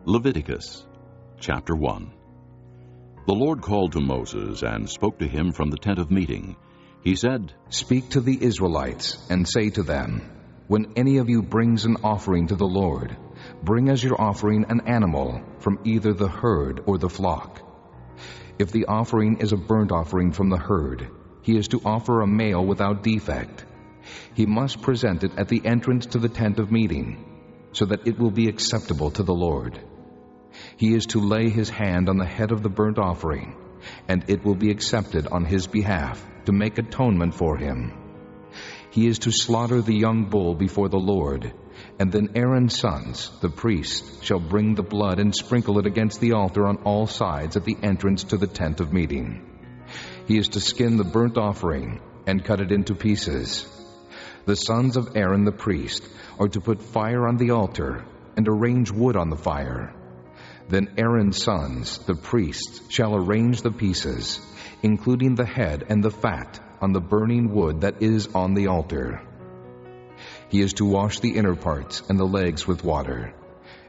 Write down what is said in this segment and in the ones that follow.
Leviticus chapter 1. The Lord called to Moses and spoke to him from the tent of meeting. He said, "Speak to the Israelites and say to them, when any of you brings an offering to the Lord, bring as your offering an animal from either the herd or the flock. If the offering is a burnt offering from the herd, he is to offer a male without defect. He must present it at the entrance to the tent of meeting, so that it will be acceptable to the Lord. He is to lay his hand on the head of the burnt offering, and it will be accepted on his behalf to make atonement for him. He is to slaughter the young bull before the Lord, and then Aaron's sons, the priests, shall bring the blood and sprinkle it against the altar on all sides at the entrance to the tent of meeting. He is to skin the burnt offering and cut it into pieces. The sons of Aaron the priest are to put fire on the altar and arrange wood on the fire. Then Aaron's sons, the priests, shall arrange the pieces, including the head and the fat, on the burning wood that is on the altar. He is to wash the inner parts and the legs with water,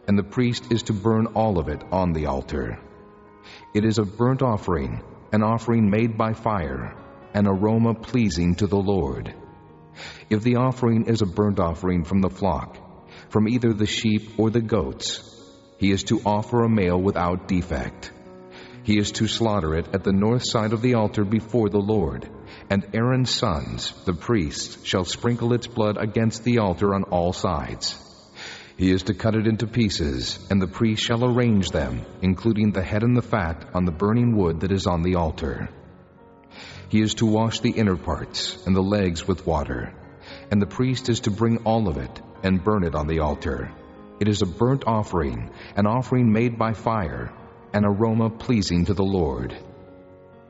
and the priest is to burn all of it on the altar. It is a burnt offering, an offering made by fire, an aroma pleasing to the Lord. If the offering is a burnt offering from the flock, from either the sheep or the goats, he is to offer a male without defect. He is to slaughter it at the north side of the altar before the Lord, and Aaron's sons, the priests, shall sprinkle its blood against the altar on all sides. He is to cut it into pieces, and the priest shall arrange them, including the head and the fat, on the burning wood that is on the altar. He is to wash the inner parts and the legs with water, and the priest is to bring all of it and burn it on the altar. It is a burnt offering, an offering made by fire, an aroma pleasing to the Lord.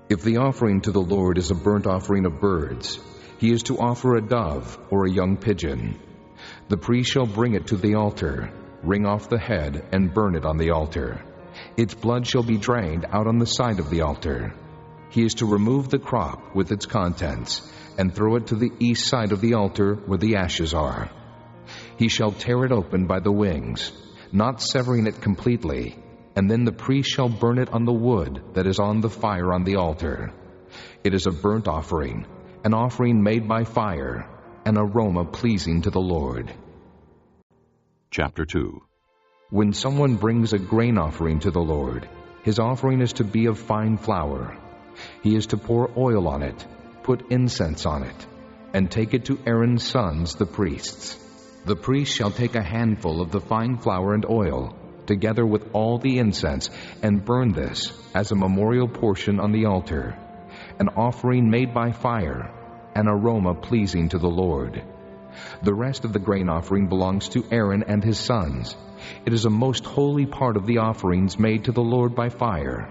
If the offering to the Lord is a burnt offering of birds, he is to offer a dove or a young pigeon. The priest shall bring it to the altar, wring off the head, and burn it on the altar. Its blood shall be drained out on the side of the altar. He is to remove the crop with its contents, and throw it to the east side of the altar where the ashes are. He shall tear it open by the wings, not severing it completely, and then the priest shall burn it on the wood that is on the fire on the altar. It is a burnt offering, an offering made by fire, an aroma pleasing to the Lord. Chapter 2. When someone brings a grain offering to the Lord, his offering is to be of fine flour. He is to pour oil on it, put incense on it, and take it to Aaron's sons, the priests. The priest shall take a handful of the fine flour and oil, together with all the incense, and burn this as a memorial portion on the altar, an offering made by fire, an aroma pleasing to the Lord. The rest of the grain offering belongs to Aaron and his sons. It is a most holy part of the offerings made to the Lord by fire.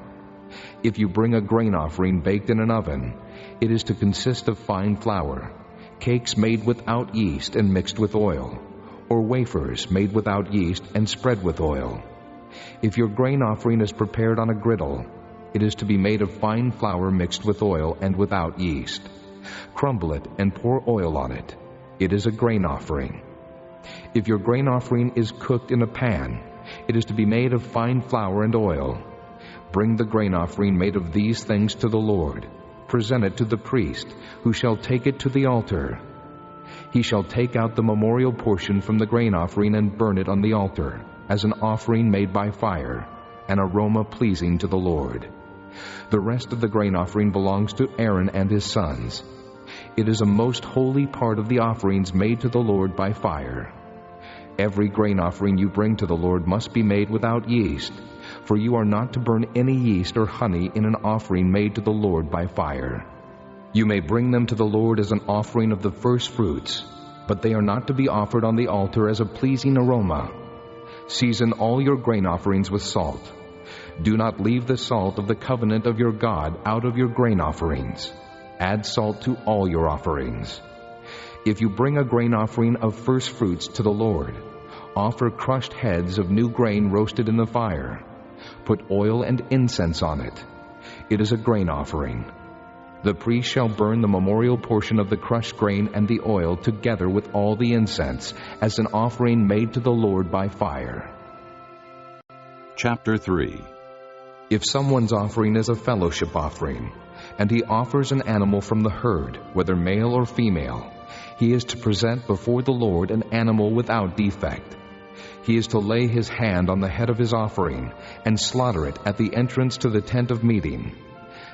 If you bring a grain offering baked in an oven, it is to consist of fine flour, cakes made without yeast and mixed with oil, or wafers made without yeast and spread with oil. If your grain offering is prepared on a griddle, it is to be made of fine flour mixed with oil and without yeast. Crumble it and pour oil on it. It is a grain offering. If your grain offering is cooked in a pan, it is to be made of fine flour and oil. Bring the grain offering made of these things to the Lord. Present it to the priest, who shall take it to the altar. He shall take out the memorial portion from the grain offering and burn it on the altar, as an offering made by fire, an aroma pleasing to the Lord. The rest of the grain offering belongs to Aaron and his sons. It is a most holy part of the offerings made to the Lord by fire. Every grain offering you bring to the Lord must be made without yeast, for you are not to burn any yeast or honey in an offering made to the Lord by fire. You may bring them to the Lord as an offering of the first fruits, but they are not to be offered on the altar as a pleasing aroma. Season all your grain offerings with salt. Do not leave the salt of the covenant of your God out of your grain offerings. Add salt to all your offerings. If you bring a grain offering of first fruits to the Lord, offer crushed heads of new grain roasted in the fire. Put oil and incense on it. It is a grain offering. The priest shall burn the memorial portion of the crushed grain and the oil together with all the incense as an offering made to the Lord by fire. Chapter 3. If someone's offering is a fellowship offering, and he offers an animal from the herd, whether male or female, he is to present before the Lord an animal without defect. He is to lay his hand on the head of his offering and slaughter it at the entrance to the tent of meeting.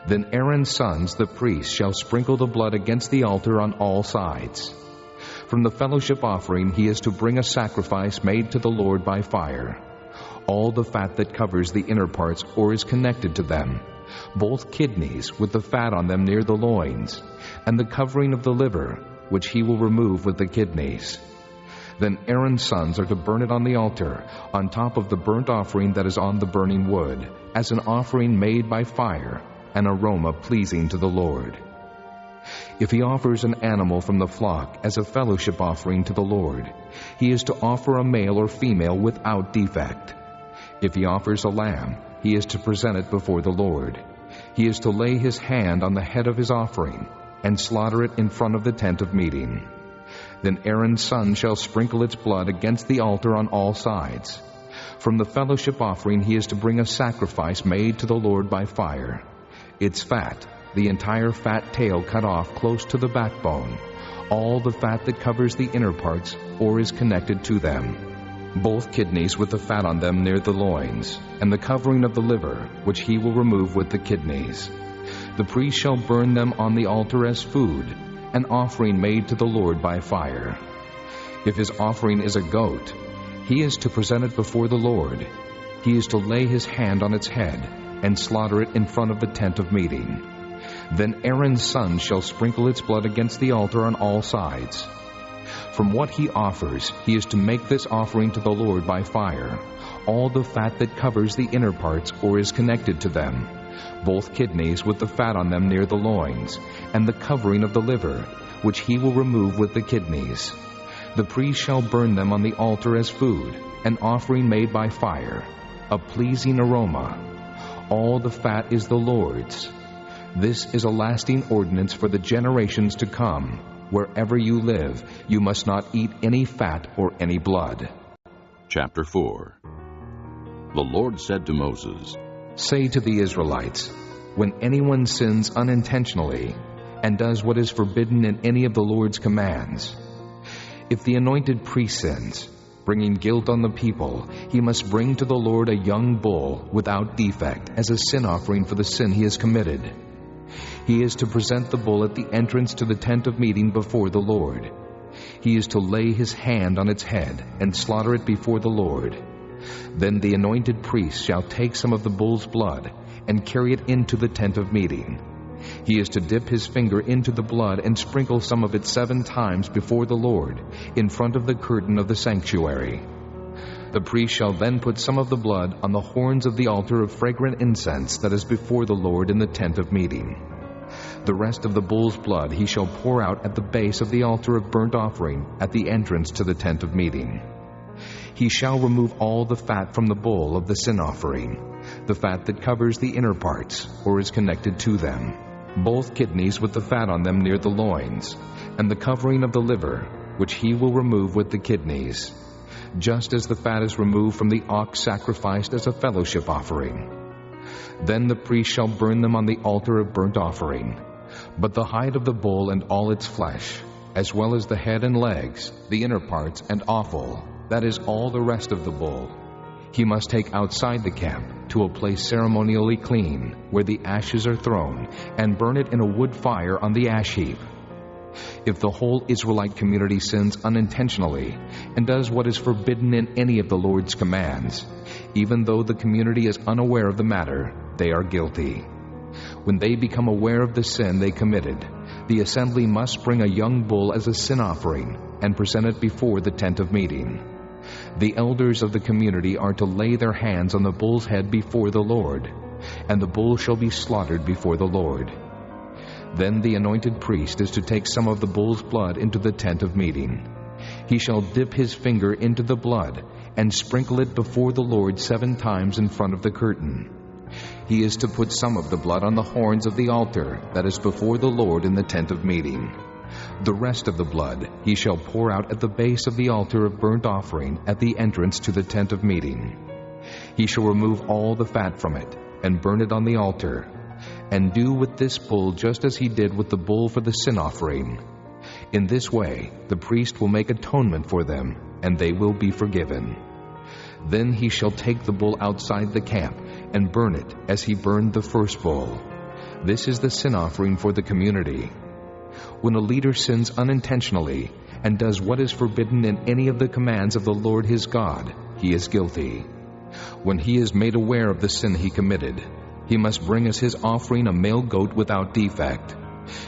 Then Aaron's sons, the priests, shall sprinkle the blood against the altar on all sides. From the fellowship offering he is to bring a sacrifice made to the Lord by fire. All the fat that covers the inner parts or is connected to them, both kidneys with the fat on them near the loins, and the covering of the liver, which he will remove with the kidneys. Then Aaron's sons are to burn it on the altar, on top of the burnt offering that is on the burning wood, as an offering made by fire, an aroma pleasing to the Lord. If he offers an animal from the flock as a fellowship offering to the Lord, he is to offer a male or female without defect. If he offers a lamb, he is to present it before the Lord. He is to lay his hand on the head of his offering and slaughter it in front of the tent of meeting. Then Aaron's son shall sprinkle its blood against the altar on all sides. From the fellowship offering he is to bring a sacrifice made to the Lord by fire. Its fat, the entire fat tail cut off close to the backbone, all the fat that covers the inner parts or is connected to them, both kidneys with the fat on them near the loins, and the covering of the liver, which he will remove with the kidneys. The priest shall burn them on the altar as food, an offering made to the Lord by fire. If his offering is a goat, he is to present it before the Lord. He is to lay his hand on its head and slaughter it in front of the tent of meeting. Then Aaron's son shall sprinkle its blood against the altar on all sides. From what he offers, he is to make this offering to the Lord by fire, all the fat that covers the inner parts or is connected to them, both kidneys with the fat on them near the loins, and the covering of the liver, which he will remove with the kidneys. The priest shall burn them on the altar as food, an offering made by fire, a pleasing aroma. All the fat is the Lord's. This is a lasting ordinance for the generations to come. Wherever you live, you must not eat any fat or any blood. Chapter 4. The Lord said to Moses, Say to the Israelites, when anyone sins unintentionally and does what is forbidden in any of the Lord's commands, if the anointed priest sins, bringing guilt on the people, he must bring to the Lord a young bull without defect as a sin offering for the sin he has committed. He is to present the bull at the entrance to the tent of meeting before the Lord. He is to lay his hand on its head and slaughter it before the Lord. Then the anointed priest shall take some of the bull's blood and carry it into the tent of meeting. He is to dip his finger into the blood and sprinkle some of it 7 times before the Lord in front of the curtain of the sanctuary. The priest shall then put some of the blood on the horns of the altar of fragrant incense that is before the Lord in the tent of meeting. The rest of the bull's blood he shall pour out at the base of the altar of burnt offering at the entrance to the tent of meeting. He shall remove all the fat from the bull of the sin offering, the fat that covers the inner parts or is connected to them, both kidneys with the fat on them near the loins, and the covering of the liver, which he will remove with the kidneys, just as the fat is removed from the ox sacrificed as a fellowship offering. Then the priest shall burn them on the altar of burnt offering. But the hide of the bull and all its flesh, as well as the head and legs, the inner parts and offal, that is all the rest of the bull, he must take outside the camp to a place ceremonially clean, where the ashes are thrown, and burn it in a wood fire on the ash heap. If the whole Israelite community sins unintentionally and does what is forbidden in any of the Lord's commands, even though the community is unaware of the matter, they are guilty. When they become aware of the sin they committed, the assembly must bring a young bull as a sin offering and present it before the tent of meeting. The elders of the community are to lay their hands on the bull's head before the Lord, and the bull shall be slaughtered before the Lord. Then the anointed priest is to take some of the bull's blood into the tent of meeting. He shall dip his finger into the blood and sprinkle it before the Lord 7 times in front of the curtain. He is to put some of the blood on the horns of the altar that is before the Lord in the tent of meeting. The rest of the blood he shall pour out at the base of the altar of burnt offering at the entrance to the tent of meeting. He shall remove all the fat from it, and burn it on the altar, and do with this bull just as he did with the bull for the sin offering. In this way the priest will make atonement for them, and they will be forgiven. Then he shall take the bull outside the camp, and burn it as he burned the first bull. This is the sin offering for the community. When a leader sins unintentionally, and does what is forbidden in any of the commands of the Lord his God, he is guilty. When he is made aware of the sin he committed, he must bring as his offering a male goat without defect.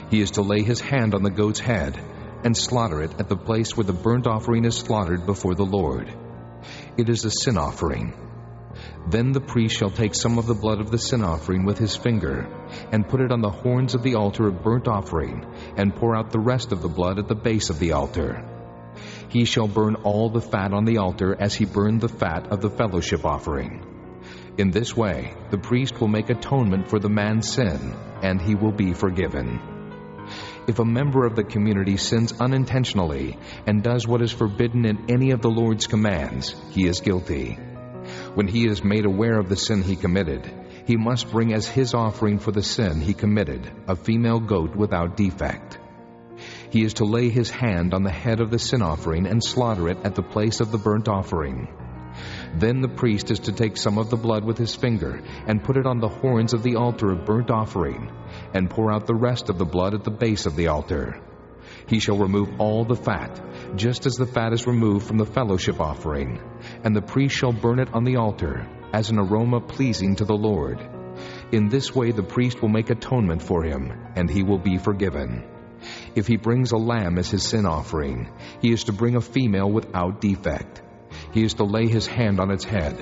He is to lay his hand on the goat's head, and slaughter it at the place where the burnt offering is slaughtered before the Lord. It is a sin offering. Then the priest shall take some of the blood of the sin offering with his finger, and put it on the horns of the altar of burnt offering, and pour out the rest of the blood at the base of the altar. He shall burn all the fat on the altar as he burned the fat of the fellowship offering. In this way the priest will make atonement for the man's sin, and he will be forgiven. If a member of the community sins unintentionally and does what is forbidden in any of the Lord's commands, he is guilty. When he is made aware of the sin he committed, he must bring as his offering for the sin he committed a female goat without defect. He is to lay his hand on the head of the sin offering and slaughter it at the place of the burnt offering. Then the priest is to take some of the blood with his finger and put it on the horns of the altar of burnt offering, and pour out the rest of the blood at the base of the altar. He shall remove all the fat, just as the fat is removed from the fellowship offering, and the priest shall burn it on the altar as an aroma pleasing to the Lord. In this way the priest will make atonement for him, and he will be forgiven. If he brings a lamb as his sin offering, he is to bring a female without defect. He is to lay his hand on its head,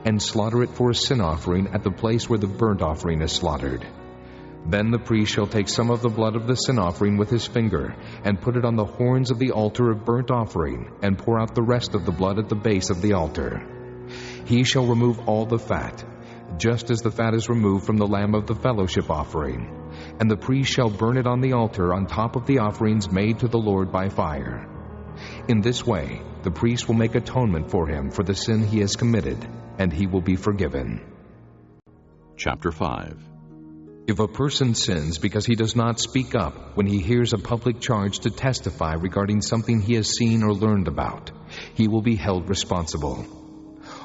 and slaughter it for a sin offering at the place where the burnt offering is slaughtered. Then the priest shall take some of the blood of the sin offering with his finger, and put it on the horns of the altar of burnt offering, and pour out the rest of the blood at the base of the altar. He shall remove all the fat, just as the fat is removed from the lamb of the fellowship offering, and the priest shall burn it on the altar on top of the offerings made to the Lord by fire. In this way the priest will make atonement for him for the sin he has committed, and he will be forgiven. Chapter 5. If a person sins because he does not speak up when he hears a public charge to testify regarding something he has seen or learned about, he will be held responsible.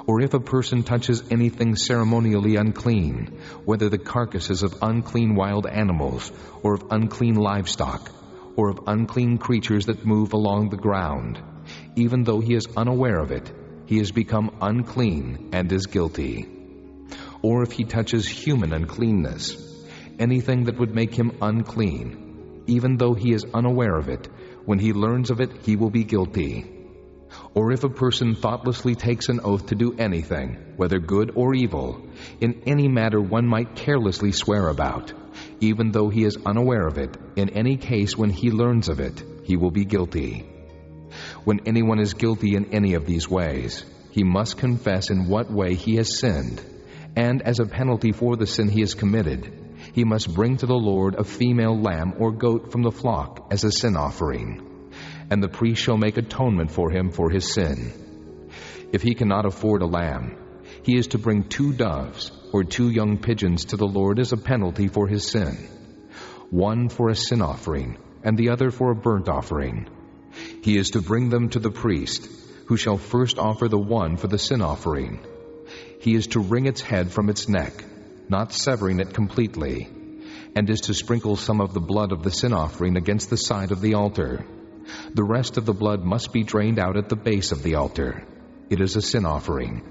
Or if a person touches anything ceremonially unclean, whether the carcasses of unclean wild animals, or of unclean livestock, or of unclean creatures that move along the ground, even though he is unaware of it, he has become unclean and is guilty. Or if he touches human uncleanness, anything that would make him unclean, even though he is unaware of it, when he learns of it, he will be guilty. Or if a person thoughtlessly takes an oath to do anything, whether good or evil, in any matter one might carelessly swear about, even though he is unaware of it, in any case when he learns of it, he will be guilty. When anyone is guilty in any of these ways, he must confess in what way he has sinned, and as a penalty for the sin he has committed, he must bring to the Lord a female lamb or goat from the flock as a sin offering, and the priest shall make atonement for him for his sin. If he cannot afford a lamb, he is to bring 2 doves or 2 young pigeons to the Lord as a penalty for his sin, one for a sin offering and the other for a burnt offering. He is to bring them to the priest, who shall first offer the one for the sin offering. He is to wring its head from its neck, not severing it completely, and is to sprinkle some of the blood of the sin offering against the side of the altar. The rest of the blood must be drained out at the base of the altar. It is a sin offering.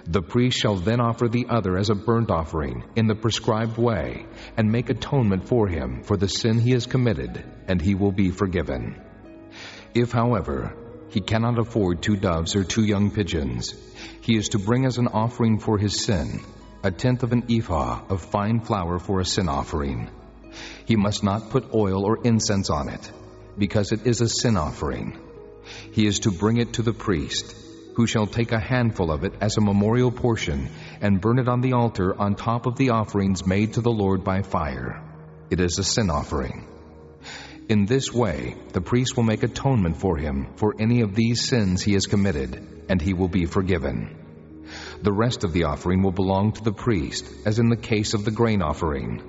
The priest shall then offer the other as a burnt offering in the prescribed way, and make atonement for him for the sin he has committed, and he will be forgiven. If, however, he cannot afford 2 doves or 2 young pigeons, he is to bring as an offering for his sin 1/10 of an ephah of fine flour for a sin offering. He must not put oil or incense on it, because it is a sin offering. He is to bring it to the priest, who shall take a handful of it as a memorial portion and burn it on the altar on top of the offerings made to the Lord by fire. It is a sin offering. In this way the priest will make atonement for him for any of these sins he has committed, and he will be forgiven. The rest of the offering will belong to the priest, as in the case of the grain offering.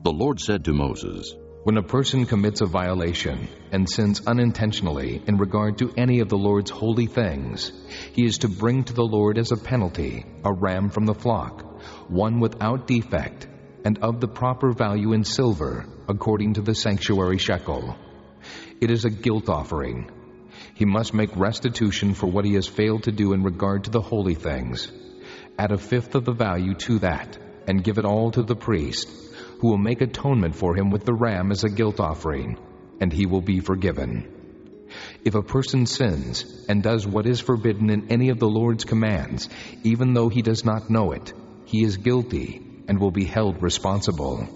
The Lord said to Moses, When a person commits a violation and sins unintentionally in regard to any of the Lord's holy things, he is to bring to the Lord as a penalty a ram from the flock, one without defect, and of the proper value in silver, according to the sanctuary shekel. It is a guilt offering. He must make restitution for what he has failed to do in regard to the holy things. Add a fifth of the value to that, and give it all to the priest, who will make atonement for him with the ram as a guilt offering, and he will be forgiven. If a person sins and does what is forbidden in any of the Lord's commands, even though he does not know it, he is guilty and will be held responsible.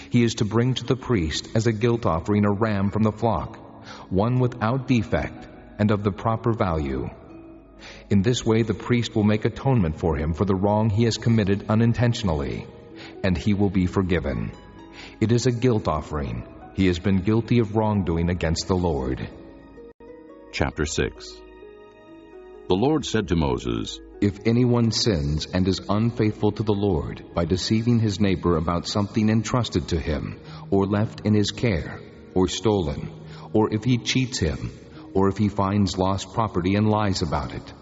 He is to bring to the priest as a guilt offering a ram from the flock, one without defect and of the proper value. In this way the priest will make atonement for him for the wrong he has committed unintentionally, and he will be forgiven. It is a guilt offering. He has been guilty of wrongdoing against the Lord. Chapter 6. The Lord said to Moses, If anyone sins and is unfaithful to the Lord by deceiving his neighbor about something entrusted to him, or left in his care, or stolen, or if he cheats him, or if he finds lost property and lies about it,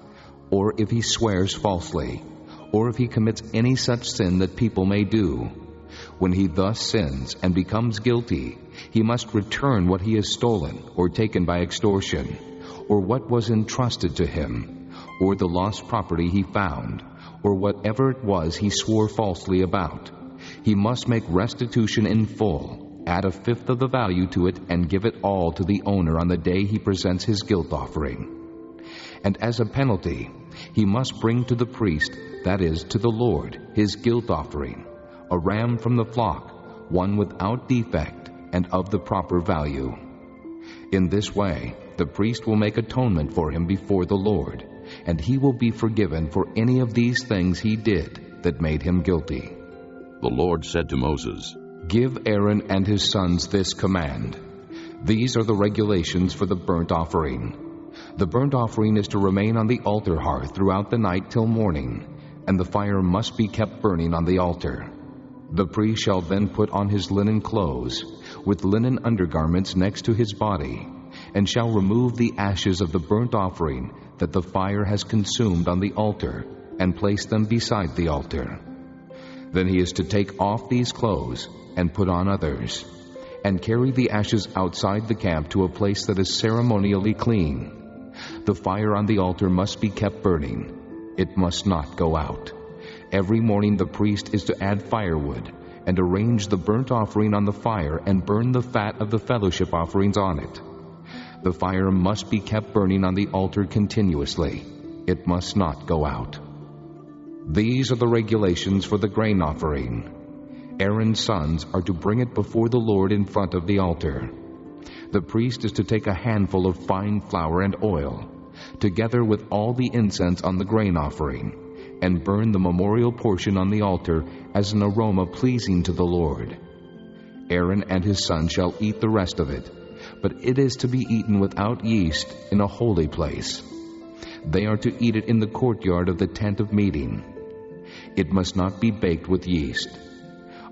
or if he swears falsely, or if he commits any such sin that people may do, when he thus sins and becomes guilty, he must return what he has stolen or taken by extortion, or what was entrusted to him, or the lost property he found, or whatever it was he swore falsely about. He must make restitution in full, add a fifth of the value to it, and give it all to the owner on the day he presents his guilt offering. And as a penalty, he must bring to the priest, that is, to the Lord, his guilt offering, a ram from the flock, one without defect and of the proper value. In this way, the priest will make atonement for him before the Lord, and he will be forgiven for any of these things he did that made him guilty. The Lord said to Moses, Give Aaron and his sons this command. These are the regulations for the burnt offering. The burnt offering is to remain on the altar hearth throughout the night till morning, and the fire must be kept burning on the altar. The priest shall then put on his linen clothes, with linen undergarments next to his body, and shall remove the ashes of the burnt offering that the fire has consumed on the altar, and place them beside the altar. Then he is to take off these clothes and put on others, and carry the ashes outside the camp to a place that is ceremonially clean. The fire on the altar must be kept burning. It must not go out. Every morning the priest is to add firewood and arrange the burnt offering on the fire and burn the fat of the fellowship offerings on it. The fire must be kept burning on the altar continuously. It must not go out. These are the regulations for the grain offering. Aaron's sons are to bring it before the Lord in front of the altar. The priest is to take a handful of fine flour and oil, together with all the incense on the grain offering, and burn the memorial portion on the altar as an aroma pleasing to the Lord. Aaron and his sons shall eat the rest of it, but it is to be eaten without yeast in a holy place. They are to eat it in the courtyard of the tent of meeting. It must not be baked with yeast.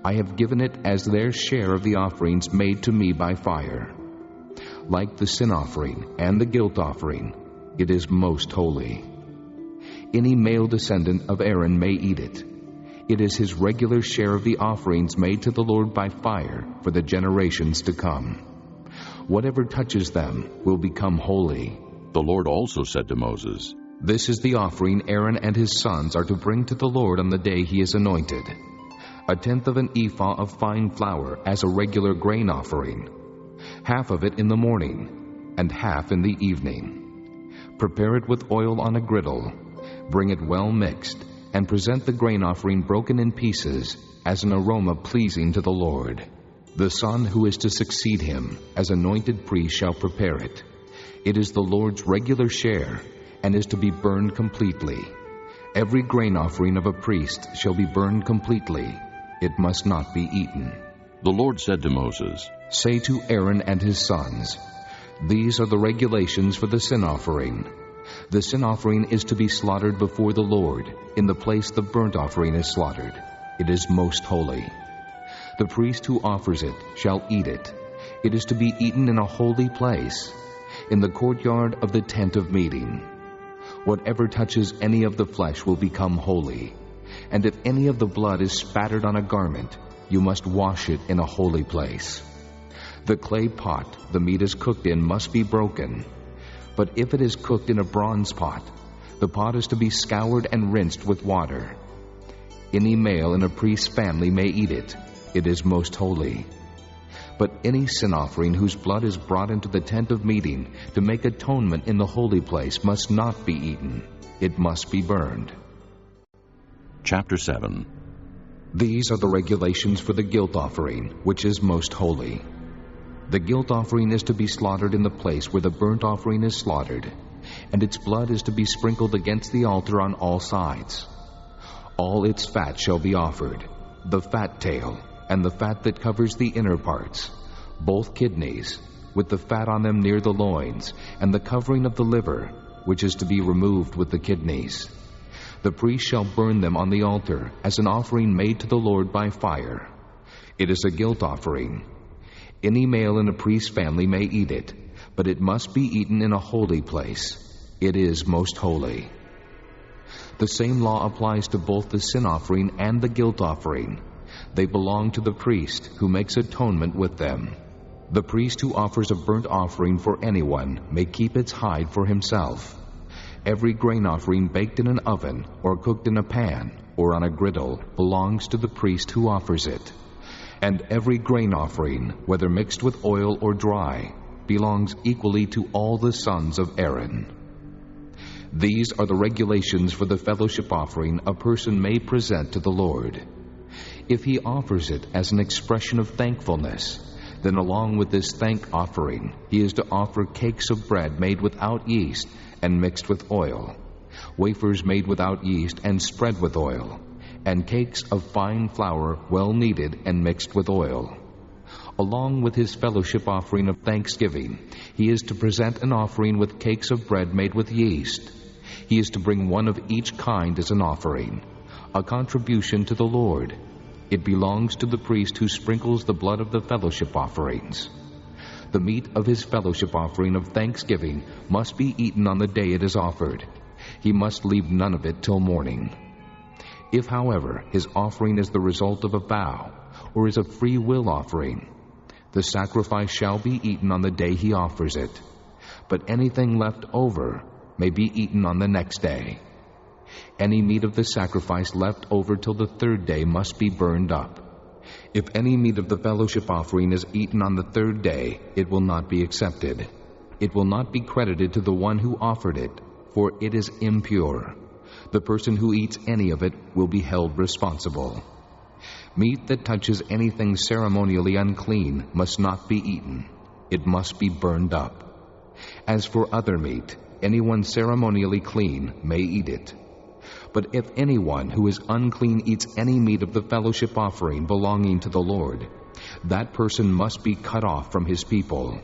I have given it as their share of the offerings made to me by fire. Like the sin offering and the guilt offering, it is most holy. Any male descendant of Aaron may eat it. It is his regular share of the offerings made to the Lord by fire for the generations to come. Whatever touches them will become holy. The Lord also said to Moses, This is the offering Aaron and his sons are to bring to the Lord on the day he is anointed. 1/10 of an ephah of fine flour as a regular grain offering, half of it in the morning, and half in the evening. Prepare it with oil on a griddle, bring it well mixed, and present the grain offering broken in pieces as an aroma pleasing to the Lord. The son who is to succeed him as anointed priest shall prepare it. It is the Lord's regular share, and is to be burned completely. Every grain offering of a priest shall be burned completely. It must not be eaten. The Lord said to Moses, Say to Aaron and his sons, These are the regulations for the sin offering. The sin offering is to be slaughtered before the Lord, in the place the burnt offering is slaughtered. It is most holy. The priest who offers it shall eat it. It is to be eaten in a holy place, in the courtyard of the tent of meeting. Whatever touches any of the flesh will become holy, and if any of the blood is spattered on a garment, you must wash it in a holy place. The clay pot the meat is cooked in must be broken, but if it is cooked in a bronze pot, the pot is to be scoured and rinsed with water. Any male in a priest's family may eat it. It is most holy. But any sin offering whose blood is brought into the tent of meeting to make atonement in the holy place must not be eaten. It must be burned. Chapter 7. These are the regulations for the guilt offering, which is most holy. The guilt offering is to be slaughtered in the place where the burnt offering is slaughtered, and its blood is to be sprinkled against the altar on all sides. All its fat shall be offered, the fat tail, and the fat that covers the inner parts, both kidneys, with the fat on them near the loins, and the covering of the liver, which is to be removed with the kidneys. The priest shall burn them on the altar as an offering made to the Lord by fire. It is a guilt offering. Any male in a priest's family may eat it, but it must be eaten in a holy place. It is most holy. The same law applies to both the sin offering and the guilt offering. They belong to the priest who makes atonement with them. The priest who offers a burnt offering for anyone may keep its hide for himself. Every grain offering baked in an oven or cooked in a pan or on a griddle belongs to the priest who offers it. And every grain offering, whether mixed with oil or dry, belongs equally to all the sons of Aaron. These are the regulations for the fellowship offering a person may present to the Lord. If he offers it as an expression of thankfulness, then along with this thank offering, he is to offer cakes of bread made without yeast and mixed with oil, wafers made without yeast and spread with oil, and cakes of fine flour well kneaded and mixed with oil. Along with his fellowship offering of thanksgiving, he is to present an offering with cakes of bread made with yeast. He is to bring one of each kind as an offering, a contribution to the Lord. It belongs to the priest who sprinkles the blood of the fellowship offerings. The meat of his fellowship offering of thanksgiving must be eaten on the day it is offered. He must leave none of it till morning. If, however, his offering is the result of a vow, or is a free will offering, the sacrifice shall be eaten on the day he offers it, but anything left over may be eaten on the next day. Any meat of the sacrifice left over till the third day must be burned up. If any meat of the fellowship offering is eaten on the third day, it will not be accepted. It will not be credited to the one who offered it, for it is impure. The person who eats any of it will be held responsible. Meat that touches anything ceremonially unclean must not be eaten. It must be burned up. As for other meat, anyone ceremonially clean may eat it. But if anyone who is unclean eats any meat of the fellowship offering belonging to the Lord, that person must be cut off from his people.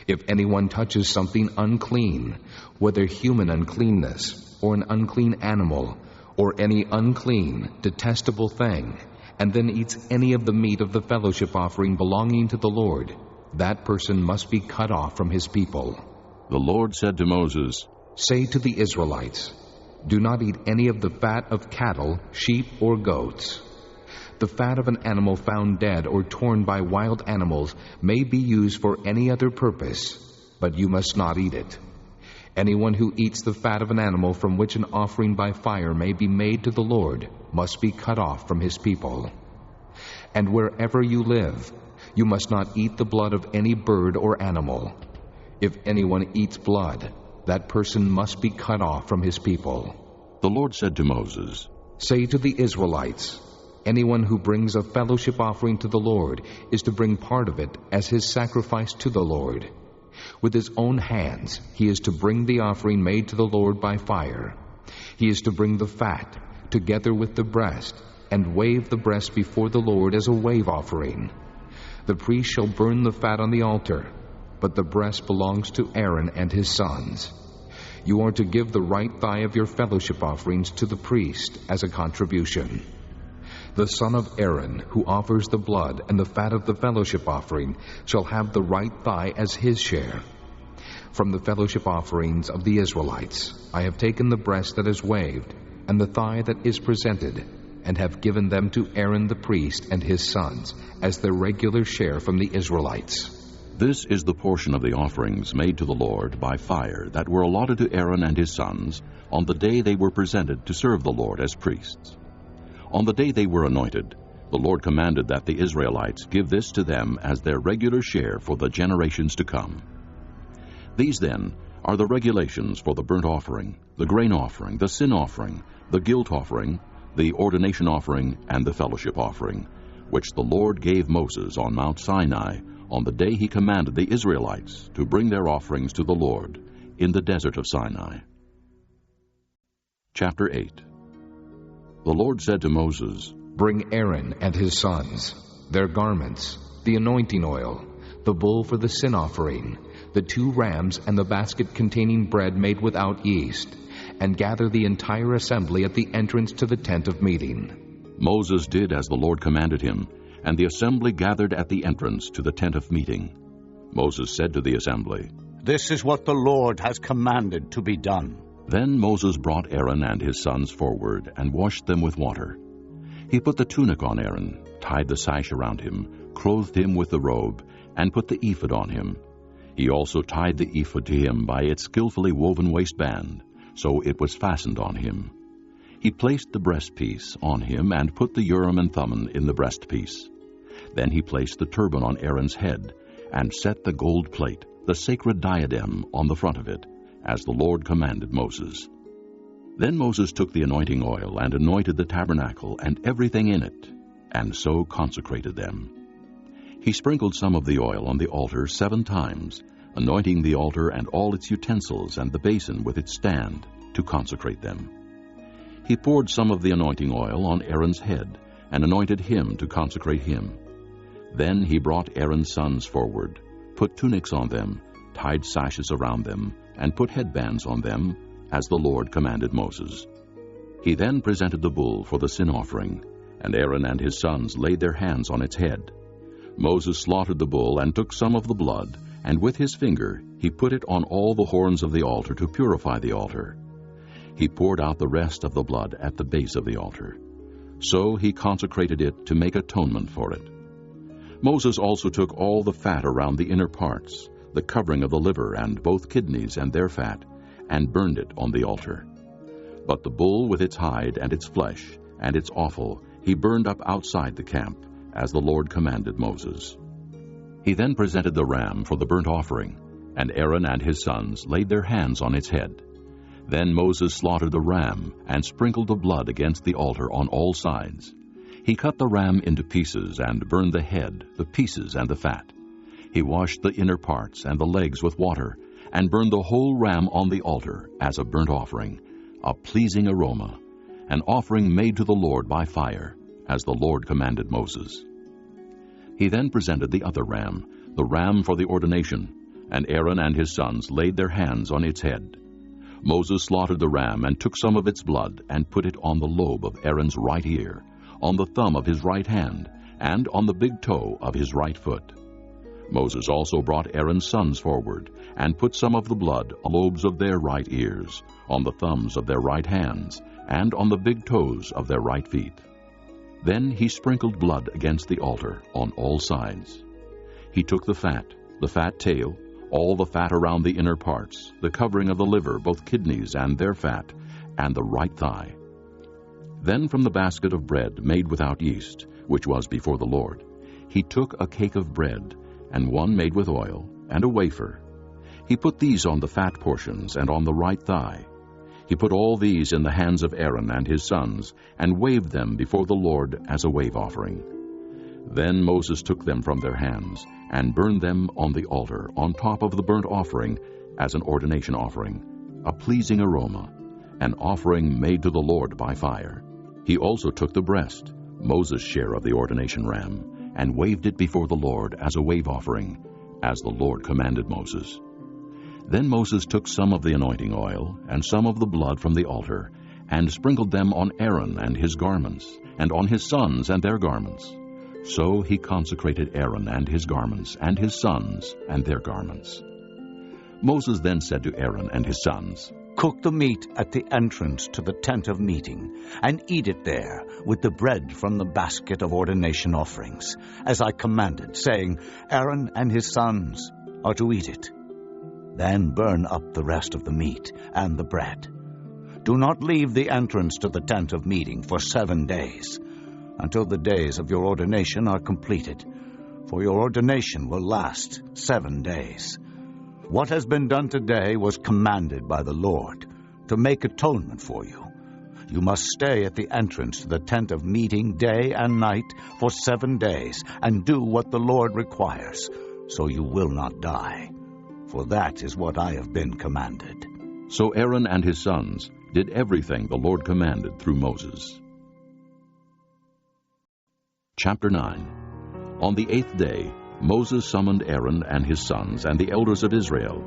If anyone touches something unclean, whether human uncleanness, or an unclean animal, or any unclean, detestable thing, and then eats any of the meat of the fellowship offering belonging to the Lord, that person must be cut off from his people. The Lord said to Moses, "Say to the Israelites, do not eat any of the fat of cattle, sheep, or goats. The fat of an animal found dead or torn by wild animals may be used for any other purpose, but you must not eat it. Anyone who eats the fat of an animal from which an offering by fire may be made to the Lord must be cut off from his people. And wherever you live, you must not eat the blood of any bird or animal. If anyone eats blood, that person must be cut off from his people." The Lord said to Moses, "Say to the Israelites, anyone who brings a fellowship offering to the Lord is to bring part of it as his sacrifice to the Lord. With his own hands he is to bring the offering made to the Lord by fire. He is to bring the fat, together with the breast, and wave the breast before the Lord as a wave offering. The priest shall burn the fat on the altar, but the breast belongs to Aaron and his sons. You are to give the right thigh of your fellowship offerings to the priest as a contribution. The son of Aaron, who offers the blood and the fat of the fellowship offering, shall have the right thigh as his share. From the fellowship offerings of the Israelites, I have taken the breast that is waved, and the thigh that is presented, and have given them to Aaron the priest and his sons, as their regular share from the Israelites. This is the portion of the offerings made to the Lord by fire that were allotted to Aaron and his sons on the day they were presented to serve the Lord as priests. On the day they were anointed, the Lord commanded that the Israelites give this to them as their regular share for the generations to come. These, then, are the regulations for the burnt offering, the grain offering, the sin offering, the guilt offering, the ordination offering, and the fellowship offering, which the Lord gave Moses on Mount Sinai on the day he commanded the Israelites to bring their offerings to the Lord in the desert of Sinai. Chapter 8. The Lord said to Moses, Bring Aaron and his sons, their garments, the anointing oil, the bull for the sin offering, the 2 rams and the basket containing bread made without yeast, and gather the entire assembly at the entrance to the tent of meeting. Moses did as the Lord commanded him, and the assembly gathered at the entrance to the tent of meeting. Moses said to the assembly, This is what the Lord has commanded to be done. Then Moses brought Aaron and his sons forward and washed them with water. He put the tunic on Aaron, tied the sash around him, clothed him with the robe, and put the ephod on him. He also tied the ephod to him by its skillfully woven waistband, so it was fastened on him. He placed the breastpiece on him and put the Urim and Thummim in the breastpiece. Then he placed the turban on Aaron's head and set the gold plate, the sacred diadem, on the front of it, as the Lord commanded Moses. Then Moses took the anointing oil and anointed the tabernacle and everything in it, and so consecrated them. He sprinkled some of the oil on the altar 7 times, anointing the altar and all its utensils and the basin with its stand, to consecrate them. He poured some of the anointing oil on Aaron's head, and anointed him to consecrate him. Then he brought Aaron's sons forward, put tunics on them, tied sashes around them, and put headbands on them, as the Lord commanded Moses. He then presented the bull for the sin offering, and Aaron and his sons laid their hands on its head. Moses slaughtered the bull and took some of the blood, and with his finger he put it on all the horns of the altar to purify the altar. He poured out the rest of the blood at the base of the altar. So he consecrated it to make atonement for it. Moses also took all the fat around the inner parts, the covering of the liver and both kidneys and their fat, and burned it on the altar. But the bull with its hide and its flesh and its offal he burned up outside the camp, as the Lord commanded Moses. He then presented the ram for the burnt offering, and Aaron and his sons laid their hands on its head. Then Moses slaughtered the ram and sprinkled the blood against the altar on all sides. He cut the ram into pieces and burned the head, the pieces, and the fat. He washed the inner parts and the legs with water, and burned the whole ram on the altar as a burnt offering, a pleasing aroma, an offering made to the Lord by fire, as the Lord commanded Moses. He then presented the other ram, the ram for the ordination, and Aaron and his sons laid their hands on its head. Moses slaughtered the ram and took some of its blood and put it on the lobe of Aaron's right ear, on the thumb of his right hand, and on the big toe of his right foot. Moses also brought Aaron's sons forward and put some of the blood on the lobes of their right ears, on the thumbs of their right hands, and on the big toes of their right feet. Then he sprinkled blood against the altar on all sides. He took the fat tail, all the fat around the inner parts, the covering of the liver, both kidneys and their fat, and the right thigh. Then from the basket of bread made without yeast, which was before the Lord, he took a cake of bread, and one made with oil, and a wafer. He put these on the fat portions and on the right thigh. He put all these in the hands of Aaron and his sons, and waved them before the Lord as a wave offering. Then Moses took them from their hands, and burned them on the altar on top of the burnt offering as an ordination offering, a pleasing aroma, an offering made to the Lord by fire. He also took the breast, Moses' share of the ordination ram, and waved it before the Lord as a wave offering, as the Lord commanded Moses. Then Moses took some of the anointing oil and some of the blood from the altar, and sprinkled them on Aaron and his garments, and on his sons and their garments. So he consecrated Aaron and his garments, and his sons and their garments. Moses then said to Aaron and his sons, Cook the meat at the entrance to the tent of meeting, and eat it there with the bread from the basket of ordination offerings, as I commanded, saying, Aaron and his sons are to eat it. Then burn up the rest of the meat and the bread. Do not leave the entrance to the tent of meeting for 7 days, until the days of your ordination are completed, for your ordination will last 7 days. What has been done today was commanded by the Lord, to make atonement for you. You must stay at the entrance to the tent of meeting day and night for 7 days, and do what the Lord requires, so you will not die. For that is what I have been commanded. So Aaron and his sons did everything the Lord commanded through Moses. Chapter 9. On the 8th day, Moses summoned Aaron and his sons and the elders of Israel.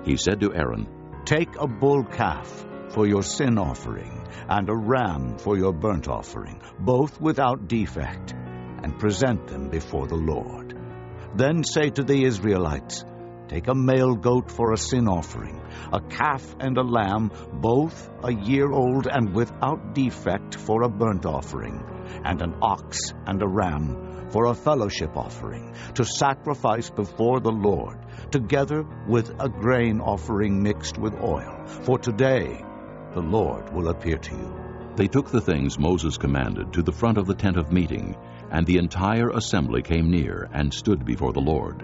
He said to Aaron, Take a bull calf for your sin offering, and a ram for your burnt offering, both without defect, and present them before the Lord. Then say to the Israelites, Take a male goat for a sin offering, a calf and a lamb, both a year old and without defect for a burnt offering, and an ox and a ram for a fellowship offering, to sacrifice before the Lord, together with a grain offering mixed with oil. For today the Lord will appear to you. They took the things Moses commanded to the front of the tent of meeting, and the entire assembly came near and stood before the Lord.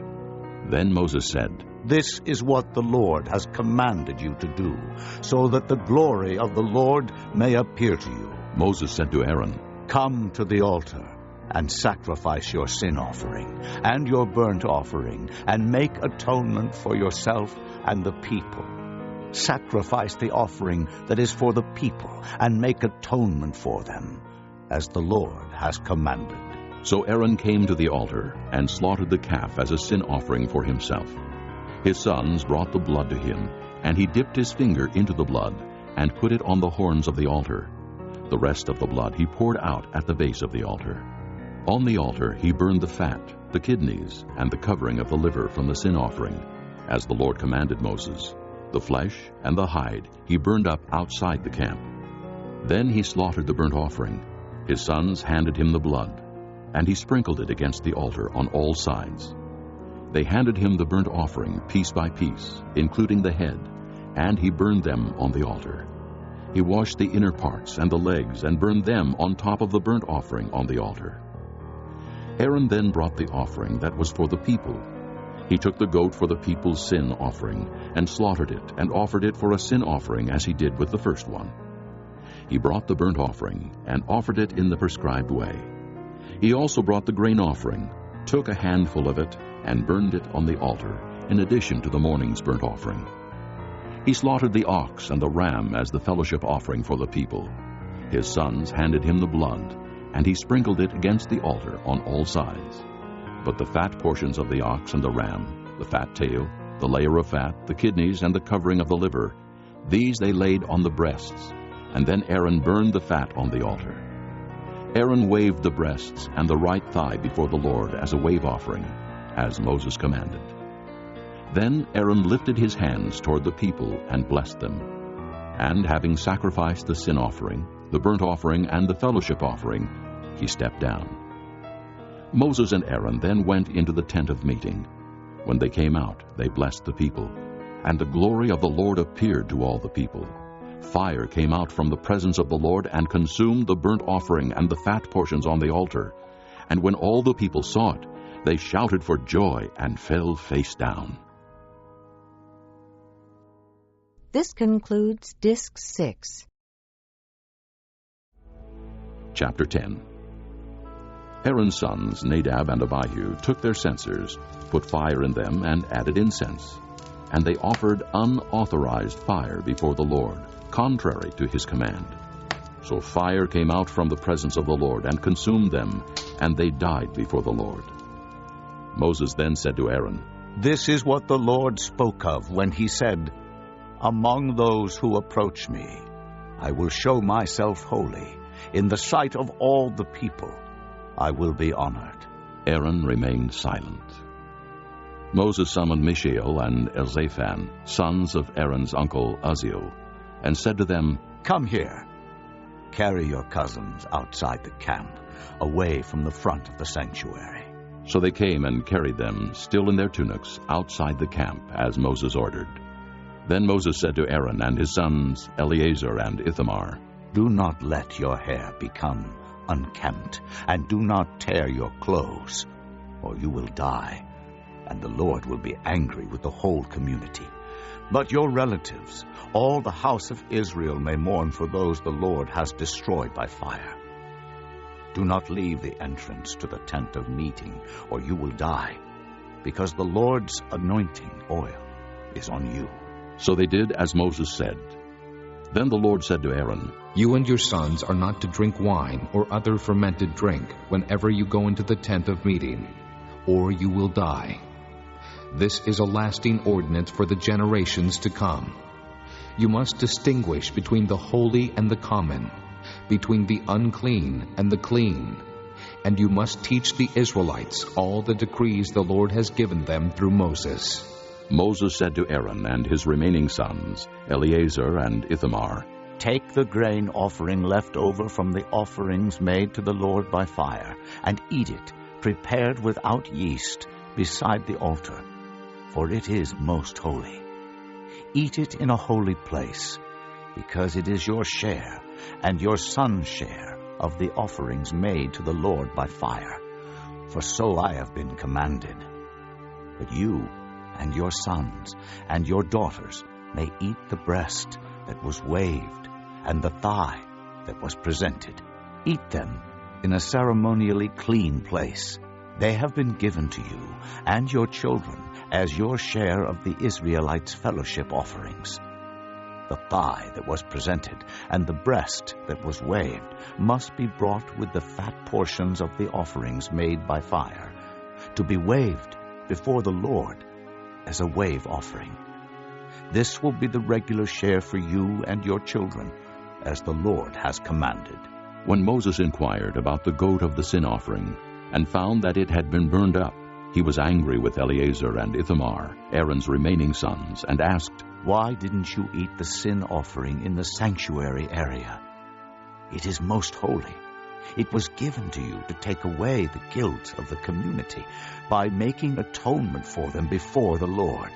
Then Moses said, This is what the Lord has commanded you to do, so that the glory of the Lord may appear to you. Moses said to Aaron, Come to the altar and sacrifice your sin offering and your burnt offering, and make atonement for yourself and the people. Sacrifice the offering that is for the people, and make atonement for them, as the Lord has commanded. So Aaron came to the altar and slaughtered the calf as a sin offering for himself. His sons brought the blood to him, and he dipped his finger into the blood and put it on the horns of the altar. The rest of the blood he poured out at the base of the altar. On the altar he burned the fat, the kidneys, and the covering of the liver from the sin offering, as the Lord commanded Moses. The flesh and the hide he burned up outside the camp. Then he slaughtered the burnt offering. His sons handed him the blood, and he sprinkled it against the altar on all sides. They handed him the burnt offering piece by piece, including the head, and he burned them on the altar. He washed the inner parts and the legs and burned them on top of the burnt offering on the altar. Aaron then brought the offering that was for the people. He took the goat for the people's sin offering and slaughtered it and offered it for a sin offering as he did with the first one. He brought the burnt offering and offered it in the prescribed way. He also brought the grain offering, took a handful of it, and burned it on the altar, in addition to the morning's burnt offering. He slaughtered the ox and the ram as the fellowship offering for the people. His sons handed him the blood, and he sprinkled it against the altar on all sides. But the fat portions of the ox and the ram, the fat tail, the layer of fat, the kidneys, and the covering of the liver, these they laid on the breasts, and then Aaron burned the fat on the altar. Aaron waved the breasts and the right thigh before the Lord as a wave offering, as Moses commanded. Then Aaron lifted his hands toward the people and blessed them. And having sacrificed the sin offering, the burnt offering, and the fellowship offering, he stepped down. Moses and Aaron then went into the tent of meeting. When they came out, they blessed the people, and the glory of the Lord appeared to all the people. Fire came out from the presence of the Lord and consumed the burnt offering and the fat portions on the altar. And when all the people saw it, they shouted for joy and fell face down. This concludes Disc 6. Chapter 10. Aaron's sons, Nadab and Abihu, took their censers, put fire in them, and added incense. And they offered unauthorized fire before the Lord, contrary to his command. So fire came out from the presence of the Lord and consumed them, and they died before the Lord. Moses then said to Aaron, This is what the Lord spoke of when he said, "Among those who approach me, I will show myself holy. In the sight of all the people, I will be honored." Aaron remained silent. Moses summoned Mishael and Elzaphan, sons of Aaron's uncle Uzziel, and said to them, "Come here. Carry your cousins outside the camp, away from the front of the sanctuary." So they came and carried them, still in their tunics, outside the camp, as Moses ordered. Then Moses said to Aaron and his sons Eleazar and Ithamar, "Do not let your hair become unkempt, and do not tear your clothes, or you will die, and the Lord will be angry with the whole community. But your relatives, all the house of Israel, may mourn for those the Lord has destroyed by fire. Do not leave the entrance to the tent of meeting, or you will die, because the Lord's anointing oil is on you." So they did as Moses said. Then the Lord said to Aaron, You and your sons are not to drink wine or other fermented drink whenever you go into the tent of meeting, or you will die. This is a lasting ordinance for the generations to come. You must distinguish between the holy and the common, between the unclean and the clean, and you must teach the Israelites all the decrees the Lord has given them through Moses. Moses said to Aaron and his remaining sons, Eleazar and Ithamar, "Take the grain offering left over from the offerings made to the Lord by fire, and eat it, prepared without yeast, beside the altar, for it is most holy. Eat it in a holy place, because it is your share and your son's share of the offerings made to the Lord by fire, for so I have been commanded. But you and your sons and your daughters may eat the breast that was waved and the thigh that was presented. Eat them in a ceremonially clean place. They have been given to you and your children as your share of the Israelites' fellowship offerings. The thigh that was presented and the breast that was waved must be brought with the fat portions of the offerings made by fire, to be waved before the Lord as a wave offering. This will be the regular share for you and your children, as the Lord has commanded." When Moses inquired about the goat of the sin offering, and found that it had been burned up, he was angry with Eleazar and Ithamar, Aaron's remaining sons, and asked, "Why didn't you eat the sin offering in the sanctuary area? It is most holy. It was given to you to take away the guilt of the community by making atonement for them before the Lord.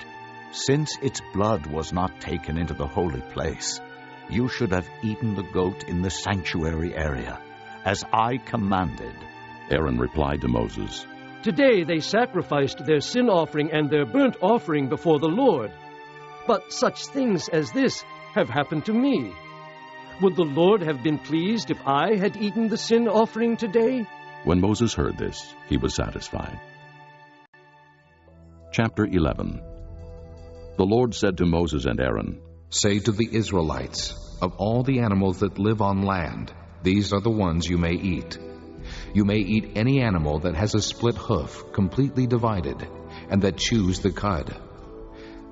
Since its blood was not taken into the holy place, you should have eaten the goat in the sanctuary area, as I commanded." Aaron replied to Moses, "Today they sacrificed their sin offering and their burnt offering before the Lord. But such things as this have happened to me. Would the Lord have been pleased if I had eaten the sin offering today?" When Moses heard this, he was satisfied. Chapter 11. The Lord said to Moses and Aaron, Say to the Israelites, of all the animals that live on land, these are the ones you may eat. You may eat any animal that has a split hoof, completely divided, and that chews the cud.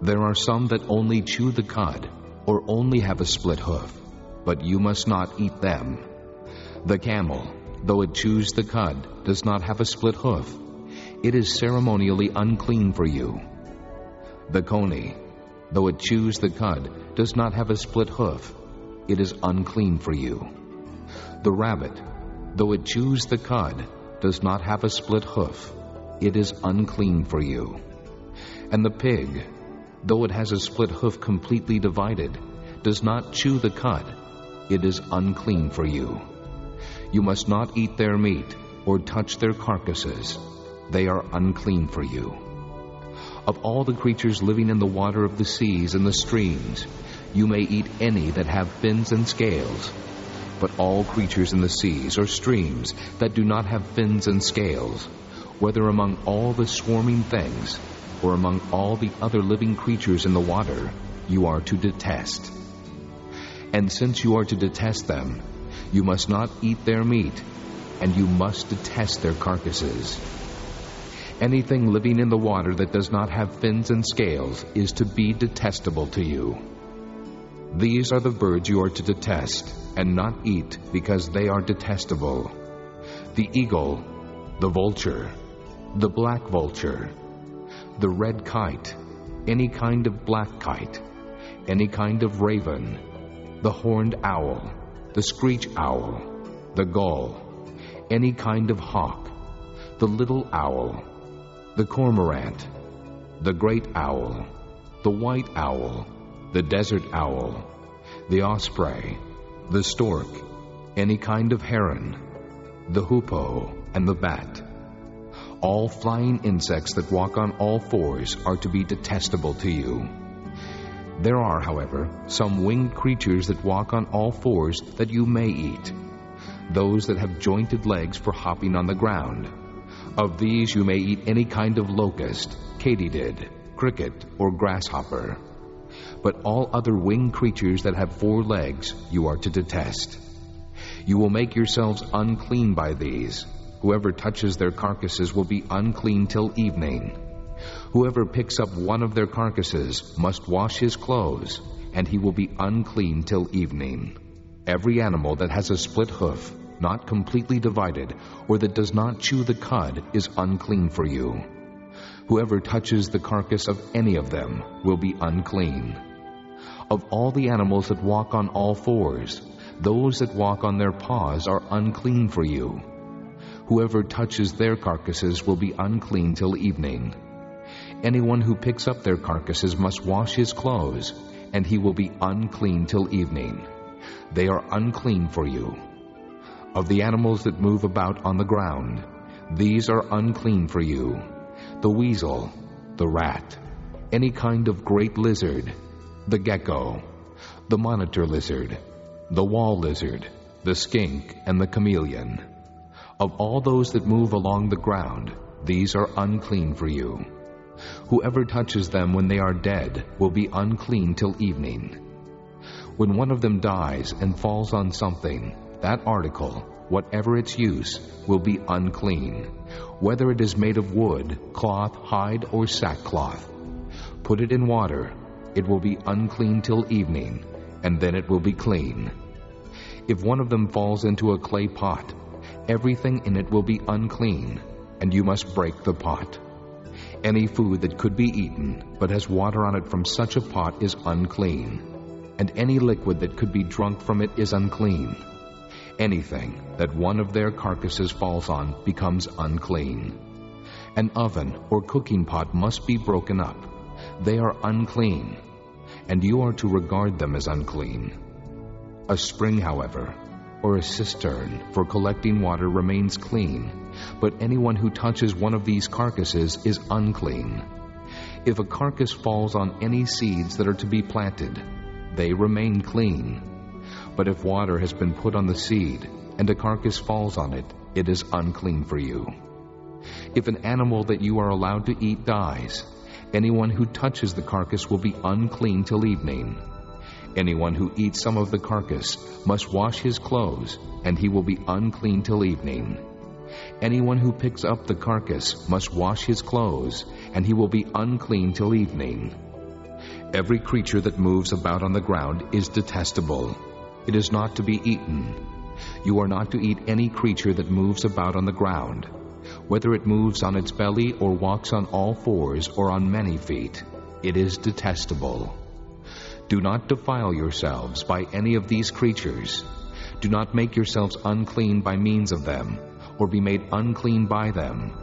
There are some that only chew the cud, or only have a split hoof, but you must not eat them. The camel, though it chews the cud, does not have a split hoof. It is ceremonially unclean for you. The coney, though it chews the cud, does not have a split hoof. It is unclean for you. The rabbit, though it chews the cud, does not have a split hoof. It is unclean for you. And the pig, though it has a split hoof completely divided, does not chew the cud. It is unclean for you. You must not eat their meat or touch their carcasses. They are unclean for you. Of all the creatures living in the water of the seas and the streams, you may eat any that have fins and scales. But all creatures in the seas or streams that do not have fins and scales, whether among all the swarming things or among all the other living creatures in the water, you are to detest. And since you are to detest them, you must not eat their meat, and you must detest their carcasses. Anything living in the water that does not have fins and scales is to be detestable to you. These are the birds you are to detest, and not eat, because they are detestable: the eagle, the vulture, the black vulture, the red kite, any kind of black kite, any kind of raven, the horned owl, the screech owl, the gull, any kind of hawk, the little owl, the cormorant, the great owl, the white owl, the desert owl, the osprey, the stork, any kind of heron, the hoopoe, and the bat. All flying insects that walk on all fours are to be detestable to you. There are, however, some winged creatures that walk on all fours that you may eat, those that have jointed legs for hopping on the ground. Of these you may eat any kind of locust, katydid, cricket, or grasshopper. But all other winged creatures that have 4 legs you are to detest. You will make yourselves unclean by these. Whoever touches their carcasses will be unclean till evening. Whoever picks up one of their carcasses must wash his clothes, and he will be unclean till evening. Every animal that has a split hoof, not completely divided, or that does not chew the cud, is unclean for you. Whoever touches the carcass of any of them will be unclean. Of all the animals that walk on all fours, those that walk on their paws are unclean for you. Whoever touches their carcasses will be unclean till evening. Anyone who picks up their carcasses must wash his clothes, and he will be unclean till evening. They are unclean for you. Of the animals that move about on the ground, these are unclean for you: the weasel, the rat, any kind of great lizard, the gecko, the monitor lizard, the wall lizard, the skink, and the chameleon. Of all those that move along the ground, these are unclean for you. Whoever touches them when they are dead will be unclean till evening. When one of them dies and falls on something, that article, whatever its use, will be unclean, whether it is made of wood, cloth, hide, or sackcloth. Put it in water, it will be unclean till evening, and then it will be clean. If one of them falls into a clay pot, everything in it will be unclean, and you must break the pot. Any food that could be eaten, but has water on it from such a pot, is unclean, and any liquid that could be drunk from it is unclean. Anything that one of their carcasses falls on becomes unclean. An oven or cooking pot must be broken up. They are unclean, and you are to regard them as unclean. A spring, however, or a cistern for collecting water remains clean, but anyone who touches one of these carcasses is unclean. If a carcass falls on any seeds that are to be planted, they remain clean. But if water has been put on the seed, and a carcass falls on it, it is unclean for you. If an animal that you are allowed to eat dies, anyone who touches the carcass will be unclean till evening. Anyone who eats some of the carcass must wash his clothes, and he will be unclean till evening. Anyone who picks up the carcass must wash his clothes, and he will be unclean till evening. Every creature that moves about on the ground is detestable. It is not to be eaten. You are not to eat any creature that moves about on the ground, whether it moves on its belly or walks on all fours or on many feet. It is detestable. Do not defile yourselves by any of these creatures. Do not make yourselves unclean by means of them, or be made unclean by them.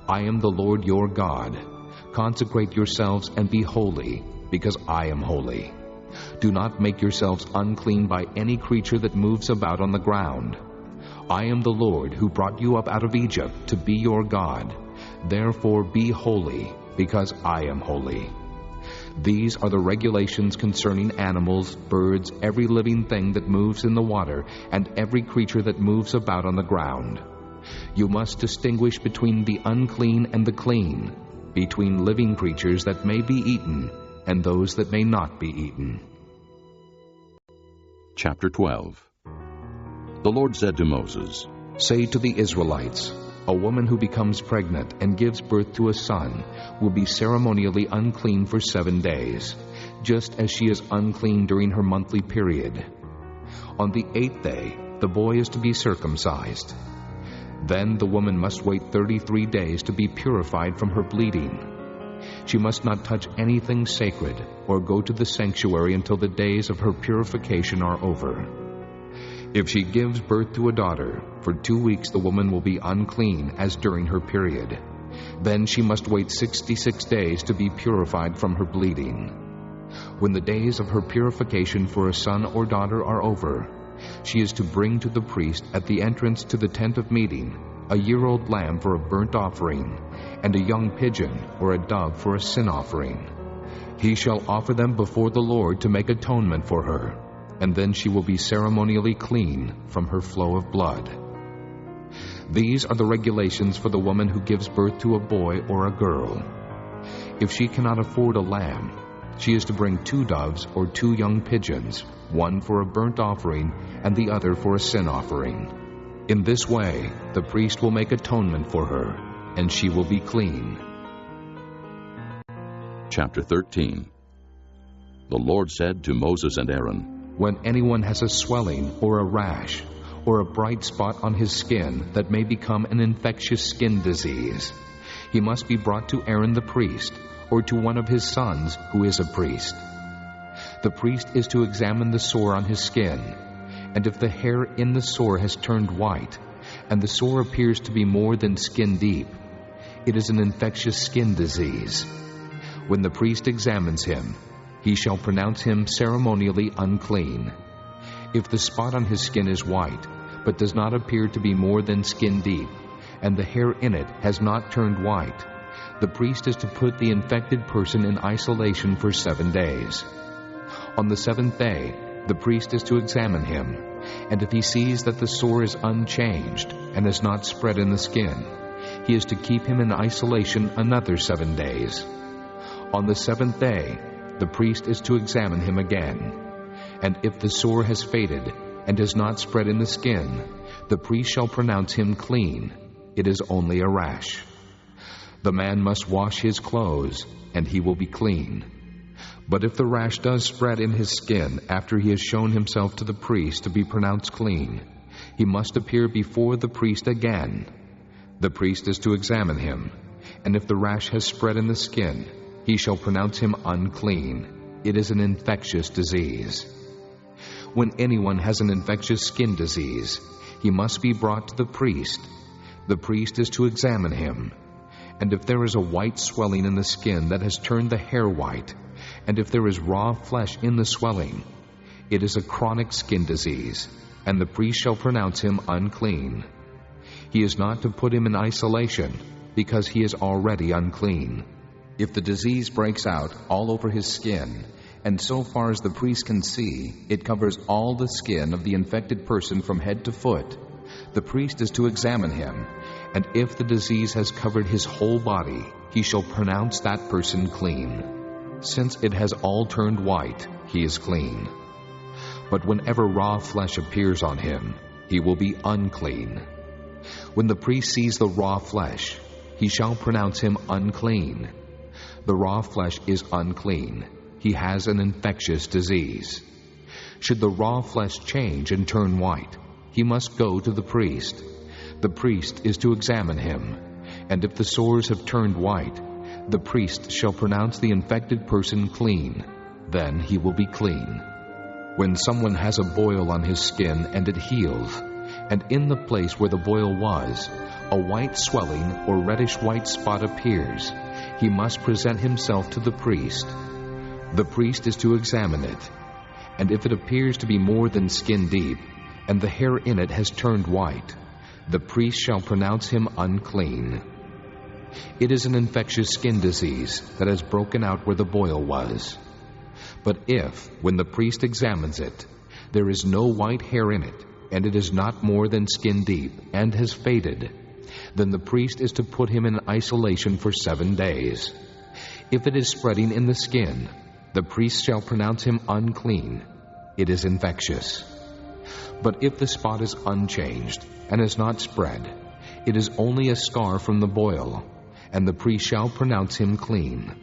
I am the Lord your God. Consecrate yourselves and be holy, because I am holy. Do not make yourselves unclean by any creature that moves about on the ground. I am the Lord who brought you up out of Egypt to be your God. Therefore be holy, because I am holy. These are the regulations concerning animals, birds, every living thing that moves in the water, and every creature that moves about on the ground. You must distinguish between the unclean and the clean, between living creatures that may be eaten and those that may not be eaten. Chapter 12. The Lord said to Moses, Say to the Israelites, a woman who becomes pregnant and gives birth to a son will be ceremonially unclean for 7 days, just as she is unclean during her monthly period. On the 8th day, the boy is to be circumcised. Then the woman must wait 33 days to be purified from her bleeding. She must not touch anything sacred or go to the sanctuary until the days of her purification are over. If she gives birth to a daughter, for 2 weeks the woman will be unclean as during her period. Then she must wait 66 days to be purified from her bleeding. When the days of her purification for a son or daughter are over, she is to bring to the priest at the entrance to the tent of meeting a year-old lamb for a burnt offering, and a young pigeon or a dove for a sin offering. He shall offer them before the Lord to make atonement for her, and then she will be ceremonially clean from her flow of blood. These are the regulations for the woman who gives birth to a boy or a girl. If she cannot afford a lamb, she is to bring 2 doves or 2 young pigeons, one for a burnt offering and the other for a sin offering. In this way, the priest will make atonement for her, and she will be clean. Chapter 13. The Lord said to Moses and Aaron, When anyone has a swelling or a rash or a bright spot on his skin that may become an infectious skin disease, he must be brought to Aaron the priest or to one of his sons who is a priest. The priest is to examine the sore on his skin, and if the hair in the sore has turned white, and the sore appears to be more than skin deep, it is an infectious skin disease. When the priest examines him, he shall pronounce him ceremonially unclean. If the spot on his skin is white, but does not appear to be more than skin deep, and the hair in it has not turned white, the priest is to put the infected person in isolation for 7 days. On the 7th day, the priest is to examine him, and if he sees that the sore is unchanged and has not spread in the skin, he is to keep him in isolation another 7 days. On the 7th day, the priest is to examine him again, and if the sore has faded and has not spread in the skin, the priest shall pronounce him clean. It is only a rash. The man must wash his clothes, and he will be clean. But if the rash does spread in his skin after he has shown himself to the priest to be pronounced clean, he must appear before the priest again. The priest is to examine him, and if the rash has spread in the skin, he shall pronounce him unclean. It is an infectious disease. When anyone has an infectious skin disease, he must be brought to the priest. The priest is to examine him, and if there is a white swelling in the skin that has turned the hair white, and if there is raw flesh in the swelling, it is a chronic skin disease, and the priest shall pronounce him unclean. He is not to put him in isolation, because he is already unclean. If the disease breaks out all over his skin, and so far as the priest can see, it covers all the skin of the infected person from head to foot, the priest is to examine him, and if the disease has covered his whole body, he shall pronounce that person clean. Since it has all turned white, he is clean. But whenever raw flesh appears on him, he will be unclean. When the priest sees the raw flesh, he shall pronounce him unclean. The raw flesh is unclean. He has an infectious disease. Should the raw flesh change and turn white, he must go to the priest. The priest is to examine him, and if the sores have turned white, the priest shall pronounce the infected person clean. Then he will be clean. When someone has a boil on his skin and it heals, and in the place where the boil was, a white swelling or reddish-white spot appears, he must present himself to the priest. The priest is to examine it, and if it appears to be more than skin deep, and the hair in it has turned white, the priest shall pronounce him unclean. It is an infectious skin disease that has broken out where the boil was. But if, when the priest examines it, there is no white hair in it, and it is not more than skin deep, and has faded, then the priest is to put him in isolation for 7 days. If it is spreading in the skin, the priest shall pronounce him unclean. It is infectious. But if the spot is unchanged and has not spread, It is only a scar from the boil, and the priest shall pronounce him clean.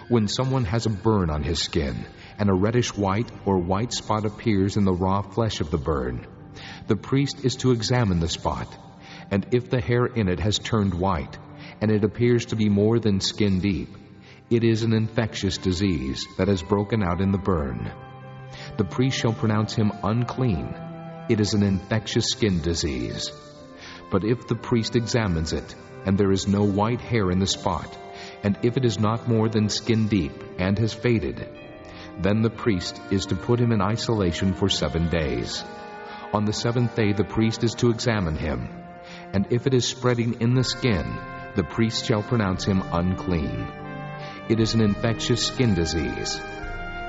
When someone has a burn on his skin, and a reddish white or white spot appears in the raw flesh of the burn, the priest is to examine the spot, and if the hair in it has turned white, and it appears to be more than skin deep, it is an infectious disease that has broken out in the burn. The priest shall pronounce him unclean. It is an infectious skin disease. But if the priest examines it, and there is no white hair in the spot, and if it is not more than skin deep and has faded, then the priest is to put him in isolation for 7 days. On the 7th day the priest is to examine him, and if it is spreading in the skin, the priest shall pronounce him unclean. It is an infectious skin disease.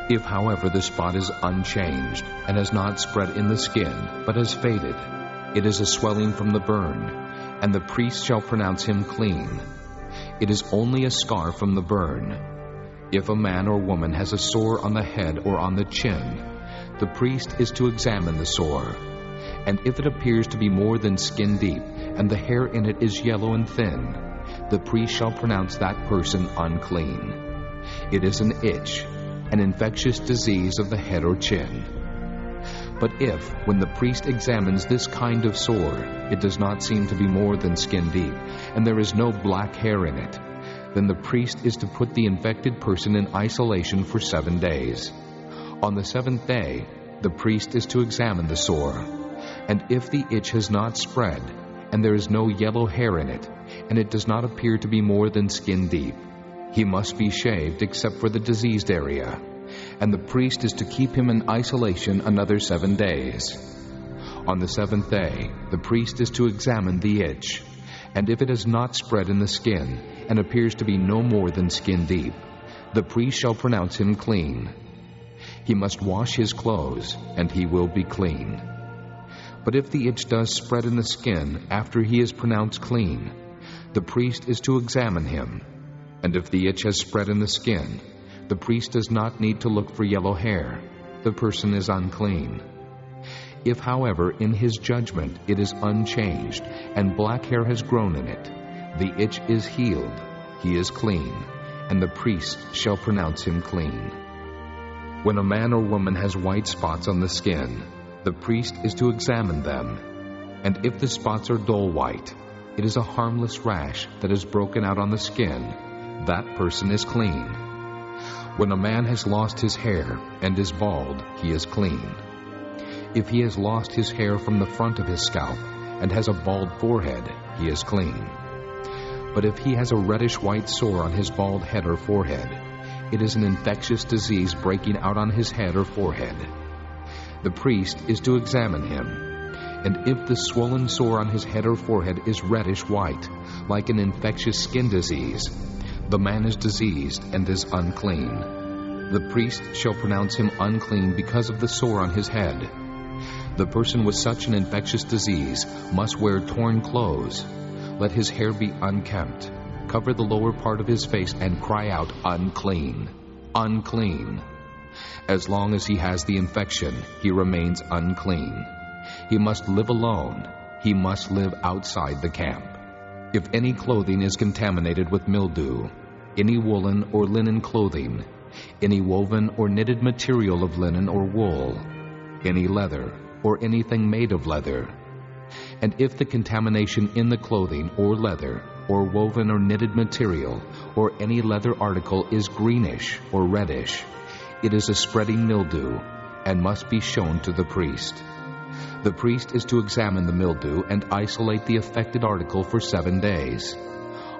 If, however, the spot is unchanged and has not spread in the skin, but has faded, it is a swelling from the burn, and the priest shall pronounce him clean. It is only a scar from the burn. If a man or woman has a sore on the head or on the chin, the priest is to examine the sore. And if it appears to be more than skin deep, and the hair in it is yellow and thin, the priest shall pronounce that person unclean. It is an itch, an infectious disease of the head or chin. But if, when the priest examines this kind of sore, it does not seem to be more than skin deep, and there is no black hair in it, then the priest is to put the infected person in isolation for 7 days. On the 7th day, the priest is to examine the sore, and if the itch has not spread, and there is no yellow hair in it, and it does not appear to be more than skin deep, he must be shaved except for the diseased area, and the priest is to keep him in isolation another 7 days. On the 7th day, the priest is to examine the itch, and if it has not spread in the skin, and appears to be no more than skin deep, the priest shall pronounce him clean. He must wash his clothes, and he will be clean. But if the itch does spread in the skin after he is pronounced clean, the priest is to examine him, and if the itch has spread in the skin, the priest does not need to look for yellow hair. The person is unclean. If, however, in his judgment it is unchanged, and black hair has grown in it, the itch is healed, he is clean, and the priest shall pronounce him clean. When a man or woman has white spots on the skin, the priest is to examine them, and if the spots are dull white, it is a harmless rash that is broken out on the skin, that person is clean. When a man has lost his hair and is bald, he is clean. If he has lost his hair from the front of his scalp and has a bald forehead, he is clean. But if he has a reddish white sore on his bald head or forehead, it is an infectious disease breaking out on his head or forehead. The priest is to examine him, and if the swollen sore on his head or forehead is reddish white, like an infectious skin disease, the man is diseased and is unclean. The priest shall pronounce him unclean because of the sore on his head. The person with such an infectious disease must wear torn clothes. Let his hair be unkempt. Cover the lower part of his face and cry out, "Unclean! Unclean!" As long as he has the infection, he remains unclean. He must live alone. He must live outside the camp. If any clothing is contaminated with mildew, any woolen or linen clothing, any woven or knitted material of linen or wool, any leather, or anything made of leather, and if the contamination in the clothing or leather, or woven or knitted material, or any leather article is greenish or reddish, it is a spreading mildew, and must be shown to the priest. The priest is to examine the mildew and isolate the affected article for 7 days.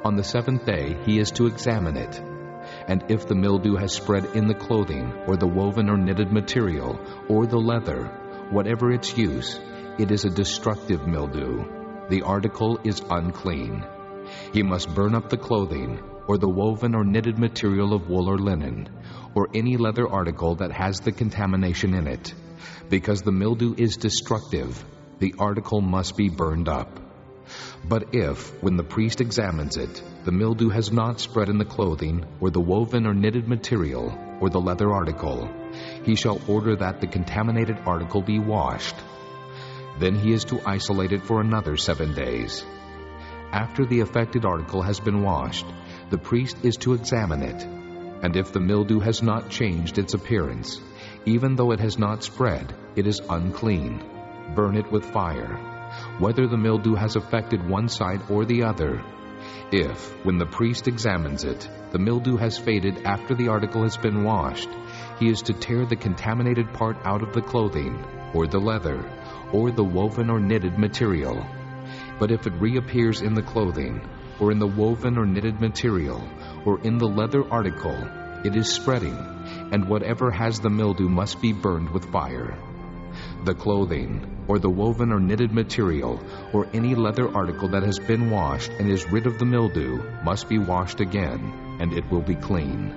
On the 7th day he is to examine it, and if the mildew has spread in the clothing, or the woven or knitted material, or the leather, whatever its use, it is a destructive mildew. The article is unclean. He must burn up the clothing, or the woven or knitted material of wool or linen, or any leather article that has the contamination in it. Because the mildew is destructive, the article must be burned up. But if, when the priest examines it, the mildew has not spread in the clothing, or the woven or knitted material, or the leather article, he shall order that the contaminated article be washed. Then he is to isolate it for another 7 days. after the affected article has been washed, the priest is to examine it. And if the mildew has not changed its appearance, even though it has not spread, it is unclean. Burn it with fire, whether the mildew has affected one side or the other. If, when the priest examines it, the mildew has faded after the article has been washed, he is to tear the contaminated part out of the clothing, or the leather, or the woven or knitted material. But if it reappears in the clothing, or in the woven or knitted material, or in the leather article, it is spreading, and whatever has the mildew must be burned with fire. The clothing, or the woven or knitted material, or any leather article that has been washed and is rid of the mildew, must be washed again, and it will be clean.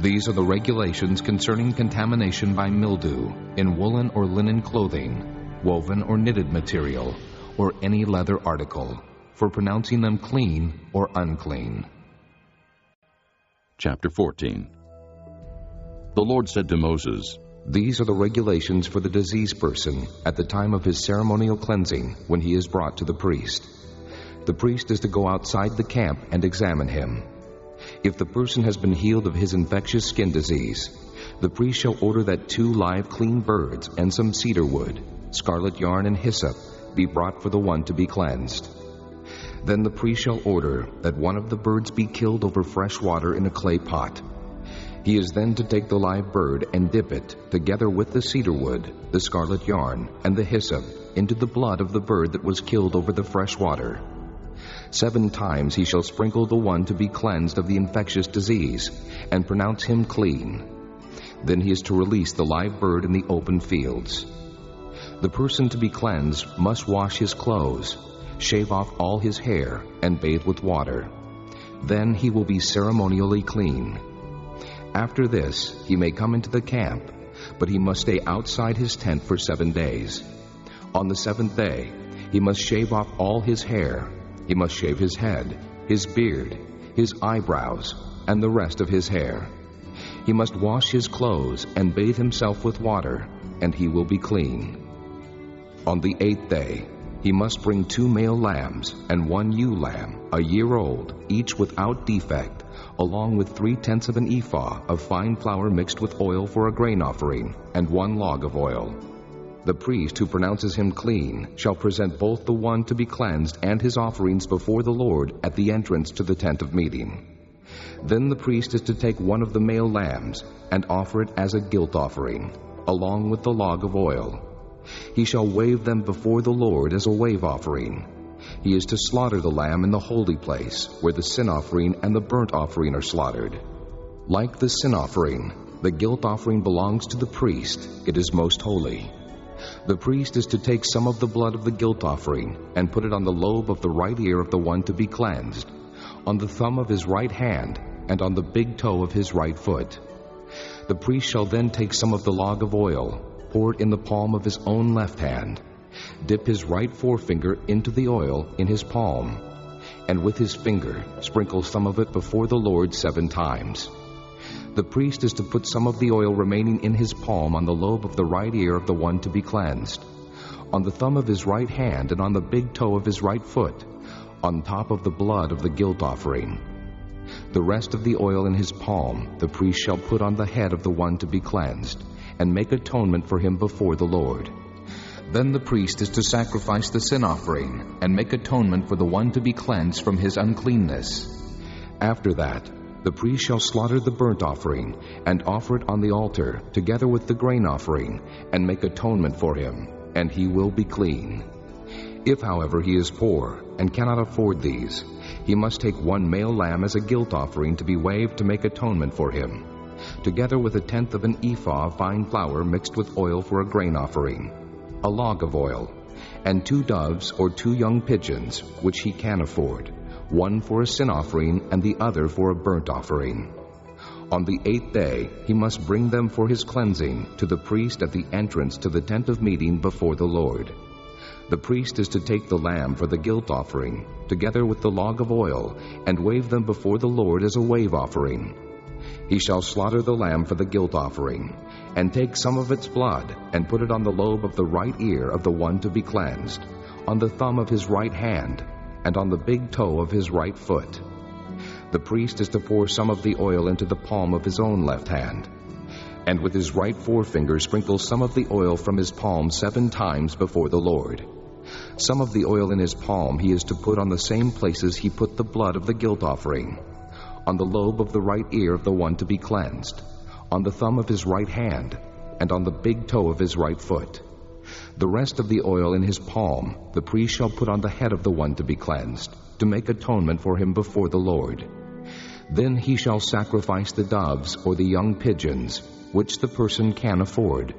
These are the regulations concerning contamination by mildew in woolen or linen clothing, woven or knitted material, or any leather article, for pronouncing them clean or unclean. Chapter 14. The Lord said to Moses, These are the regulations for the diseased person at the time of his ceremonial cleansing when he is brought to the priest. The priest is to go outside the camp and examine him. If the person has been healed of his infectious skin disease, the priest shall order that 2 live clean birds and some cedar wood, scarlet yarn and hyssop be brought for the one to be cleansed. Then the priest shall order that one of the birds be killed over fresh water in a clay pot. He is then to take the live bird and dip it, together with the cedar wood, the scarlet yarn, and the hyssop, into the blood of the bird that was killed over the fresh water. 7 times he shall sprinkle the one to be cleansed of the infectious disease, and pronounce him clean. Then he is to release the live bird in the open fields. The person to be cleansed must wash his clothes, shave off all his hair, and bathe with water. Then he will be ceremonially clean. After this, he may come into the camp, but he must stay outside his tent for 7 days. On the 7th day, he must shave off all his hair. He must shave his head, his beard, his eyebrows, and the rest of his hair. He must wash his clothes and bathe himself with water, and he will be clean. On the 8th day, he must bring 2 male lambs and 1 ewe lamb, a year old, each without defect, along with 3/10 of an ephah of fine flour mixed with oil for a grain offering, and 1 log of oil. The priest who pronounces him clean shall present both the one to be cleansed and his offerings before the Lord at the entrance to the tent of meeting. Then the priest is to take one of the male lambs and offer it as a guilt offering, along with the log of oil. He shall wave them before the Lord as a wave offering. He is to slaughter the lamb in the holy place, where the sin offering and the burnt offering are slaughtered. Like the sin offering, the guilt offering belongs to the priest. It is most holy. The priest is to take some of the blood of the guilt offering and put it on the lobe of the right ear of the one to be cleansed, on the thumb of his right hand, and on the big toe of his right foot. The priest shall then take some of the log of oil, pour it in the palm of his own left hand, dip his right forefinger into the oil in his palm, and with his finger sprinkle some of it before the Lord 7 times. The priest is to put some of the oil remaining in his palm on the lobe of the right ear of the one to be cleansed, on the thumb of his right hand, and on the big toe of his right foot, on top of the blood of the guilt offering. The rest of the oil in his palm the priest shall put on the head of the one to be cleansed, and make atonement for him before the Lord. Then the priest is to sacrifice the sin offering, and make atonement for the one to be cleansed from his uncleanness. After that, the priest shall slaughter the burnt offering, and offer it on the altar, together with the grain offering, and make atonement for him, and he will be clean. If, however, he is poor, and cannot afford these, he must take 1 male lamb as a guilt offering to be waved to make atonement for him, together with 1/10 of an ephah of fine flour mixed with oil for a grain offering, a log of oil, and 2 doves or 2 young pigeons, which he can afford, one for a sin offering and the other for a burnt offering. On the 8th day he must bring them for his cleansing to the priest at the entrance to the tent of meeting before the Lord. The priest is to take the lamb for the guilt offering, together with the log of oil, and wave them before the Lord as a wave offering. He shall slaughter the lamb for the guilt offering, and take some of its blood, and put it on the lobe of the right ear of the one to be cleansed, on the thumb of his right hand, and on the big toe of his right foot. The priest is to pour some of the oil into the palm of his own left hand, and with his right forefinger sprinkle some of the oil from his palm 7 times before the Lord. Some of the oil in his palm he is to put on the same places he put the blood of the guilt offering: on the lobe of the right ear of the one to be cleansed, on the thumb of his right hand, and on the big toe of his right foot. The rest of the oil in his palm the priest shall put on the head of the one to be cleansed, to make atonement for him before the Lord. Then he shall sacrifice the doves or the young pigeons, which the person can afford,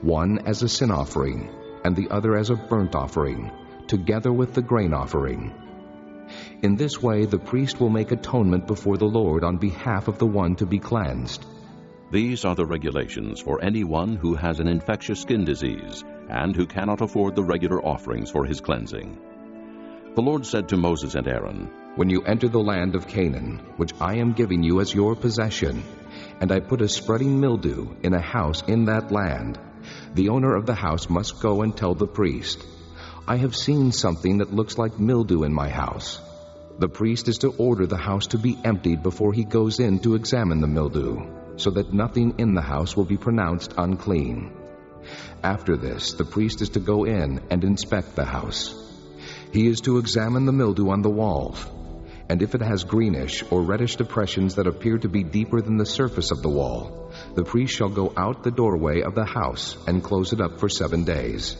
one as a sin offering, and the other as a burnt offering, together with the grain offering. In this way the priest will make atonement before the Lord on behalf of the one to be cleansed. These are the regulations for anyone who has an infectious skin disease and who cannot afford the regular offerings for his cleansing. The Lord said to Moses and Aaron, When you enter the land of Canaan, which I am giving you as your possession, and I put a spreading mildew in a house in that land, the owner of the house must go and tell the priest, I have seen something that looks like mildew in my house. The priest is to order the house to be emptied before he goes in to examine the mildew, so that nothing in the house will be pronounced unclean. After this, the priest is to go in and inspect the house. He is to examine the mildew on the walls, and if it has greenish or reddish depressions that appear to be deeper than the surface of the wall, the priest shall go out the doorway of the house and close it up for 7 days.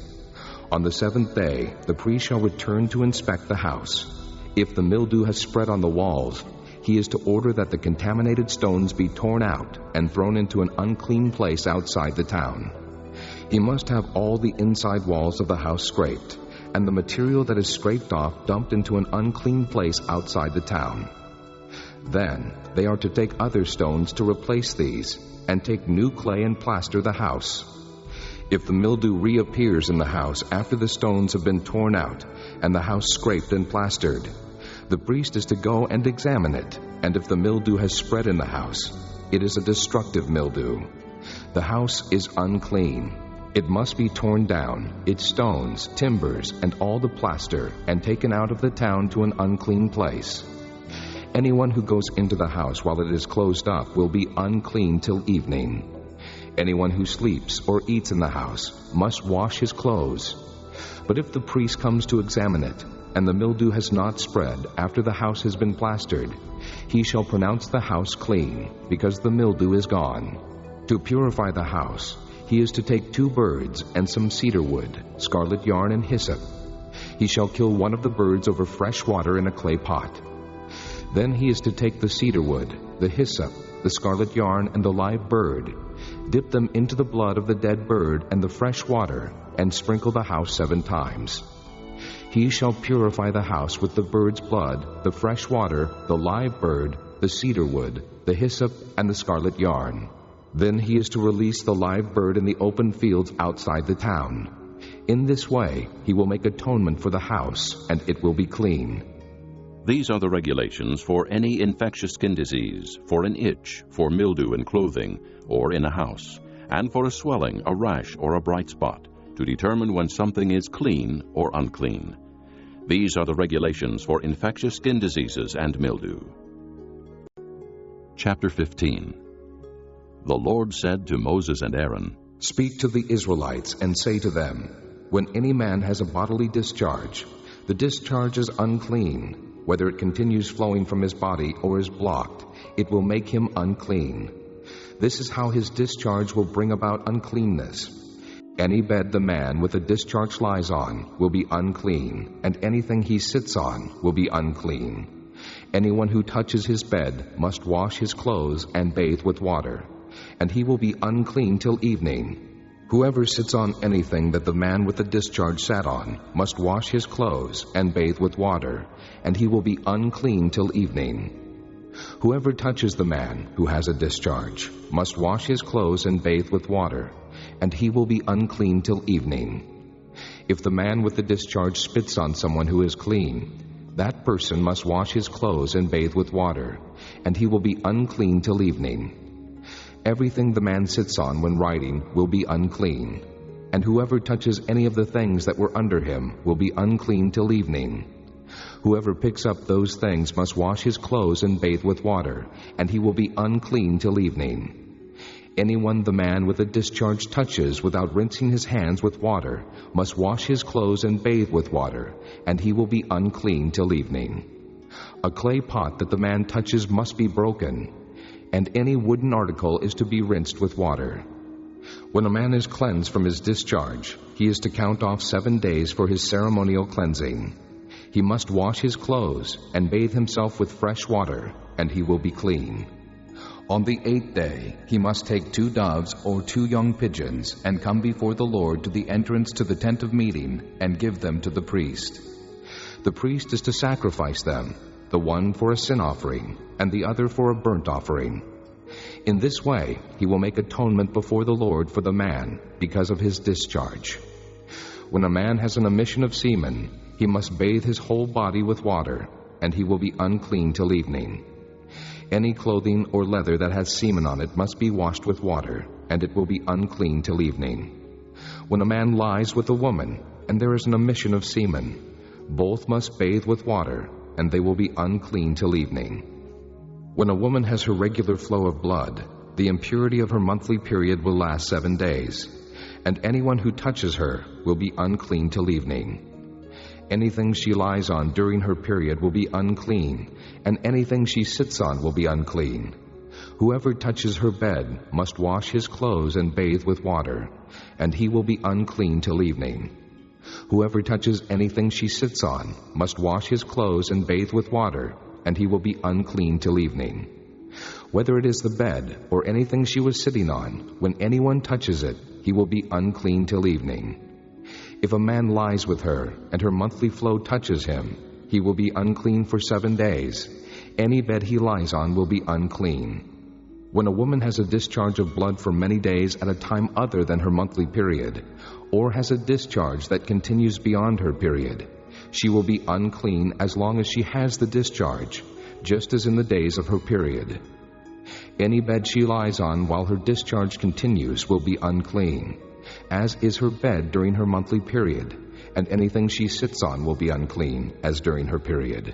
On the 7th day, the priest shall return to inspect the house. If the mildew has spread on the walls, he is to order that the contaminated stones be torn out and thrown into an unclean place outside the town. He must have all the inside walls of the house scraped, and the material that is scraped off dumped into an unclean place outside the town. Then they are to take other stones to replace these, and take new clay and plaster the house. If the mildew reappears in the house after the stones have been torn out and the house scraped and plastered, the priest is to go and examine it, and if the mildew has spread in the house, it is a destructive mildew. The house is unclean. It must be torn down, its stones, timbers, and all the plaster, and taken out of the town to an unclean place. Anyone who goes into the house while it is closed up will be unclean till evening. Anyone who sleeps or eats in the house must wash his clothes. But if the priest comes to examine it, and the mildew has not spread after the house has been plastered, he shall pronounce the house clean, because the mildew is gone. To purify the house, he is to take 2 birds and some cedar wood, scarlet yarn, and hyssop. He shall kill one of the birds over fresh water in a clay pot. Then he is to take the cedar wood, the hyssop, the scarlet yarn, and the live bird, dip them into the blood of the dead bird and the fresh water, and sprinkle the house 7 times. He shall purify the house with the bird's blood, the fresh water, the live bird, the cedar wood, the hyssop, and the scarlet yarn. Then he is to release the live bird in the open fields outside the town. In this way he will make atonement for the house, and it will be clean. These are the regulations for any infectious skin disease, for an itch, for mildew in clothing or in a house, and for a swelling, a rash, or a bright spot, to determine when something is clean or unclean. These are the regulations for infectious skin diseases and mildew. Chapter 15. The Lord said to Moses and Aaron, Speak to the Israelites and say to them, When any man has a bodily discharge, the discharge is unclean. Whether it continues flowing from his body or is blocked, it will make him unclean. This is how his discharge will bring about uncleanness. Any bed the man with a discharge lies on will be unclean, and anything he sits on will be unclean. Anyone who touches his bed must wash his clothes and bathe with water, and he will be unclean till evening. Whoever sits on anything that the man with the discharge sat on must wash his clothes and bathe with water, and he will be unclean till evening. Whoever touches the man who has a discharge must wash his clothes and bathe with water, and he will be unclean till evening. If the man with the discharge spits on someone who is clean, that person must wash his clothes and bathe with water, and he will be unclean till evening. Everything the man sits on when riding will be unclean, and whoever touches any of the things that were under him will be unclean till evening. Whoever picks up those things must wash his clothes and bathe with water, and he will be unclean till evening. Anyone the man with a discharge touches without rinsing his hands with water must wash his clothes and bathe with water, and he will be unclean till evening. A clay pot that the man touches must be broken, and any wooden article is to be rinsed with water. When a man is cleansed from his discharge, he is to count off 7 days for his ceremonial cleansing. He must wash his clothes and bathe himself with fresh water, and he will be clean. On the 8th day, he must take 2 doves or 2 young pigeons and come before the Lord to the entrance to the tent of meeting and give them to the priest. The priest is to sacrifice them, the one for a sin offering and the other for a burnt offering. In this way, he will make atonement before the Lord for the man because of his discharge. When a man has an emission of semen, he must bathe his whole body with water, and he will be unclean till evening. Any clothing or leather that has semen on it must be washed with water, and it will be unclean till evening. When a man lies with a woman, and there is an emission of semen, both must bathe with water, and they will be unclean till evening. When a woman has her regular flow of blood, the impurity of her monthly period will last 7 days, and anyone who touches her will be unclean till evening. Anything she lies on during her period will be unclean, and anything she sits on will be unclean. Whoever touches her bed must wash his clothes and bathe with water, and he will be unclean till evening. Whoever touches anything she sits on must wash his clothes and bathe with water, and he will be unclean till evening. Whether it is the bed or anything she was sitting on, when anyone touches it, he will be unclean till evening. If a man lies with her, and her monthly flow touches him, he will be unclean for 7 days. Any bed he lies on will be unclean. When a woman has a discharge of blood for many days at a time other than her monthly period, or has a discharge that continues beyond her period, she will be unclean as long as she has the discharge, just as in the days of her period. Any bed she lies on while her discharge continues will be unclean, as is her bed during her monthly period, and anything she sits on will be unclean, as during her period.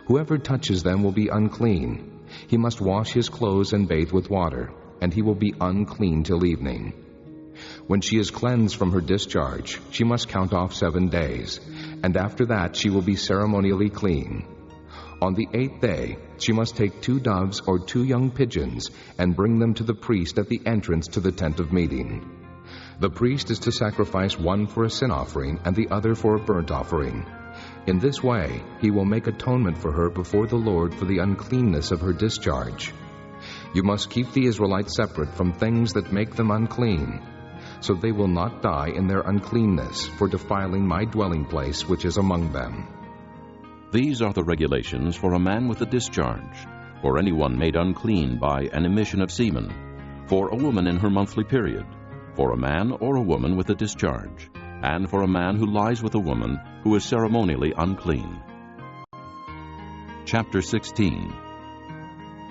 Whoever touches them will be unclean. He must wash his clothes and bathe with water, and he will be unclean till evening. When she is cleansed from her discharge, she must count off 7 days, and after that she will be ceremonially clean. On the 8th day, she must take 2 doves or 2 young pigeons and bring them to the priest at the entrance to the tent of meeting. The priest is to sacrifice one for a sin offering and the other for a burnt offering. In this way, he will make atonement for her before the Lord for the uncleanness of her discharge. You must keep the Israelites separate from things that make them unclean, so they will not die in their uncleanness for defiling my dwelling place which is among them. These are the regulations for a man with a discharge, for anyone made unclean by an emission of semen, for a woman in her monthly period, for a man or a woman with a discharge, and for a man who lies with a woman who is ceremonially unclean. Chapter 16.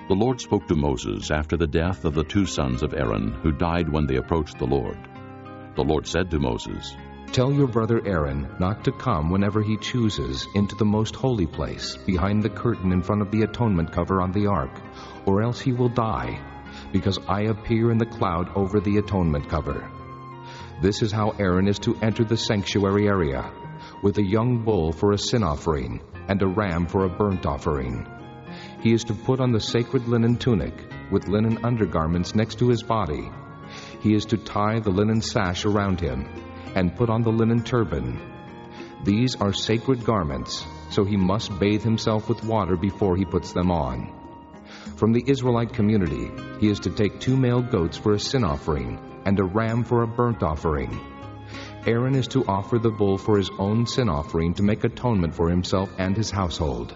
The Lord spoke to Moses after the death of the 2 sons of Aaron who died when they approached the Lord. The Lord said to Moses, Tell your brother Aaron not to come whenever he chooses into the most holy place behind the curtain in front of the atonement cover on the ark, or else he will die, because I appear in the cloud over the atonement cover. This is how Aaron is to enter the sanctuary area, with a young bull for a sin offering and a ram for a burnt offering. He is to put on the sacred linen tunic with linen undergarments next to his body. He is to tie the linen sash around him and put on the linen turban. These are sacred garments, so he must bathe himself with water before he puts them on. From the Israelite community, he is to take 2 male goats for a sin offering and a ram for a burnt offering. Aaron is to offer the bull for his own sin offering to make atonement for himself and his household.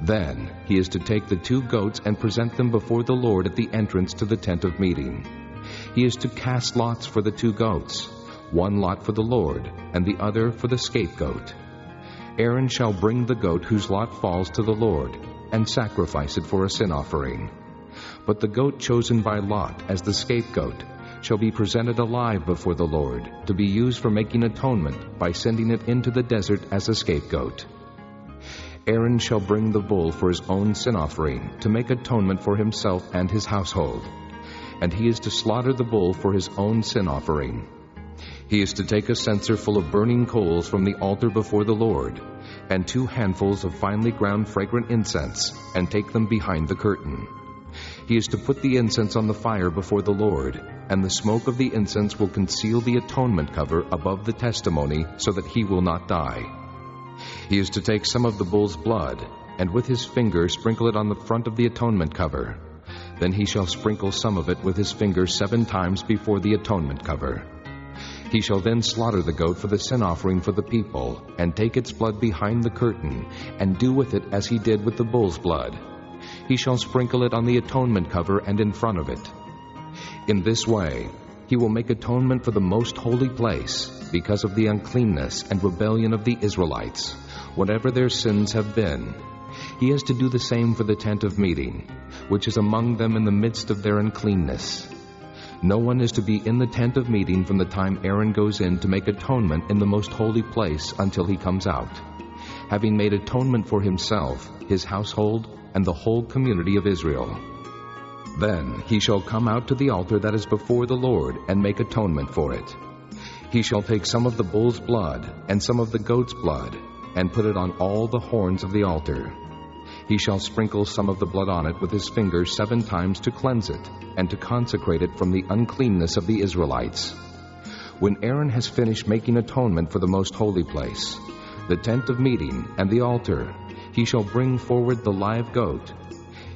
Then he is to take the 2 goats and present them before the Lord at the entrance to the tent of meeting. He is to cast lots for the 2 goats, one lot for the Lord and the other for the scapegoat. Aaron shall bring the goat whose lot falls to the Lord and sacrifice it for a sin offering. But the goat chosen by lot as the scapegoat shall be presented alive before the Lord, to be used for making atonement by sending it into the desert as a scapegoat. Aaron shall bring the bull for his own sin offering, to make atonement for himself and his household. And he is to slaughter the bull for his own sin offering. He is to take a censer full of burning coals from the altar before the Lord, and 2 handfuls of finely ground fragrant incense, and take them behind the curtain. He is to put the incense on the fire before the Lord, and the smoke of the incense will conceal the atonement cover above the testimony, so that he will not die. He is to take some of the bull's blood, and with his finger sprinkle it on the front of the atonement cover. Then he shall sprinkle some of it with his finger 7 times before the atonement cover. He shall then slaughter the goat for the sin offering for the people, and take its blood behind the curtain, and do with it as he did with the bull's blood. He shall sprinkle it on the atonement cover and in front of it. In this way, he will make atonement for the most holy place, because of the uncleanness and rebellion of the Israelites, whatever their sins have been. He has to do the same for the tent of meeting, which is among them in the midst of their uncleanness. No one is to be in the tent of meeting from the time Aaron goes in to make atonement in the most holy place until he comes out, having made atonement for himself, his household, and the whole community of Israel. Then he shall come out to the altar that is before the Lord and make atonement for it. He shall take some of the bull's blood and some of the goat's blood, and put it on all the horns of the altar. He shall sprinkle some of the blood on it with his finger 7 times to cleanse it, and to consecrate it from the uncleanness of the Israelites. When Aaron has finished making atonement for the most holy place, the tent of meeting, and the altar, he shall bring forward the live goat.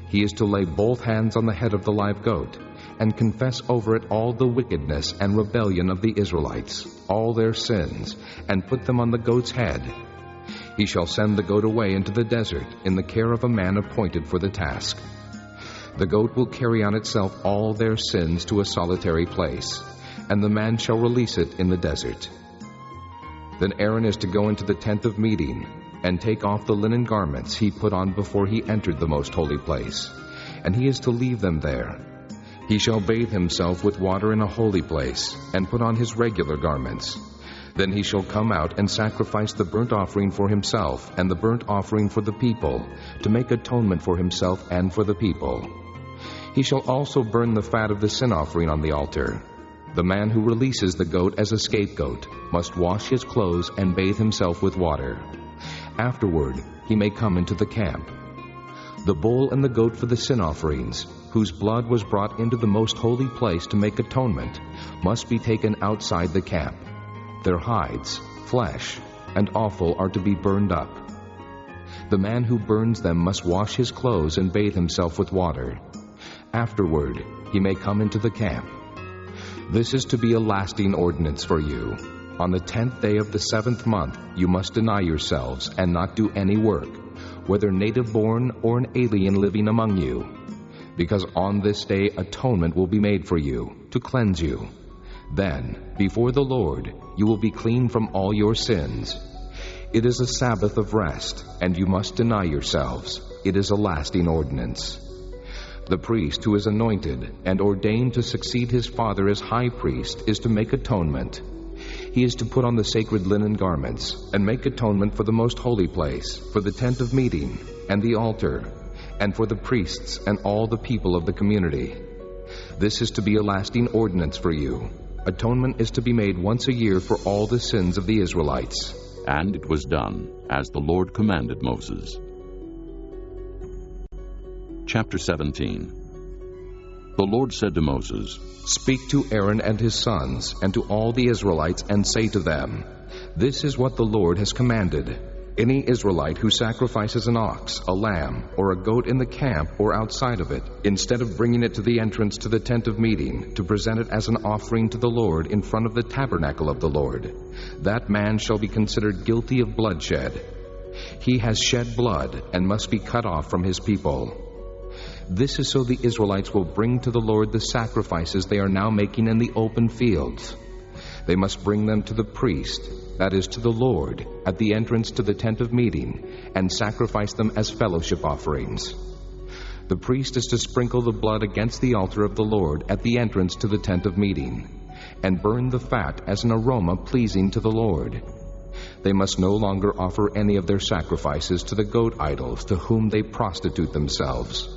He is to lay both hands on the head of the live goat, and confess over it all the wickedness and rebellion of the Israelites, all their sins, and put them on the goat's head. He shall send the goat away into the desert in the care of a man appointed for the task. The goat will carry on itself all their sins to a solitary place, and the man shall release it in the desert. Then Aaron is to go into the tent of meeting, and take off the linen garments he put on before he entered the most holy place, and he is to leave them there. He shall bathe himself with water in a holy place, and put on his regular garments. Then he shall come out and sacrifice the burnt offering for himself and the burnt offering for the people, to make atonement for himself and for the people. He shall also burn the fat of the sin offering on the altar. The man who releases the goat as a scapegoat must wash his clothes and bathe himself with water. Afterward, he may come into the camp. The bull and the goat for the sin offerings, whose blood was brought into the most holy place to make atonement, must be taken outside the camp. Their hides, flesh, and offal are to be burned up. The man who burns them must wash his clothes and bathe himself with water. Afterward, he may come into the camp. This is to be a lasting ordinance for you. On the 10th day of the 7th month, you must deny yourselves and not do any work, whether native-born or an alien living among you, because on this day atonement will be made for you, to cleanse you. Then, before the Lord, you will be clean from all your sins. It is a Sabbath of rest, and you must deny yourselves. It is a lasting ordinance. The priest who is anointed and ordained to succeed his father as high priest is to make atonement. He is to put on the sacred linen garments and make atonement for the most holy place, for the tent of meeting and the altar, and for the priests and all the people of the community. This is to be a lasting ordinance for you. Atonement is to be made once a year for all the sins of the Israelites. And it was done, as the Lord commanded Moses. Chapter 17. The Lord said to Moses, Speak to Aaron and his sons, and to all the Israelites, and say to them, This is what the Lord has commanded. Any Israelite who sacrifices an ox, a lamb, or a goat in the camp or outside of it, instead of bringing it to the entrance to the tent of meeting, to present it as an offering to the Lord in front of the tabernacle of the Lord, that man shall be considered guilty of bloodshed. He has shed blood and must be cut off from his people. This is so the Israelites will bring to the Lord the sacrifices they are now making in the open fields. They must bring them to the priest, that is, to the Lord, at the entrance to the tent of meeting, and sacrifice them as fellowship offerings. The priest is to sprinkle the blood against the altar of the Lord at the entrance to the tent of meeting, and burn the fat as an aroma pleasing to the Lord. They must no longer offer any of their sacrifices to the goat idols to whom they prostitute themselves.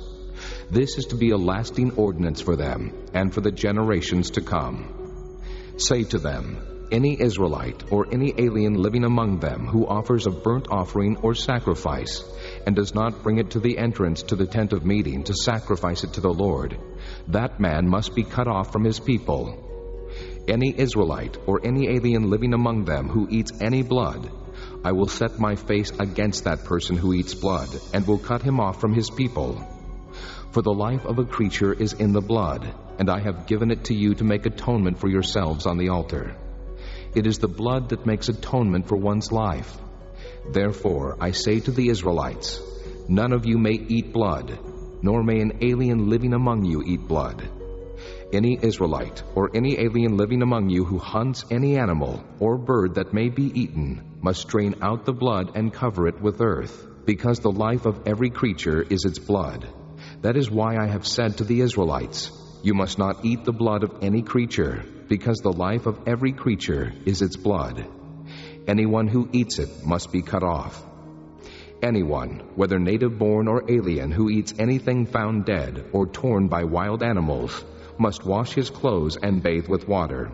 This is to be a lasting ordinance for them and for the generations to come. Say to them, any Israelite or any alien living among them who offers a burnt offering or sacrifice and does not bring it to the entrance to the tent of meeting to sacrifice it to the Lord, that man must be cut off from his people. Any Israelite or any alien living among them who eats any blood, I will set my face against that person who eats blood and will cut him off from his people. For the life of a creature is in the blood, and I have given it to you to make atonement for yourselves on the altar. It is the blood that makes atonement for one's life. Therefore I say to the Israelites, none of you may eat blood, nor may an alien living among you eat blood. Any Israelite or any alien living among you who hunts any animal or bird that may be eaten must drain out the blood and cover it with earth, because the life of every creature is its blood. That is why I have said to the Israelites, you must not eat the blood of any creature, because the life of every creature is its blood. Anyone who eats it must be cut off. Anyone, whether native-born or alien, who eats anything found dead or torn by wild animals, must wash his clothes and bathe with water,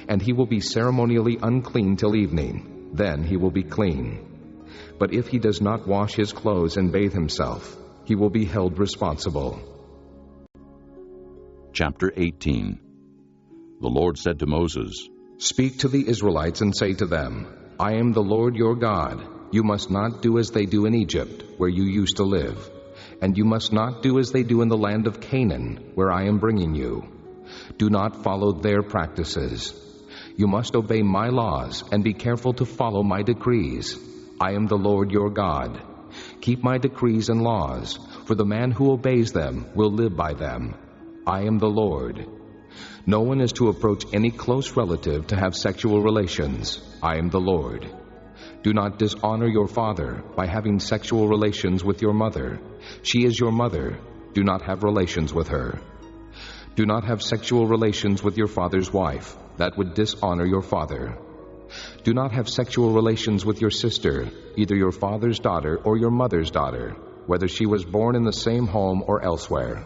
and he will be ceremonially unclean till evening. Then he will be clean. But if he does not wash his clothes and bathe himself, he will be held responsible. Chapter 18. The Lord said to Moses, Speak to the Israelites and say to them, I am the Lord your God. You must not do as they do in Egypt, where you used to live. And you must not do as they do in the land of Canaan, where I am bringing you. Do not follow their practices. You must obey my laws and be careful to follow my decrees. I am the Lord your God. Keep my decrees and laws, for the man who obeys them will live by them. I am the Lord. No one is to approach any close relative to have sexual relations. I am the Lord. Do not dishonor your father by having sexual relations with your mother. She is your mother. Do not have relations with her. Do not have sexual relations with your father's wife. That would dishonor your father. Do not have sexual relations with your sister, either your father's daughter or your mother's daughter, whether she was born in the same home or elsewhere.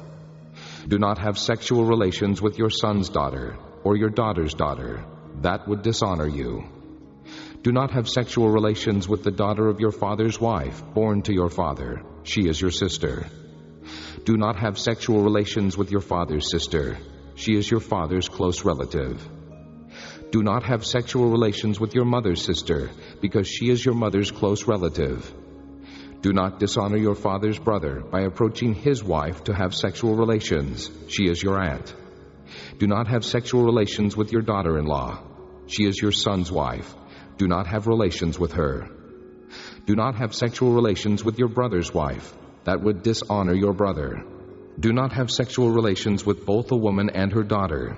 Do not have sexual relations with your son's daughter or your daughter's daughter. That would dishonor you. Do not have sexual relations with the daughter of your father's wife, born to your father. She is your sister. Do not have sexual relations with your father's sister. She is your father's close relative. Do not have sexual relations with your mother's sister, because she is your mother's close relative. Do not dishonor your father's brother by approaching his wife to have sexual relations. She is your aunt. Do not have sexual relations with your daughter-in-law. She is your son's wife. Do not have relations with her. Do not have sexual relations with your brother's wife. That would dishonor your brother. Do not have sexual relations with both a woman and her daughter.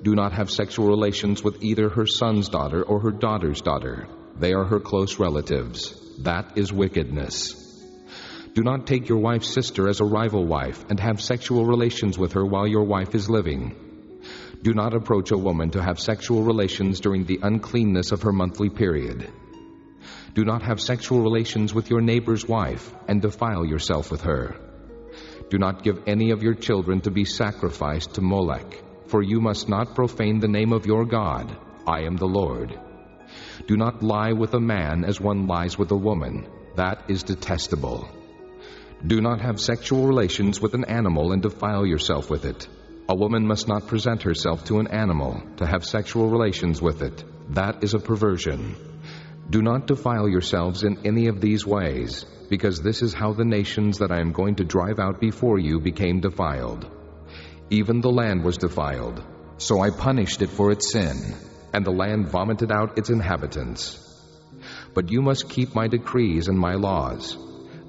Do not have sexual relations with either her son's daughter or her daughter's daughter. They are her close relatives. That is wickedness. Do not take your wife's sister as a rival wife and have sexual relations with her while your wife is living. Do not approach a woman to have sexual relations during the uncleanness of her monthly period. Do not have sexual relations with your neighbor's wife and defile yourself with her. Do not give any of your children to be sacrificed to Molech, for you must not profane the name of your God. I am the Lord. Do not lie with a man as one lies with a woman. That is detestable. Do not have sexual relations with an animal and defile yourself with it. A woman must not present herself to an animal to have sexual relations with it. That is a perversion. Do not defile yourselves in any of these ways, because this is how the nations that I am going to drive out before you became defiled. Even the land was defiled, so I punished it for its sin, and the land vomited out its inhabitants. But you must keep my decrees and my laws.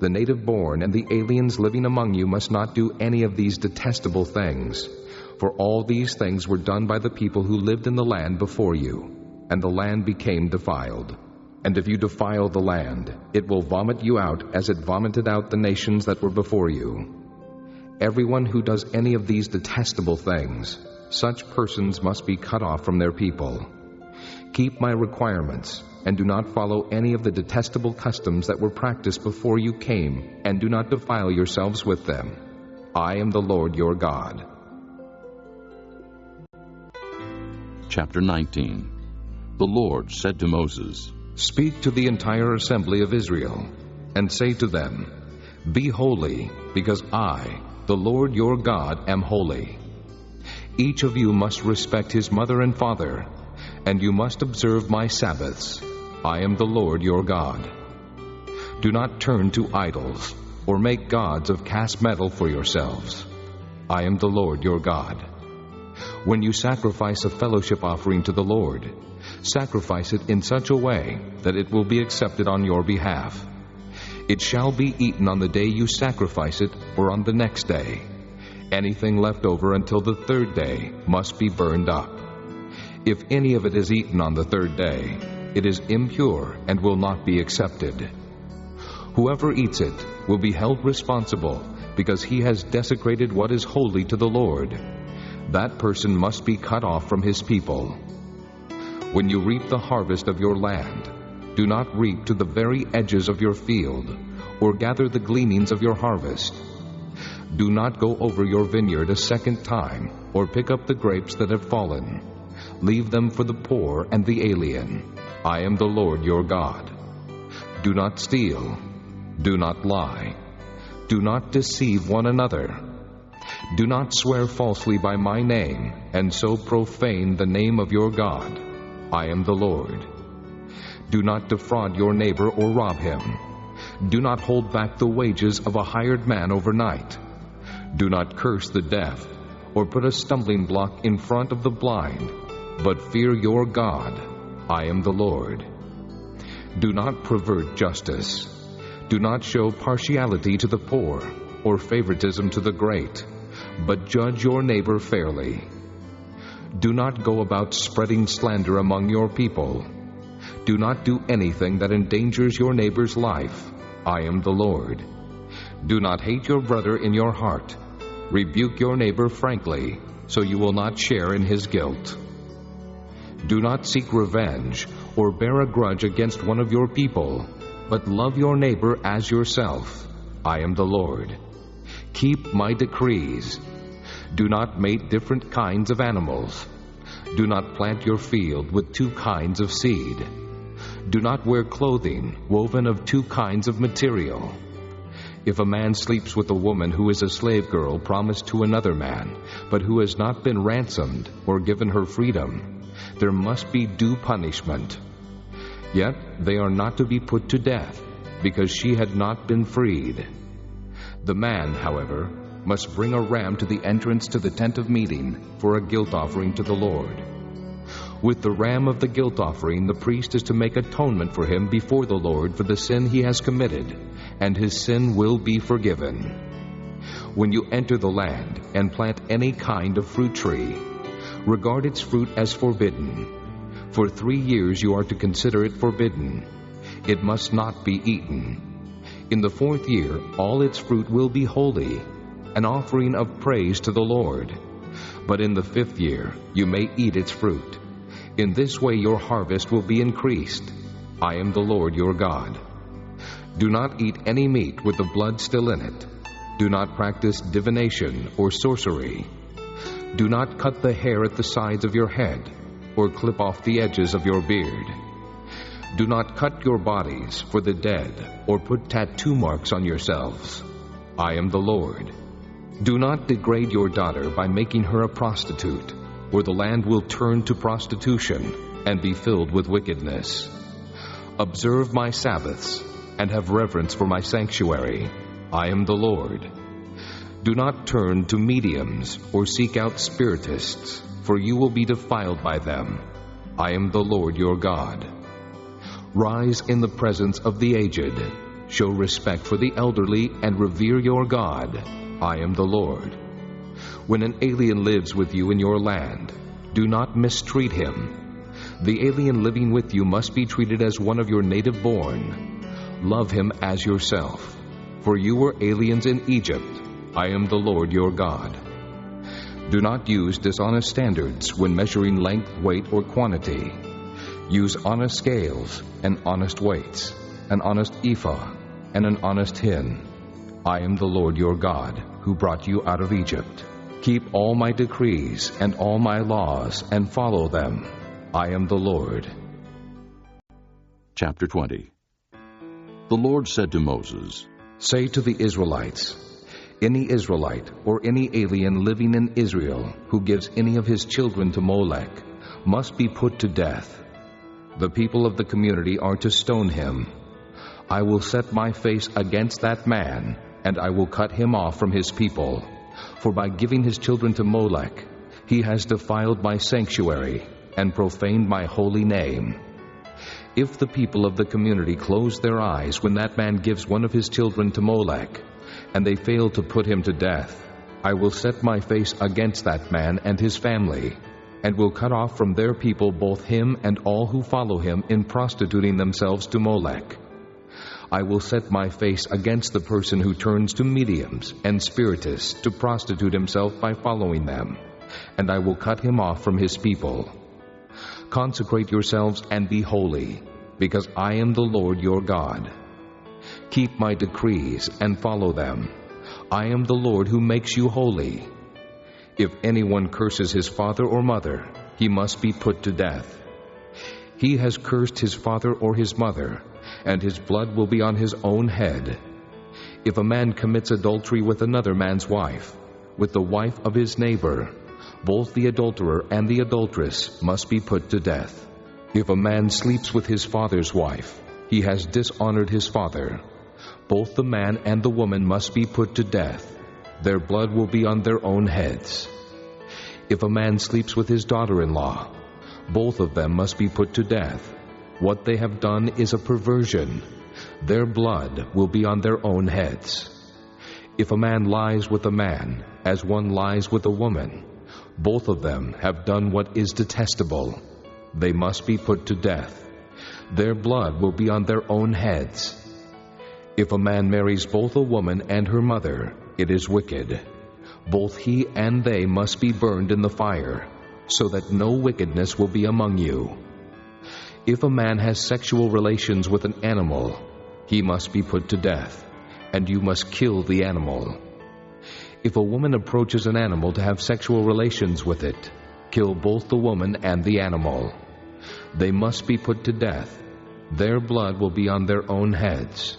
The native-born and the aliens living among you must not do any of these detestable things, for all these things were done by the people who lived in the land before you, and the land became defiled. And if you defile the land, it will vomit you out as it vomited out the nations that were before you. Everyone who does any of these detestable things, such persons must be cut off from their people. Keep my requirements, and do not follow any of the detestable customs that were practiced before you came, and do not defile yourselves with them. I am the Lord your God. Chapter 19. The Lord said to Moses, Speak to the entire assembly of Israel, and say to them, Be holy, because I, the Lord your God, am holy. Each of you must respect his mother and father, and you must observe my Sabbaths. I am the Lord your God. Do not turn to idols, or make gods of cast metal for yourselves. I am the Lord your God. When you sacrifice a fellowship offering to the Lord, sacrifice it in such a way that it will be accepted on your behalf. It shall be eaten on the day you sacrifice it, or on the next day. Anything left over until the third day must be burned up. If any of it is eaten on the third day, it is impure and will not be accepted. Whoever eats it will be held responsible because he has desecrated what is holy to the Lord. That person must be cut off from his people. When you reap the harvest of your land, do not reap to the very edges of your field, or gather the gleanings of your harvest. Do not go over your vineyard a second time, or pick up the grapes that have fallen. Leave them for the poor and the alien. I am the Lord your God. Do not steal. Do not lie. Do not deceive one another. Do not swear falsely by my name, and so profane the name of your God. I am the Lord. Do not defraud your neighbor or rob him. Do not hold back the wages of a hired man overnight. Do not curse the deaf, or put a stumbling block in front of the blind, but fear your God. I am the Lord. Do not pervert justice. Do not show partiality to the poor, or favoritism to the great, but judge your neighbor fairly. Do not go about spreading slander among your people. Do not do anything that endangers your neighbor's life. I am the Lord. Do not hate your brother in your heart. Rebuke your neighbor frankly, so you will not share in his guilt. Do not seek revenge or bear a grudge against one of your people, but love your neighbor as yourself. I am the Lord. Keep my decrees. Do not mate different kinds of animals. Do not plant your field with two kinds of seed. Do not wear clothing woven of two kinds of material. If a man sleeps with a woman who is a slave girl promised to another man, but who has not been ransomed or given her freedom, there must be due punishment. Yet they are not to be put to death, because she had not been freed. The man, however, must bring a ram to the entrance to the tent of meeting for a guilt offering to the Lord. With the ram of the guilt offering, the priest is to make atonement for him before the Lord for the sin he has committed, and his sin will be forgiven. When you enter the land and plant any kind of fruit tree, regard its fruit as forbidden. For 3 years you are to consider it forbidden. It must not be eaten. In the 4th year all its fruit will be holy, an offering of praise to the Lord. But in the 5th year you may eat its fruit. In this way your harvest will be increased. I am the Lord your God. Do not eat any meat with the blood still in it. Do not practice divination or sorcery. Do not cut the hair at the sides of your head, or clip off the edges of your beard. Do not cut your bodies for the dead, or put tattoo marks on yourselves. I am the Lord. Do not degrade your daughter by making her a prostitute, or the land will turn to prostitution and be filled with wickedness. Observe my Sabbaths and have reverence for my sanctuary. I am the Lord. Do not turn to mediums or seek out spiritists, for you will be defiled by them. I am the Lord your God. Rise in the presence of the aged. Show respect for the elderly and revere your God. I am the Lord. When an alien lives with you in your land, do not mistreat him. The alien living with you must be treated as one of your native born. Love him as yourself, for you were aliens in Egypt. I am the Lord your God. Do not use dishonest standards when measuring length, weight, or quantity. Use honest scales and honest weights, an honest ephah and an honest hin. I am the Lord your God, who brought you out of Egypt. Keep all my decrees and all my laws and follow them. I am the Lord. Chapter 20. The Lord said to Moses, Say to the Israelites, any Israelite or any alien living in Israel who gives any of his children to Molech must be put to death. The people of the community are to stone him. I will set my face against that man, and I will cut him off from his people. For by giving his children to Molech, he has defiled my sanctuary and profaned my holy name. If the people of the community close their eyes when that man gives one of his children to Molech, and they fail to put him to death, I will set my face against that man and his family, and will cut off from their people both him and all who follow him in prostituting themselves to Molech. I will set my face against the person who turns to mediums and spiritists to prostitute himself by following them, and I will cut him off from his people. Consecrate yourselves and be holy, because I am the Lord your God. Keep my decrees and follow them. I am the Lord who makes you holy. If anyone curses his father or mother, he must be put to death. He has cursed his father or his mother, and his blood will be on his own head. If a man commits adultery with another man's wife, with the wife of his neighbor, both the adulterer and the adulteress must be put to death. If a man sleeps with his father's wife, he has dishonored his father. Both the man and the woman must be put to death. Their blood will be on their own heads. If a man sleeps with his daughter-in-law, both of them must be put to death. What they have done is a perversion. Their blood will be on their own heads. If a man lies with a man, as one lies with a woman, both of them have done what is detestable. They must be put to death. Their blood will be on their own heads. If a man marries both a woman and her mother, it is wicked. Both he and they must be burned in the fire, so that no wickedness will be among you. If a man has sexual relations with an animal, he must be put to death, and you must kill the animal. If a woman approaches an animal to have sexual relations with it, kill both the woman and the animal. They must be put to death. Their blood will be on their own heads.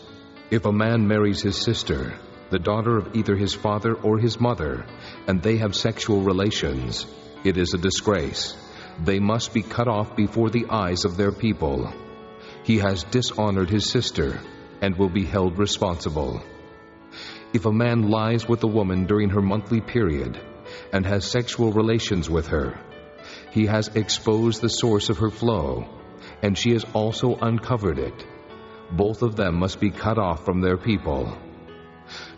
If a man marries his sister, the daughter of either his father or his mother, and they have sexual relations, it is a disgrace. They must be cut off before the eyes of their people. He has dishonored his sister and will be held responsible. If a man lies with a woman during her monthly period and has sexual relations with her, he has exposed the source of her flow, and she has also uncovered it. Both of them must be cut off from their people.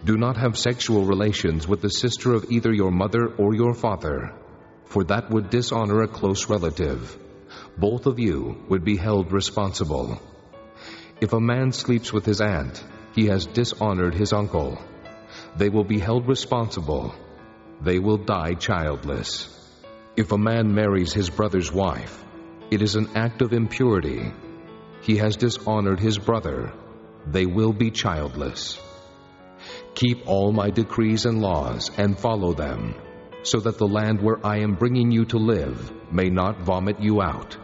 Do not have sexual relations with the sister of either your mother or your father, for that would dishonor a close relative. Both of you would be held responsible. If a man sleeps with his aunt, he has dishonored his uncle. They will be held responsible. They will die childless. If a man marries his brother's wife, it is an act of impurity. He has dishonored his brother. They will be childless. Keep all my decrees and laws and follow them, so that the land where I am bringing you to live may not vomit you out.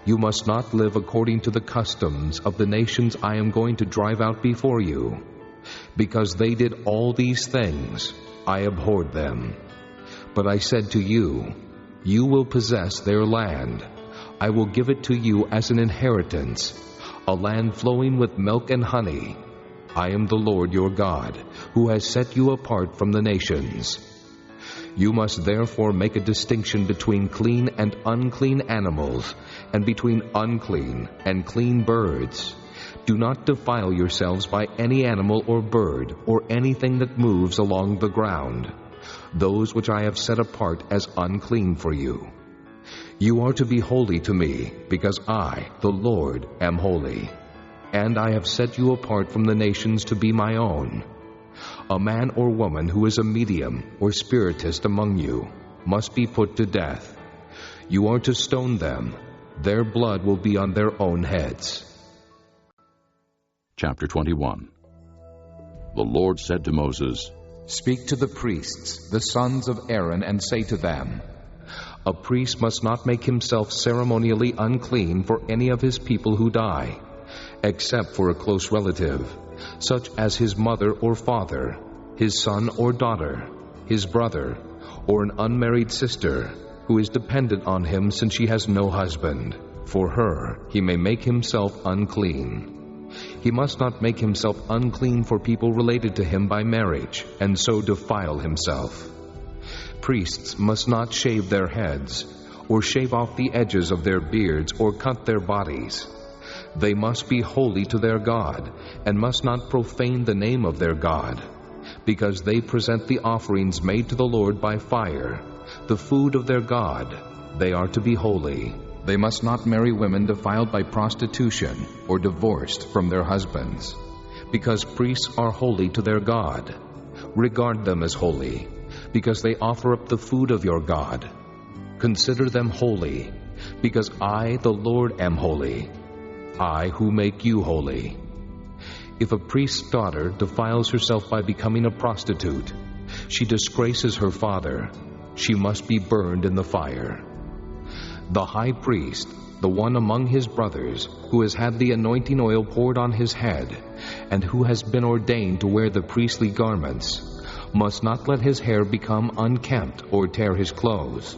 You must not live according to the customs of the nations I am going to drive out before you. Because they did all these things, I abhorred them. But I said to you, you will possess their land. I will give it to you as an inheritance, a land flowing with milk and honey. I am the Lord your God, who has set you apart from the nations. You must therefore make a distinction between clean and unclean animals, and between unclean and clean birds. Do not defile yourselves by any animal or bird, or anything that moves along the ground, those which I have set apart as unclean for you. You are to be holy to me, because I, the Lord, am holy. And I have set you apart from the nations to be my own. A man or woman who is a medium or spiritist among you must be put to death. You are to stone them. their blood will be on their own heads. Chapter 21. The Lord said to Moses, Speak to the priests, the sons of Aaron, and say to them, A priest must not make himself ceremonially unclean for any of his people who die, except for a close relative, such as his mother or father, his son or daughter, his brother, or an unmarried sister, who is dependent on him since she has no husband. For her he may make himself unclean. He must not make himself unclean for people related to him by marriage, and so defile himself. Priests must not shave their heads, or shave off the edges of their beards, or cut their bodies. They must be holy to their God, and must not profane the name of their God, because they present the offerings made to the Lord by fire, the food of their God. They are to be holy. They must not marry women defiled by prostitution or divorced from their husbands, because priests are holy to their God. Regard them as holy, because they offer up the food of your God. Consider them holy, because I, the Lord, am holy, I who make you holy. If a priest's daughter defiles herself by becoming a prostitute, she disgraces her father. She must be burned in the fire. The high priest, the one among his brothers, who has had the anointing oil poured on his head, and who has been ordained to wear the priestly garments, must not let his hair become unkempt or tear his clothes.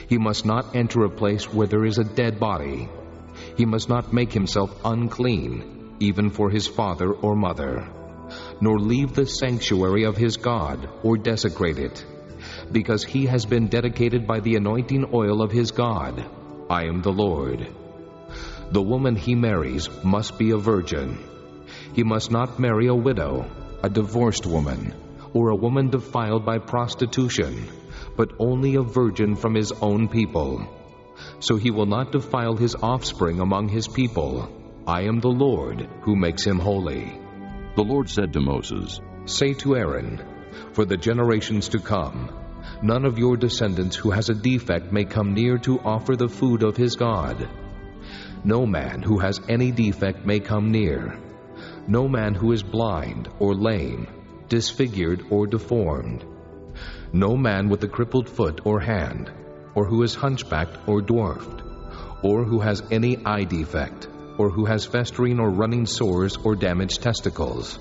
He must not enter a place where there is a dead body. He must not make himself unclean, even for his father or mother, nor leave the sanctuary of his God or desecrate it, because he has been dedicated by the anointing oil of his God. I am the Lord. The woman he marries must be a virgin. He must not marry a widow, a divorced woman, or a woman defiled by prostitution, but only a virgin from his own people. So he will not defile his offspring among his people. I am the Lord who makes him holy. The Lord said to Moses, Say to Aaron, For the generations to come, none of your descendants who has a defect may come near to offer the food of his God. No man who has any defect may come near. No man who is blind or lame, disfigured or deformed. No man with a crippled foot or hand, or who is hunchbacked or dwarfed, or who has any eye defect, or who has festering or running sores or damaged testicles.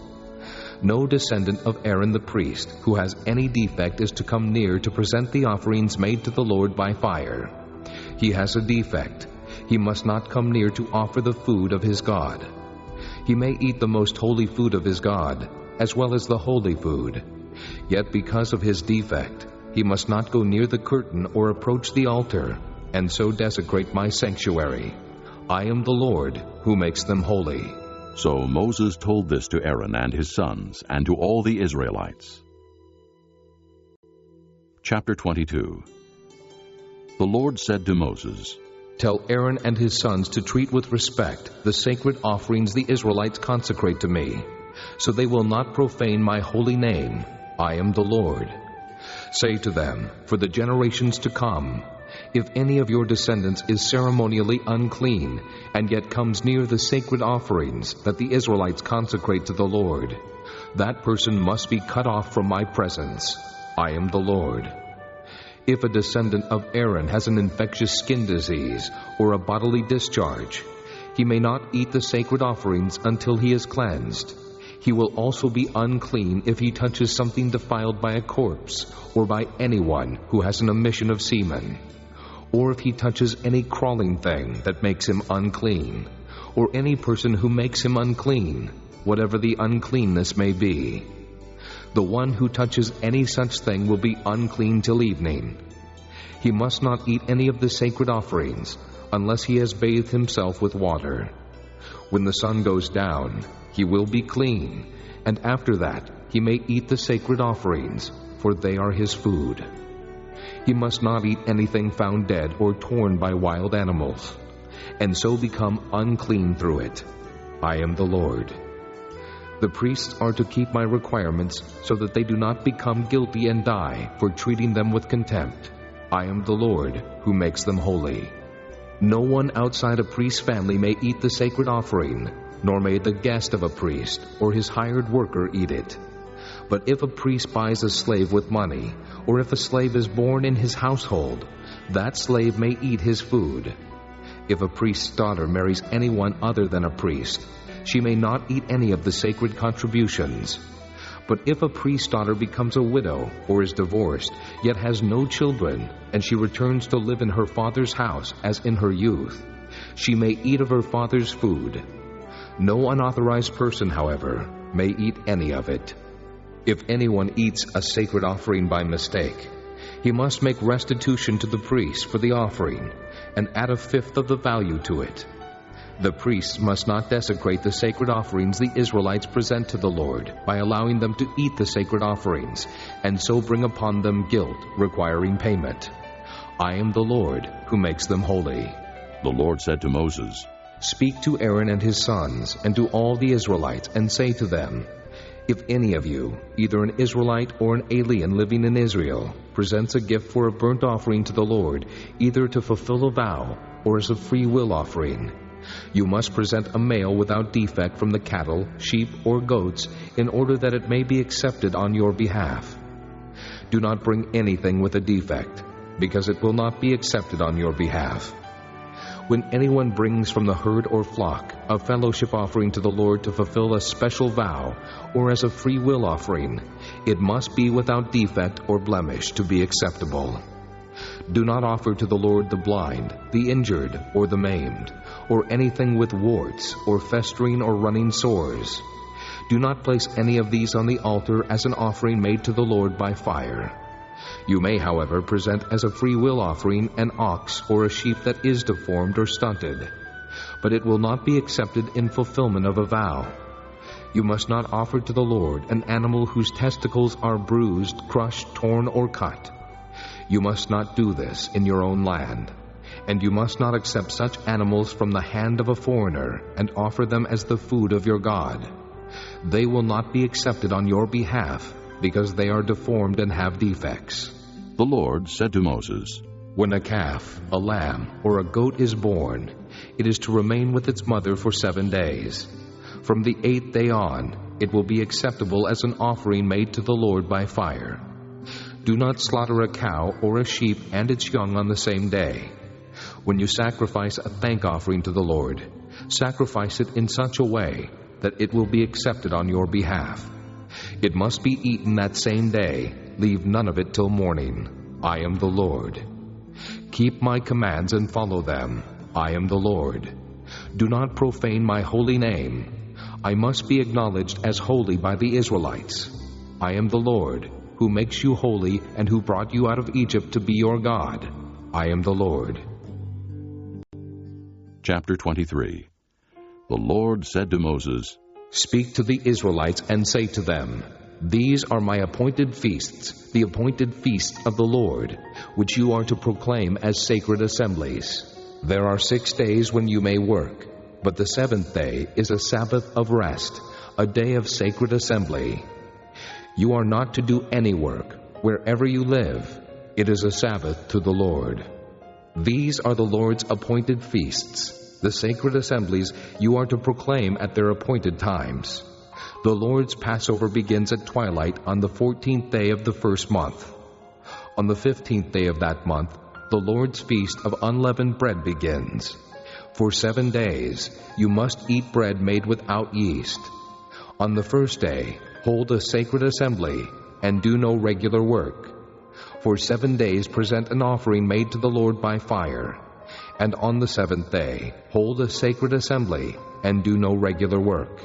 No descendant of Aaron the priest who has any defect is to come near to present the offerings made to the Lord by fire. He has a defect. He must not come near to offer the food of his God. He may eat the most holy food of his God, as well as the holy food. Yet because of his defect, he must not go near the curtain or approach the altar, and so desecrate my sanctuary. I am the Lord who makes them holy. So Moses told this to Aaron and his sons, and to all the Israelites. Chapter 22. The Lord said to Moses, Tell Aaron and his sons to treat with respect the sacred offerings the Israelites consecrate to me, so they will not profane my holy name. I am the Lord. Say to them, for the generations to come, if any of your descendants is ceremonially unclean, and yet comes near the sacred offerings that the Israelites consecrate to the Lord, that person must be cut off from my presence. I am the Lord. If a descendant of Aaron has an infectious skin disease or a bodily discharge, he may not eat the sacred offerings until he is cleansed. He will also be unclean if he touches something defiled by a corpse, or by anyone who has an emission of semen, or if he touches any crawling thing that makes him unclean, or any person who makes him unclean, whatever the uncleanness may be. The one who touches any such thing will be unclean till evening. He must not eat any of the sacred offerings unless he has bathed himself with water. When the sun goes down, he will be clean, and after that he may eat the sacred offerings, for they are his food. He must not eat anything found dead or torn by wild animals, and so become unclean through it. I am the Lord. The priests are to keep my requirements so that they do not become guilty and die for treating them with contempt. I am the Lord who makes them holy. No one outside a priest's family may eat the sacred offering, nor may the guest of a priest or his hired worker eat it. But if a priest buys a slave with money, or if a slave is born in his household, that slave may eat his food. If a priest's daughter marries anyone other than a priest, she may not eat any of the sacred contributions. But if a priest's daughter becomes a widow or is divorced, yet has no children, and she returns to live in her father's house as in her youth, she may eat of her father's food. No unauthorized person, however, may eat any of it. If anyone eats a sacred offering by mistake, he must make restitution to the priest for the offering and add a fifth of the value to it. The priests must not desecrate the sacred offerings the Israelites present to the Lord by allowing them to eat the sacred offerings, and so bring upon them guilt requiring payment. I am the Lord who makes them holy. The Lord said to Moses, Speak to Aaron and his sons and to all the Israelites, and say to them, If any of you, either an Israelite or an alien living in Israel, presents a gift for a burnt offering to the Lord, either to fulfill a vow or as a free will offering, you must present a male without defect from the cattle, sheep, or goats, in order that it may be accepted on your behalf. Do not bring anything with a defect, because it will not be accepted on your behalf. When anyone brings from the herd or flock a fellowship offering to the Lord to fulfill a special vow, or as a free will offering, it must be without defect or blemish to be acceptable. Do not offer to the Lord the blind, the injured, or the maimed, or anything with warts, or festering or running sores. Do not place any of these on the altar as an offering made to the Lord by fire. You may, however, present as a free will offering an ox or a sheep that is deformed or stunted, but it will not be accepted in fulfillment of a vow. You must not offer to the Lord an animal whose testicles are bruised, crushed, torn, or cut. You must not do this in your own land, and you must not accept such animals from the hand of a foreigner and offer them as the food of your God. They will not be accepted on your behalf, because they are deformed and have defects. The Lord said to Moses, When a calf, a lamb, or a goat is born, it is to remain with its mother for 7 days. From the 8th day on, it will be acceptable as an offering made to the Lord by fire. Do not slaughter a cow or a sheep and its young on the same day. When you sacrifice a thank offering to the Lord, sacrifice it in such a way that it will be accepted on your behalf. It must be eaten that same day. Leave none of it till morning. I am the Lord. Keep my commands and follow them. I am the Lord. Do not profane my holy name. I must be acknowledged as holy by the Israelites. I am the Lord, who makes you holy and who brought you out of Egypt to be your God. I am the Lord. Chapter 23. The Lord said to Moses, Speak to the Israelites and say to them, These are my appointed feasts, the appointed feasts of the Lord, which you are to proclaim as sacred assemblies. There are 6 days when you may work, but the 7th day is a Sabbath of rest, a day of sacred assembly. You are not to do any work. Wherever you live, it is a Sabbath to the Lord. These are the Lord's appointed feasts, the sacred assemblies you are to proclaim at their appointed times. The Lord's Passover begins at twilight on the 14th day of the first month. On the 15th day of that month, the Lord's feast of unleavened bread begins. For 7 days you must eat bread made without yeast. On the first day, hold a sacred assembly, and do no regular work. For 7 days present an offering made to the Lord by fire. And on the 7th day, hold a sacred assembly, and do no regular work.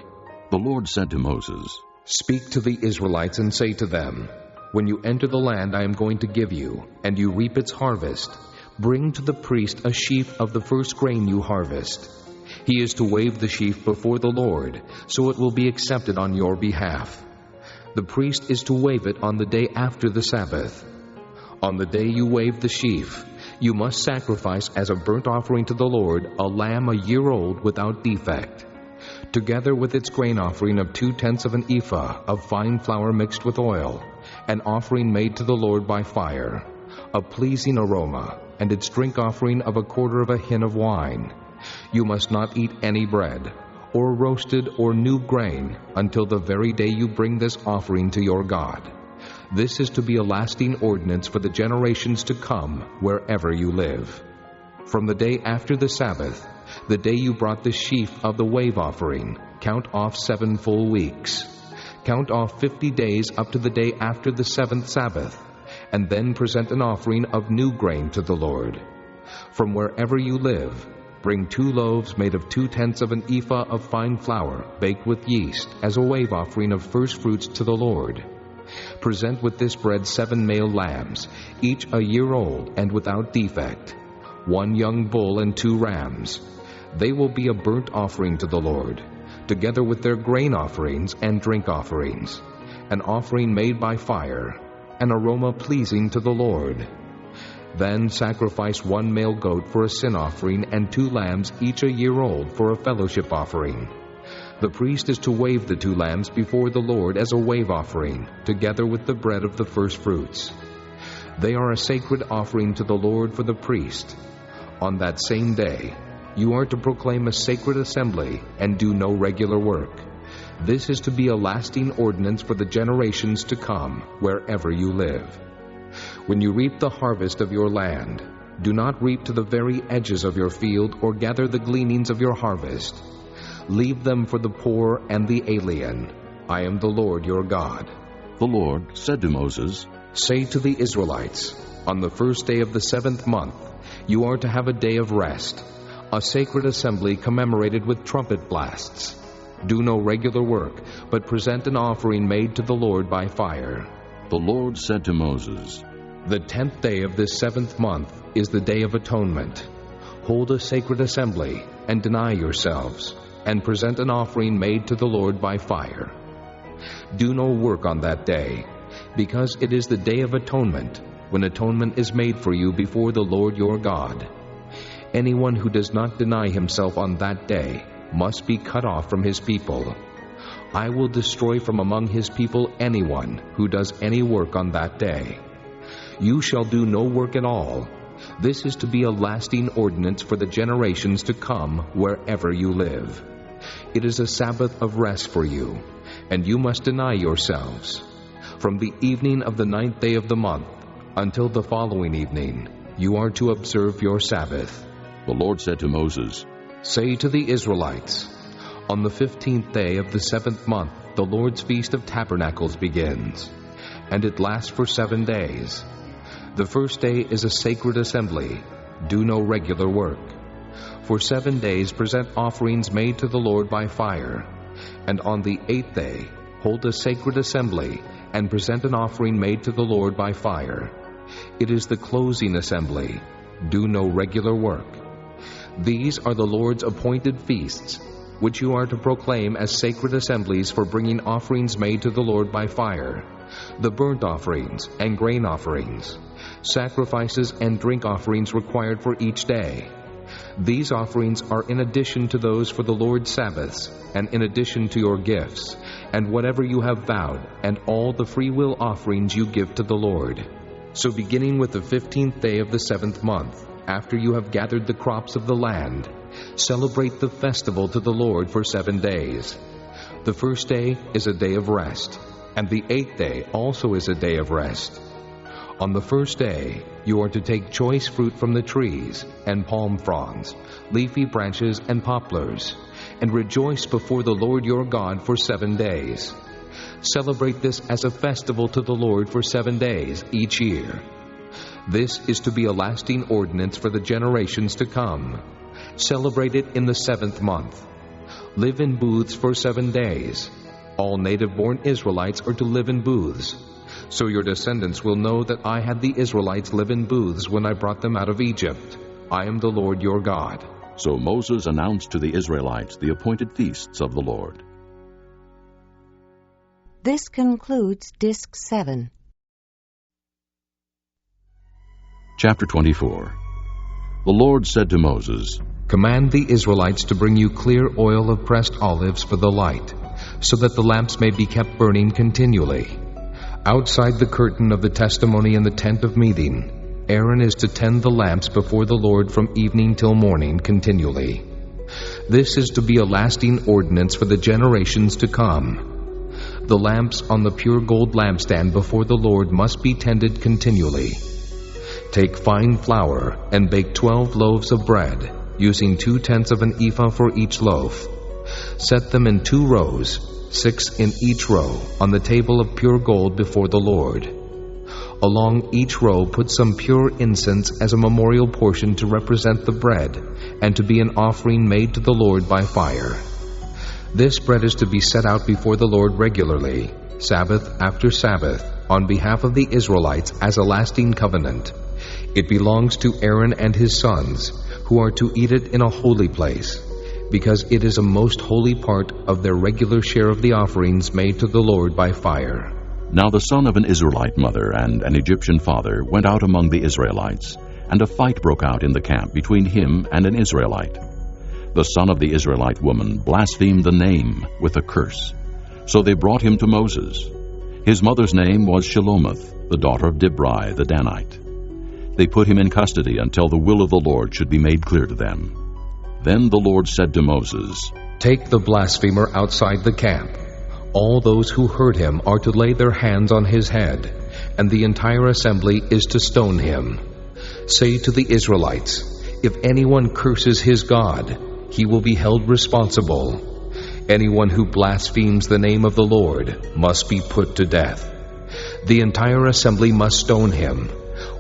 The Lord said to Moses, Speak to the Israelites and say to them, When you enter the land I am going to give you, and you reap its harvest, bring to the priest a sheaf of the first grain you harvest. He is to wave the sheaf before the Lord, so it will be accepted on your behalf. The priest is to wave it on the day after the Sabbath. On the day you wave the sheaf, you must sacrifice as a burnt offering to the Lord a lamb a year old without defect, together with its grain offering of 2/10 of an ephah of fine flour mixed with oil, an offering made to the Lord by fire, a pleasing aroma, and its drink offering of 1/4 of a hin of wine. You must not eat any bread, or roasted or new grain, until the very day you bring this offering to your God. This is to be a lasting ordinance for the generations to come, wherever you live. From the day after the Sabbath, the day you brought the sheaf of the wave offering, count off 7 full weeks. Count off 50 days up to the day after the 7th Sabbath, and then present an offering of new grain to the Lord. From wherever you live, bring 2 loaves made of 2/10 of an ephah of fine flour, baked with yeast, as a wave offering of first fruits to the Lord. Present with this bread 7 male lambs, each a year old and without defect, 1 young bull and 2 rams. They will be a burnt offering to the Lord, together with their grain offerings and drink offerings, an offering made by fire, an aroma pleasing to the Lord. Then sacrifice 1 male goat for a sin offering and 2 lambs, each a year old, for a fellowship offering. The priest is to wave the 2 lambs before the Lord as a wave offering, together with the bread of the first fruits. They are a sacred offering to the Lord for the priest. On that same day, you are to proclaim a sacred assembly and do no regular work. This is to be a lasting ordinance for the generations to come, wherever you live. When you reap the harvest of your land, do not reap to the very edges of your field or gather the gleanings of your harvest. Leave them for the poor and the alien. I am the Lord your God. The Lord said to Moses, Say to the Israelites, on the first day of the 7th month, you are to have a day of rest, a sacred assembly commemorated with trumpet blasts. Do no regular work, but present an offering made to the Lord by fire. The Lord said to Moses, The 10th day of this 7th month is the Day of Atonement. Hold a sacred assembly and deny yourselves, and present an offering made to the Lord by fire. Do no work on that day, because it is the Day of Atonement, when atonement is made for you before the Lord your God. Anyone who does not deny himself on that day must be cut off from his people. I will destroy from among his people anyone who does any work on that day. You shall do no work at all. This is to be a lasting ordinance for the generations to come, wherever you live. It is a Sabbath of rest for you, and you must deny yourselves. From the evening of the 9th day of the month until the following evening, you are to observe your Sabbath. The Lord said to Moses, Say to the Israelites, on the 15th day of the 7th month, the Lord's Feast of Tabernacles begins, and it lasts for 7 days. The first day is a sacred assembly. Do no regular work. For 7 days present offerings made to the Lord by fire, and on the 8th day hold a sacred assembly and present an offering made to the Lord by fire. It is the closing assembly. Do no regular work. These are the Lord's appointed feasts, which you are to proclaim as sacred assemblies for bringing offerings made to the Lord by fire, the burnt offerings and grain offerings, sacrifices and drink offerings required for each day. These offerings are in addition to those for the Lord's Sabbaths, and in addition to your gifts, and whatever you have vowed, and all the freewill offerings you give to the Lord. So beginning with the 15th day of the 7th month, after you have gathered the crops of the land, celebrate the festival to the Lord for 7 days. The first day is a day of rest, and the 8th day also is a day of rest. On the first day, you are to take choice fruit from the trees, and palm fronds, leafy branches, and poplars, and rejoice before the Lord your God for 7 days. Celebrate this as a festival to the Lord for 7 days each year. This is to be a lasting ordinance for the generations to come. Celebrate it in the 7th month. Live in booths for 7 days. All native-born Israelites are to live in booths. So your descendants will know that I had the Israelites live in booths when I brought them out of Egypt. I am the Lord your God. So Moses announced to the Israelites the appointed feasts of the Lord. This concludes Disc 7. Chapter 24. The Lord said to Moses, Command the Israelites to bring you clear oil of pressed olives for the light, so that the lamps may be kept burning continually. Outside the curtain of the testimony in the tent of meeting, Aaron is to tend the lamps before the Lord from evening till morning continually. This is to be a lasting ordinance for the generations to come. The lamps on the pure gold lampstand before the Lord must be tended continually. Take fine flour and bake 12 loaves of bread, using 2/10 of an ephah for each loaf. Set them in 2 rows, 6 in each row, on the table of pure gold before the Lord. Along each row put some pure incense as a memorial portion to represent the bread, and to be an offering made to the Lord by fire. This bread is to be set out before the Lord regularly, Sabbath after Sabbath, on behalf of the Israelites as a lasting covenant. It belongs to Aaron and his sons, who are to eat it in a holy place, because it is a most holy part of their regular share of the offerings made to the Lord by fire. Now the son of an Israelite mother and an Egyptian father went out among the Israelites, and a fight broke out in the camp between him and an Israelite. The son of the Israelite woman blasphemed the name with a curse. So they brought him to Moses. His mother's name was Shelomith, the daughter of Dibri the Danite. They put him in custody until the will of the Lord should be made clear to them. Then the Lord said to Moses, "Take the blasphemer outside the camp. All those who heard him are to lay their hands on his head, and the entire assembly is to stone him. Say to the Israelites, if anyone curses his God, he will be held responsible. Anyone who blasphemes the name of the Lord must be put to death. The entire assembly must stone him,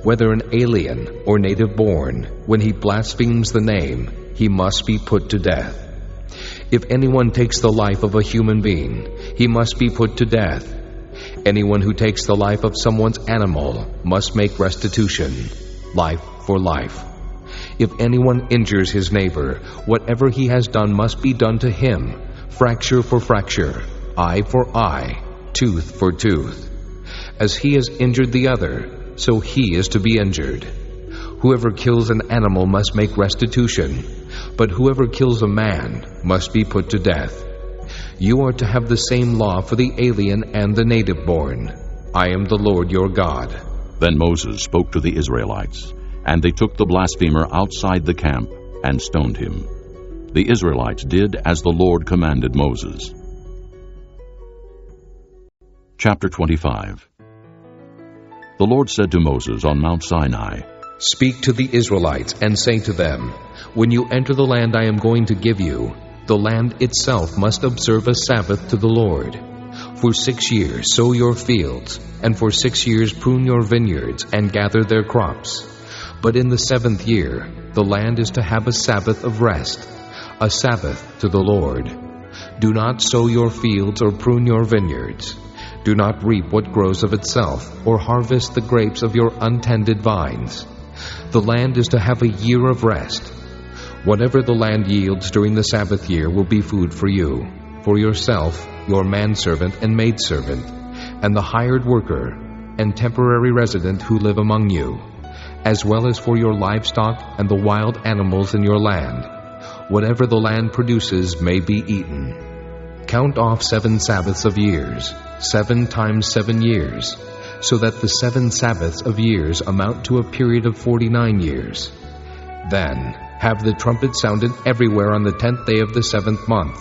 whether an alien or native born. When he blasphemes the name, he must be put to death. If anyone takes the life of a human being, he must be put to death. Anyone who takes the life of someone's animal must make restitution, life for life. If anyone injures his neighbor, whatever he has done must be done to him, fracture for fracture, eye for eye, tooth for tooth. As he has injured the other, so he is to be injured. Whoever kills an animal must make restitution, but whoever kills a man must be put to death. You are to have the same law for the alien and the native born. I am the Lord your God." Then Moses spoke to the Israelites, and they took the blasphemer outside the camp and stoned him. The Israelites did as the Lord commanded Moses. Chapter 25. The Lord said to Moses on Mount Sinai, "Speak to the Israelites and say to them, when you enter the land I am going to give you, the land itself must observe a Sabbath to the Lord. For 6 years sow your fields, and for 6 years prune your vineyards and gather their crops. But in the 7th year, the land is to have a Sabbath of rest, a Sabbath to the Lord. Do not sow your fields or prune your vineyards. Do not reap what grows of itself, or harvest the grapes of your untended vines. The land is to have a year of rest. Whatever the land yields during the Sabbath year will be food for you, for yourself, your manservant and maidservant, and the hired worker and temporary resident who live among you, as well as for your livestock and the wild animals in your land. Whatever the land produces may be eaten. Count off 7 Sabbaths of years, 7 times 7 years, so that the 7 Sabbaths of years amount to a period of 49 years. Then have the trumpet sounded everywhere on the 10th day of the 7th month.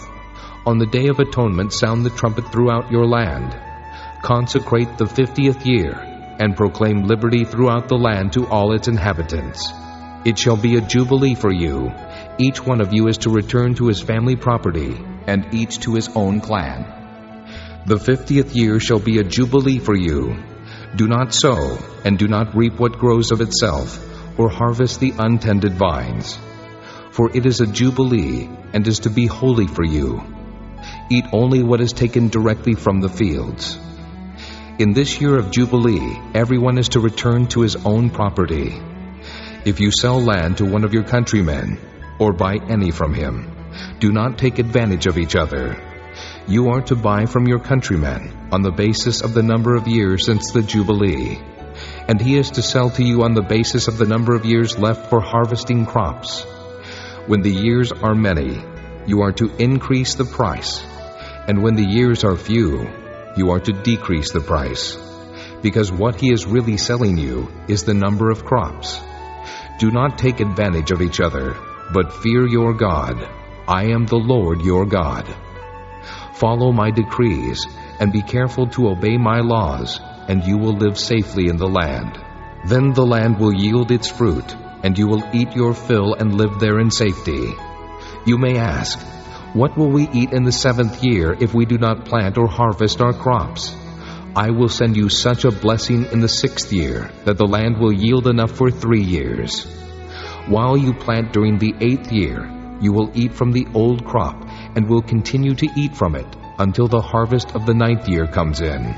On the Day of Atonement sound the trumpet throughout your land. Consecrate the 50th year, and proclaim liberty throughout the land to all its inhabitants. It shall be a jubilee for you. Each one of you is to return to his family property, and each to his own clan. The 50th year shall be a jubilee for you. Do not sow, and do not reap what grows of itself, or harvest the untended vines. For it is a jubilee, and is to be holy for you. Eat only what is taken directly from the fields. In this year of jubilee, everyone is to return to his own property. If you sell land to one of your countrymen, or buy any from him, do not take advantage of each other. You are to buy from your countryman on the basis of the number of years since the Jubilee, and he is to sell to you on the basis of the number of years left for harvesting crops. When the years are many, you are to increase the price, and when the years are few, you are to decrease the price. because what he is really selling you is the number of crops. Do not take advantage of each other, but fear your God. I am the Lord your God. Follow my decrees, and be careful to obey my laws, and you will live safely in the land. Then the land will yield its fruit, and you will eat your fill and live there in safety. You may ask, what will we eat in the 7th year if we do not plant or harvest our crops? I will send you such a blessing in the 6th year that the land will yield enough for 3 years. While you plant during the 8th year, you will eat from the old crop and will continue to eat from it until the harvest of the 9th year comes in.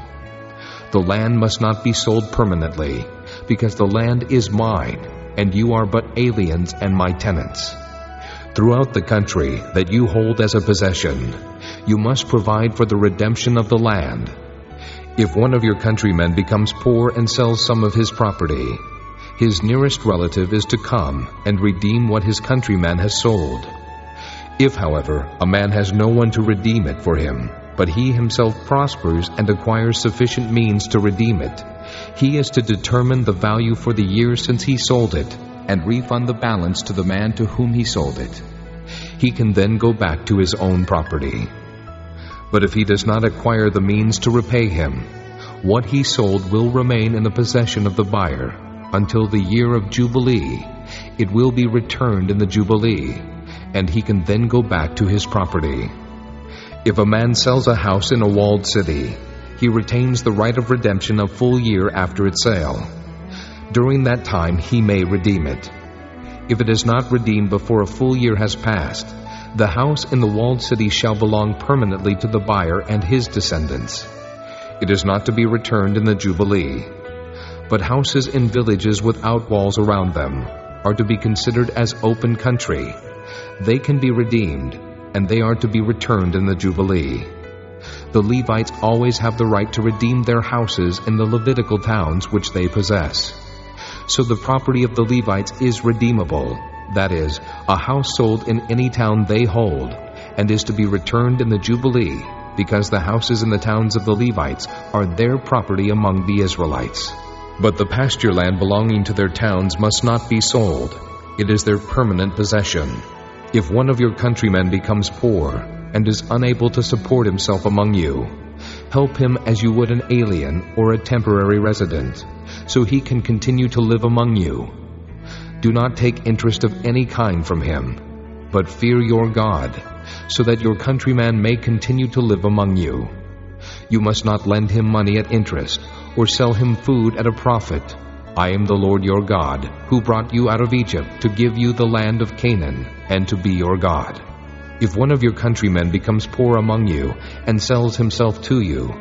The land must not be sold permanently, because the land is mine, and you are but aliens and my tenants. Throughout the country that you hold as a possession, you must provide for the redemption of the land. If one of your countrymen becomes poor and sells some of his property, his nearest relative is to come and redeem what his countryman has sold. If, however, a man has no one to redeem it for him, but he himself prospers and acquires sufficient means to redeem it, he is to determine the value for the year since he sold it, and refund the balance to the man to whom he sold it. He can then go back to his own property. But if he does not acquire the means to repay him, what he sold will remain in the possession of the buyer until the year of Jubilee. It will be returned in the Jubilee, and he can then go back to his property. If a man sells a house in a walled city, he retains the right of redemption a full year after its sale. During that time he may redeem it. If it is not redeemed before a full year has passed, the house in the walled city shall belong permanently to the buyer and his descendants. It is not to be returned in the Jubilee. But houses in villages without walls around them are to be considered as open country. They can be redeemed, and they are to be returned in the Jubilee. The Levites always have the right to redeem their houses in the Levitical towns which they possess. So the property of the Levites is redeemable, that is, a house sold in any town they hold, and is to be returned in the Jubilee, because the houses in the towns of the Levites are their property among the Israelites. But the pasture land belonging to their towns must not be sold. It is their permanent possession. If one of your countrymen becomes poor and is unable to support himself among you, help him as you would an alien or a temporary resident, so he can continue to live among you. Do not take interest of any kind from him, but fear your God, so that your countryman may continue to live among you. You must not lend him money at interest, or sell him food at a profit. I am the Lord your God, who brought you out of Egypt to give you the land of Canaan, and to be your God. If one of your countrymen becomes poor among you, and sells himself to you,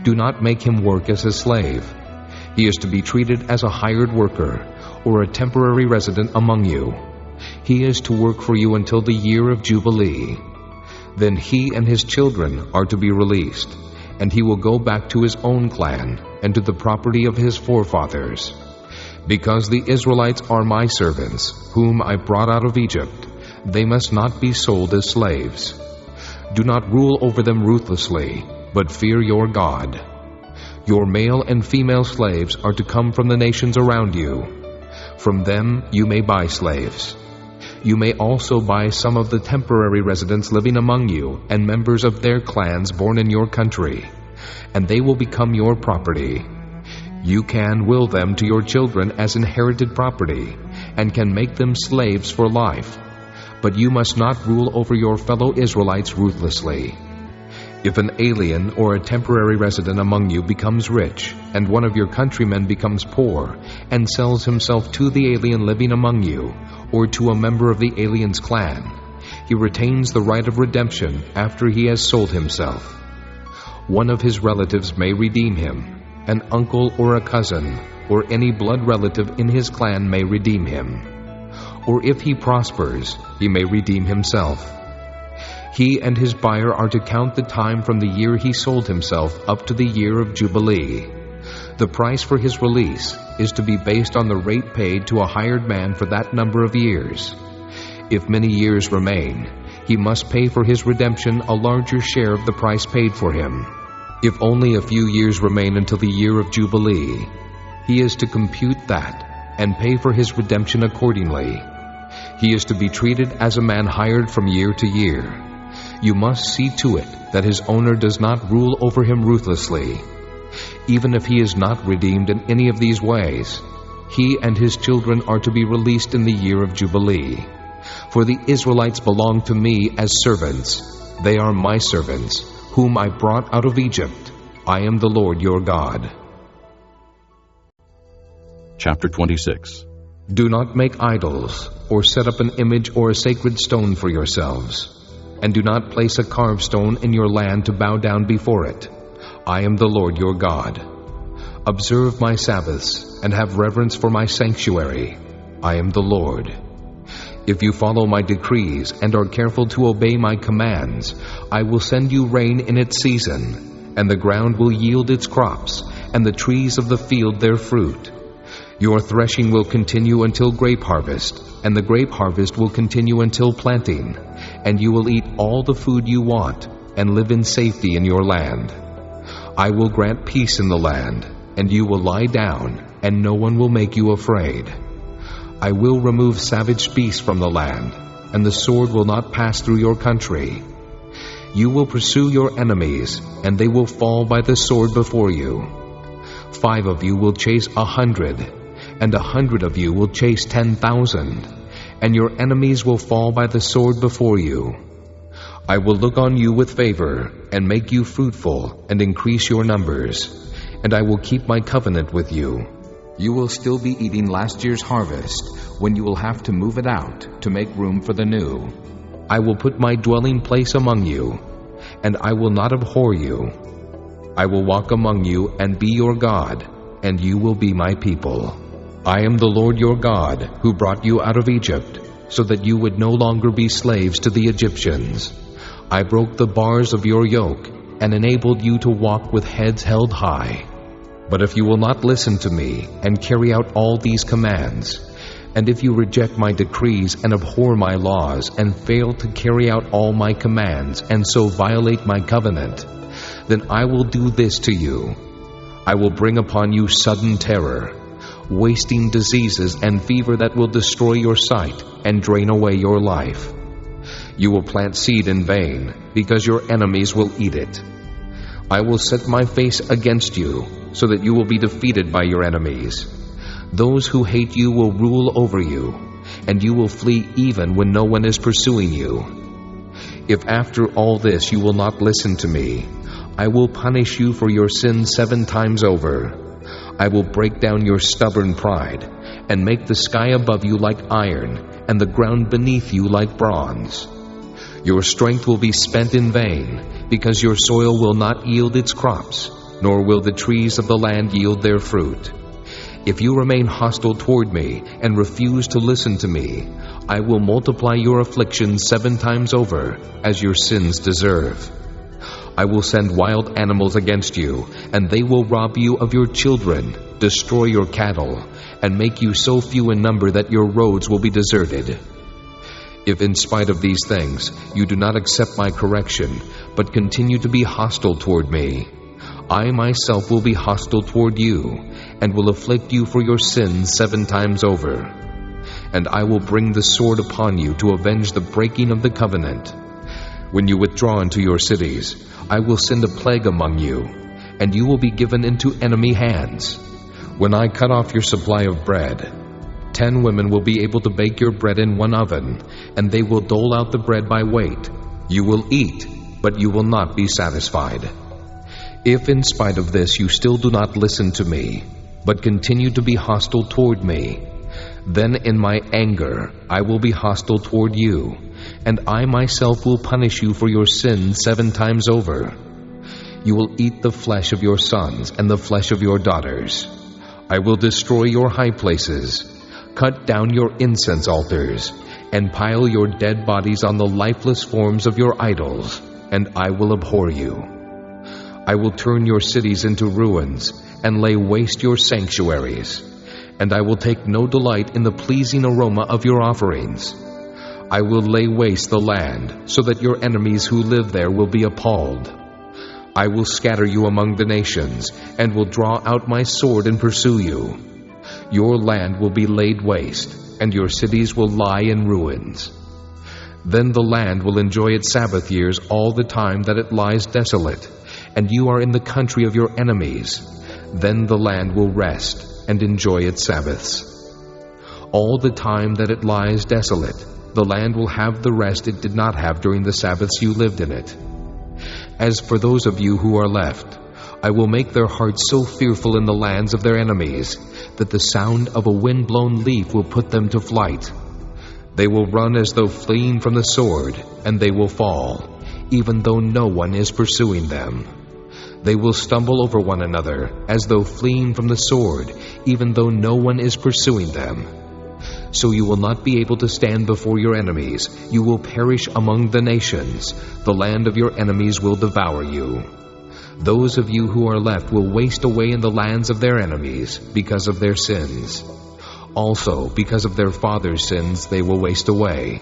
do not make him work as a slave. He is to be treated as a hired worker, or a temporary resident among you. He is to work for you until the year of Jubilee. Then he and his children are to be released, and he will go back to his own clan, and to the property of his forefathers. Because the Israelites are my servants, whom I brought out of Egypt, they must not be sold as slaves. Do not rule over them ruthlessly, but fear your God. Your male and female slaves are to come from the nations around you. From them you may buy slaves. You may also buy some of the temporary residents living among you and members of their clans born in your country, and they will become your property. You can will them to your children as inherited property, and can make them slaves for life. But you must not rule over your fellow Israelites ruthlessly. If an alien or a temporary resident among you becomes rich, and one of your countrymen becomes poor, and sells himself to the alien living among you, or to a member of the alien's clan, he retains the right of redemption after he has sold himself. One of his relatives may redeem him. An uncle or a cousin, or any blood relative in his clan may redeem him. Or if he prospers, he may redeem himself. He and his buyer are to count the time from the year he sold himself up to the year of Jubilee. The price for his release is to be based on the rate paid to a hired man for that number of years. If many years remain, he must pay for his redemption a larger share of the price paid for him. If only a few years remain until the year of Jubilee, he is to compute that and pay for his redemption accordingly. He is to be treated as a man hired from year to year. You must see to it that his owner does not rule over him ruthlessly. Even if he is not redeemed in any of these ways, he and his children are to be released in the year of Jubilee. For the Israelites belong to me as servants. They are my servants, whom I brought out of Egypt. I am the Lord your God. Chapter 26. Do not make idols, or set up an image or a sacred stone for yourselves, and do not place a carved stone in your land to bow down before it. I am the Lord your God. Observe my Sabbaths, and have reverence for my sanctuary. I am the Lord. If you follow my decrees and are careful to obey my commands, I will send you rain in its season, and the ground will yield its crops, and the trees of the field their fruit. Your threshing will continue until grape harvest, and the grape harvest will continue until planting, and you will eat all the food you want, and live in safety in your land. I will grant peace in the land, and you will lie down, and no one will make you afraid. I will remove savage beasts from the land, and the sword will not pass through your country. You will pursue your enemies, and they will fall by the sword before you. 5 of you will chase 100, and 100 of you will chase 10,000, and your enemies will fall by the sword before you. I will look on you with favor, and make you fruitful, and increase your numbers, and I will keep my covenant with you. You will still be eating last year's harvest, when you will have to move it out to make room for the new. I will put my dwelling place among you, and I will not abhor you. I will walk among you and be your God, and you will be my people. I am the Lord your God, who brought you out of Egypt, so that you would no longer be slaves to the Egyptians. I broke the bars of your yoke, and enabled you to walk with heads held high. But if you will not listen to me, and carry out all these commands, and if you reject my decrees and abhor my laws, and fail to carry out all my commands, and so violate my covenant, then I will do this to you. I will bring upon you sudden terror, wasting diseases and fever that will destroy your sight and drain away your life. You will plant seed in vain, because your enemies will eat it. I will set my face against you, so that you will be defeated by your enemies. Those who hate you will rule over you, and you will flee even when no one is pursuing you. If after all this you will not listen to me, I will punish you for your sins 7 times over. I will break down your stubborn pride, and make the sky above you like iron, and the ground beneath you like bronze. Your strength will be spent in vain, because your soil will not yield its crops, nor will the trees of the land yield their fruit. If you remain hostile toward me, and refuse to listen to me, I will multiply your afflictions 7 times over, as your sins deserve. I will send wild animals against you, and they will rob you of your children, destroy your cattle, and make you so few in number that your roads will be deserted. If in spite of these things you do not accept my correction, but continue to be hostile toward me, I myself will be hostile toward you, and will afflict you for your sins 7 times over. And I will bring the sword upon you to avenge the breaking of the covenant. When you withdraw into your cities, I will send a plague among you, and you will be given into enemy hands. When I cut off your supply of bread, 10 women will be able to bake your bread in 1 oven, and they will dole out the bread by weight. You will eat, but you will not be satisfied. If in spite of this you still do not listen to me, but continue to be hostile toward me, then in my anger I will be hostile toward you, and I myself will punish you for your sins 7 times over. You will eat the flesh of your sons and the flesh of your daughters. I will destroy your high places, cut down your incense altars, and pile your dead bodies on the lifeless forms of your idols, and I will abhor you. I will turn your cities into ruins, and lay waste your sanctuaries, and I will take no delight in the pleasing aroma of your offerings. I will lay waste the land, so that your enemies who live there will be appalled. I will scatter you among the nations, and will draw out my sword and pursue you. Your land will be laid waste, and your cities will lie in ruins. Then the land will enjoy its Sabbath years all the time that it lies desolate, and you are in the country of your enemies. Then the land will rest and enjoy its Sabbaths. All the time that it lies desolate, the land will have the rest it did not have during the Sabbaths you lived in it. As for those of you who are left, I will make their hearts so fearful in the lands of their enemies that the sound of a wind-blown leaf will put them to flight. They will run as though fleeing from the sword, and they will fall, even though no one is pursuing them. They will stumble over one another as though fleeing from the sword, even though no one is pursuing them. So you will not be able to stand before your enemies. You will perish among the nations. The land of your enemies will devour you. Those of you who are left will waste away in the lands of their enemies because of their sins. Also, because of their fathers' sins, they will waste away.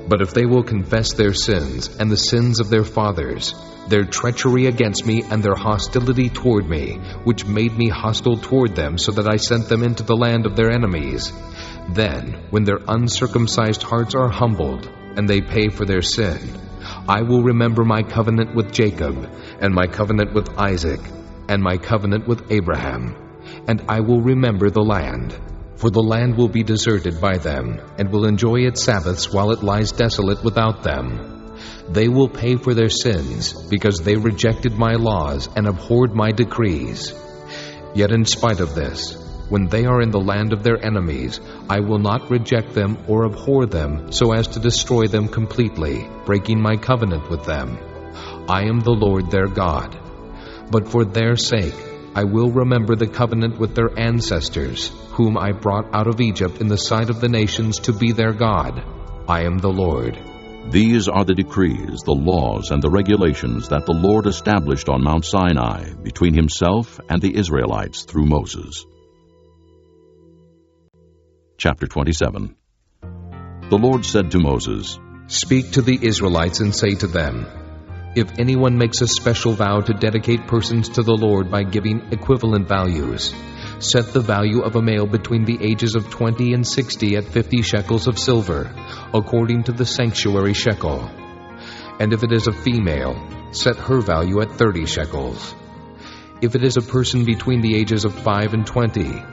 But if they will confess their sins and the sins of their fathers, their treachery against me and their hostility toward me, which made me hostile toward them so that I sent them into the land of their enemies, then, when their uncircumcised hearts are humbled and they pay for their sin, I will remember my covenant with Jacob, and my covenant with Isaac, and my covenant with Abraham, and I will remember the land. For the land will be deserted by them, and will enjoy its Sabbaths while it lies desolate without them. They will pay for their sins, because they rejected my laws and abhorred my decrees. Yet in spite of this, when they are in the land of their enemies, I will not reject them or abhor them so as to destroy them completely, breaking my covenant with them. I am the Lord their God. But for their sake, I will remember the covenant with their ancestors, whom I brought out of Egypt in the sight of the nations to be their God. I am the Lord. These are the decrees, the laws, and the regulations that the Lord established on Mount Sinai between himself and the Israelites through Moses. Chapter 27. The Lord said to Moses, Speak to the Israelites and say to them, If anyone makes a special vow to dedicate persons to the Lord by giving equivalent values, set the value of a male between the ages of 20 and 60 at 50 shekels of silver, according to the sanctuary shekel. And if it is a female, set her value at 30 shekels. If it is a person between the ages of 5 and 20,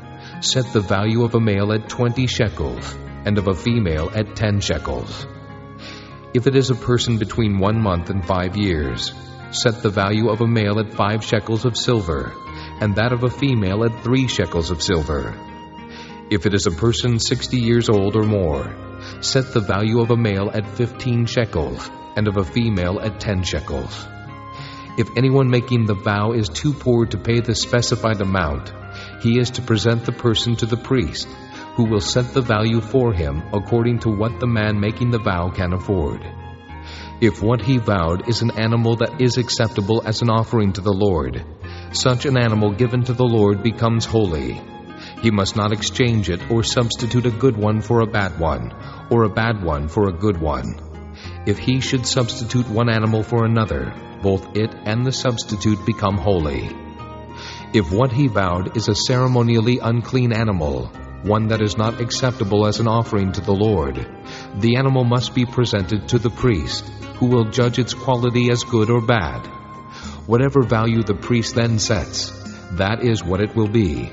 set the value of a male at 20 shekels, and of a female at 10 shekels. If it is a person between 1 month and 5 years, set the value of a male at 5 shekels of silver, and that of a female at 3 shekels of silver. If it is a person 60 years old or more, set the value of a male at 15 shekels, and of a female at 10 shekels. If anyone making the vow is too poor to pay the specified amount, he is to present the person to the priest, who will set the value for him according to what the man making the vow can afford. If what he vowed is an animal that is acceptable as an offering to the Lord, such an animal given to the Lord becomes holy. He must not exchange it or substitute a good one for a bad one, or a bad one for a good one. If he should substitute one animal for another, both it and the substitute become holy. If what he vowed is a ceremonially unclean animal, one that is not acceptable as an offering to the Lord, the animal must be presented to the priest, who will judge its quality as good or bad. Whatever value the priest then sets, that is what it will be.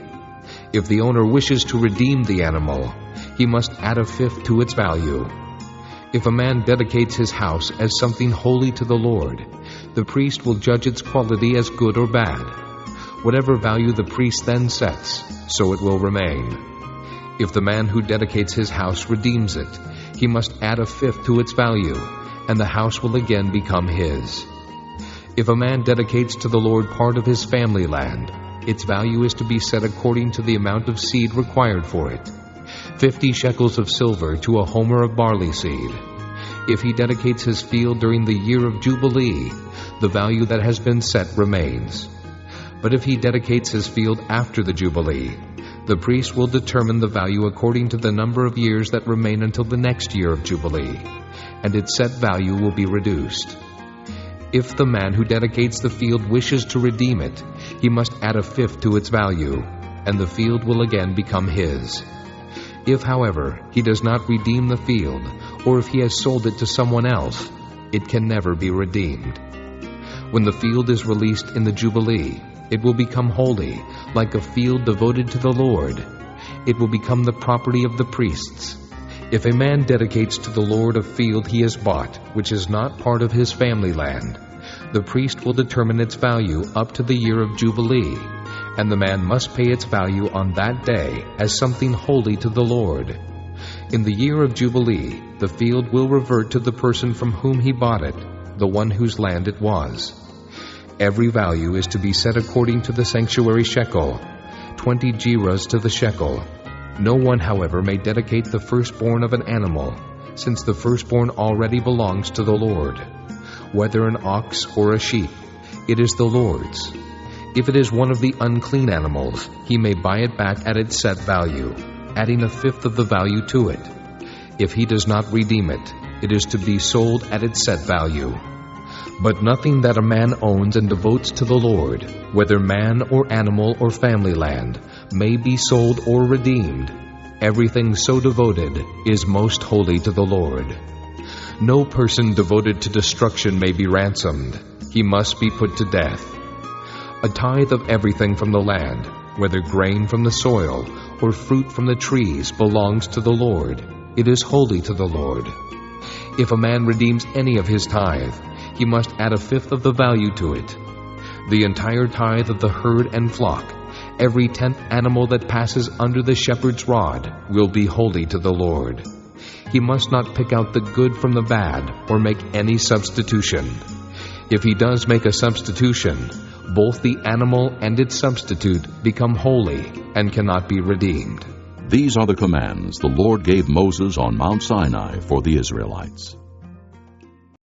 If the owner wishes to redeem the animal, he must add a fifth to its value. If a man dedicates his house as something holy to the Lord, the priest will judge its quality as good or bad. Whatever value the priest then sets, so it will remain. If the man who dedicates his house redeems it, he must add a fifth to its value, and the house will again become his. If a man dedicates to the Lord part of his family land, its value is to be set according to the amount of seed required for it, 50 shekels of silver to a homer of barley seed. If he dedicates his field during the year of Jubilee, the value that has been set remains. But if he dedicates his field after the Jubilee, the priest will determine the value according to the number of years that remain until the next year of Jubilee, and its set value will be reduced. If the man who dedicates the field wishes to redeem it, he must add a fifth to its value, and the field will again become his. If, however, he does not redeem the field, or if he has sold it to someone else, it can never be redeemed. When the field is released in the Jubilee, it will become holy, like a field devoted to the Lord. It will become the property of the priests. If a man dedicates to the Lord a field he has bought, which is not part of his family land, the priest will determine its value up to the year of Jubilee, and the man must pay its value on that day as something holy to the Lord. In the year of Jubilee, the field will revert to the person from whom he bought it, the one whose land it was. Every value is to be set according to the sanctuary shekel, 20 gerahs to the shekel. No one, however, may dedicate the firstborn of an animal, since the firstborn already belongs to the Lord. Whether an ox or a sheep, it is the Lord's. If it is one of the unclean animals, he may buy it back at its set value, adding a fifth of the value to it. If he does not redeem it, it is to be sold at its set value. But nothing that a man owns and devotes to the Lord, whether man or animal or family land, may be sold or redeemed. Everything so devoted is most holy to the Lord. No person devoted to destruction may be ransomed. He must be put to death. A tithe of everything from the land, whether grain from the soil or fruit from the trees, belongs to the Lord. It is holy to the Lord. If a man redeems any of his tithe, he must add a fifth of the value to it. The entire tithe of the herd and flock, every 10th animal that passes under the shepherd's rod, will be holy to the Lord. He must not pick out the good from the bad or make any substitution. If he does make a substitution, both the animal and its substitute become holy and cannot be redeemed. These are the commands the Lord gave Moses on Mount Sinai for the Israelites.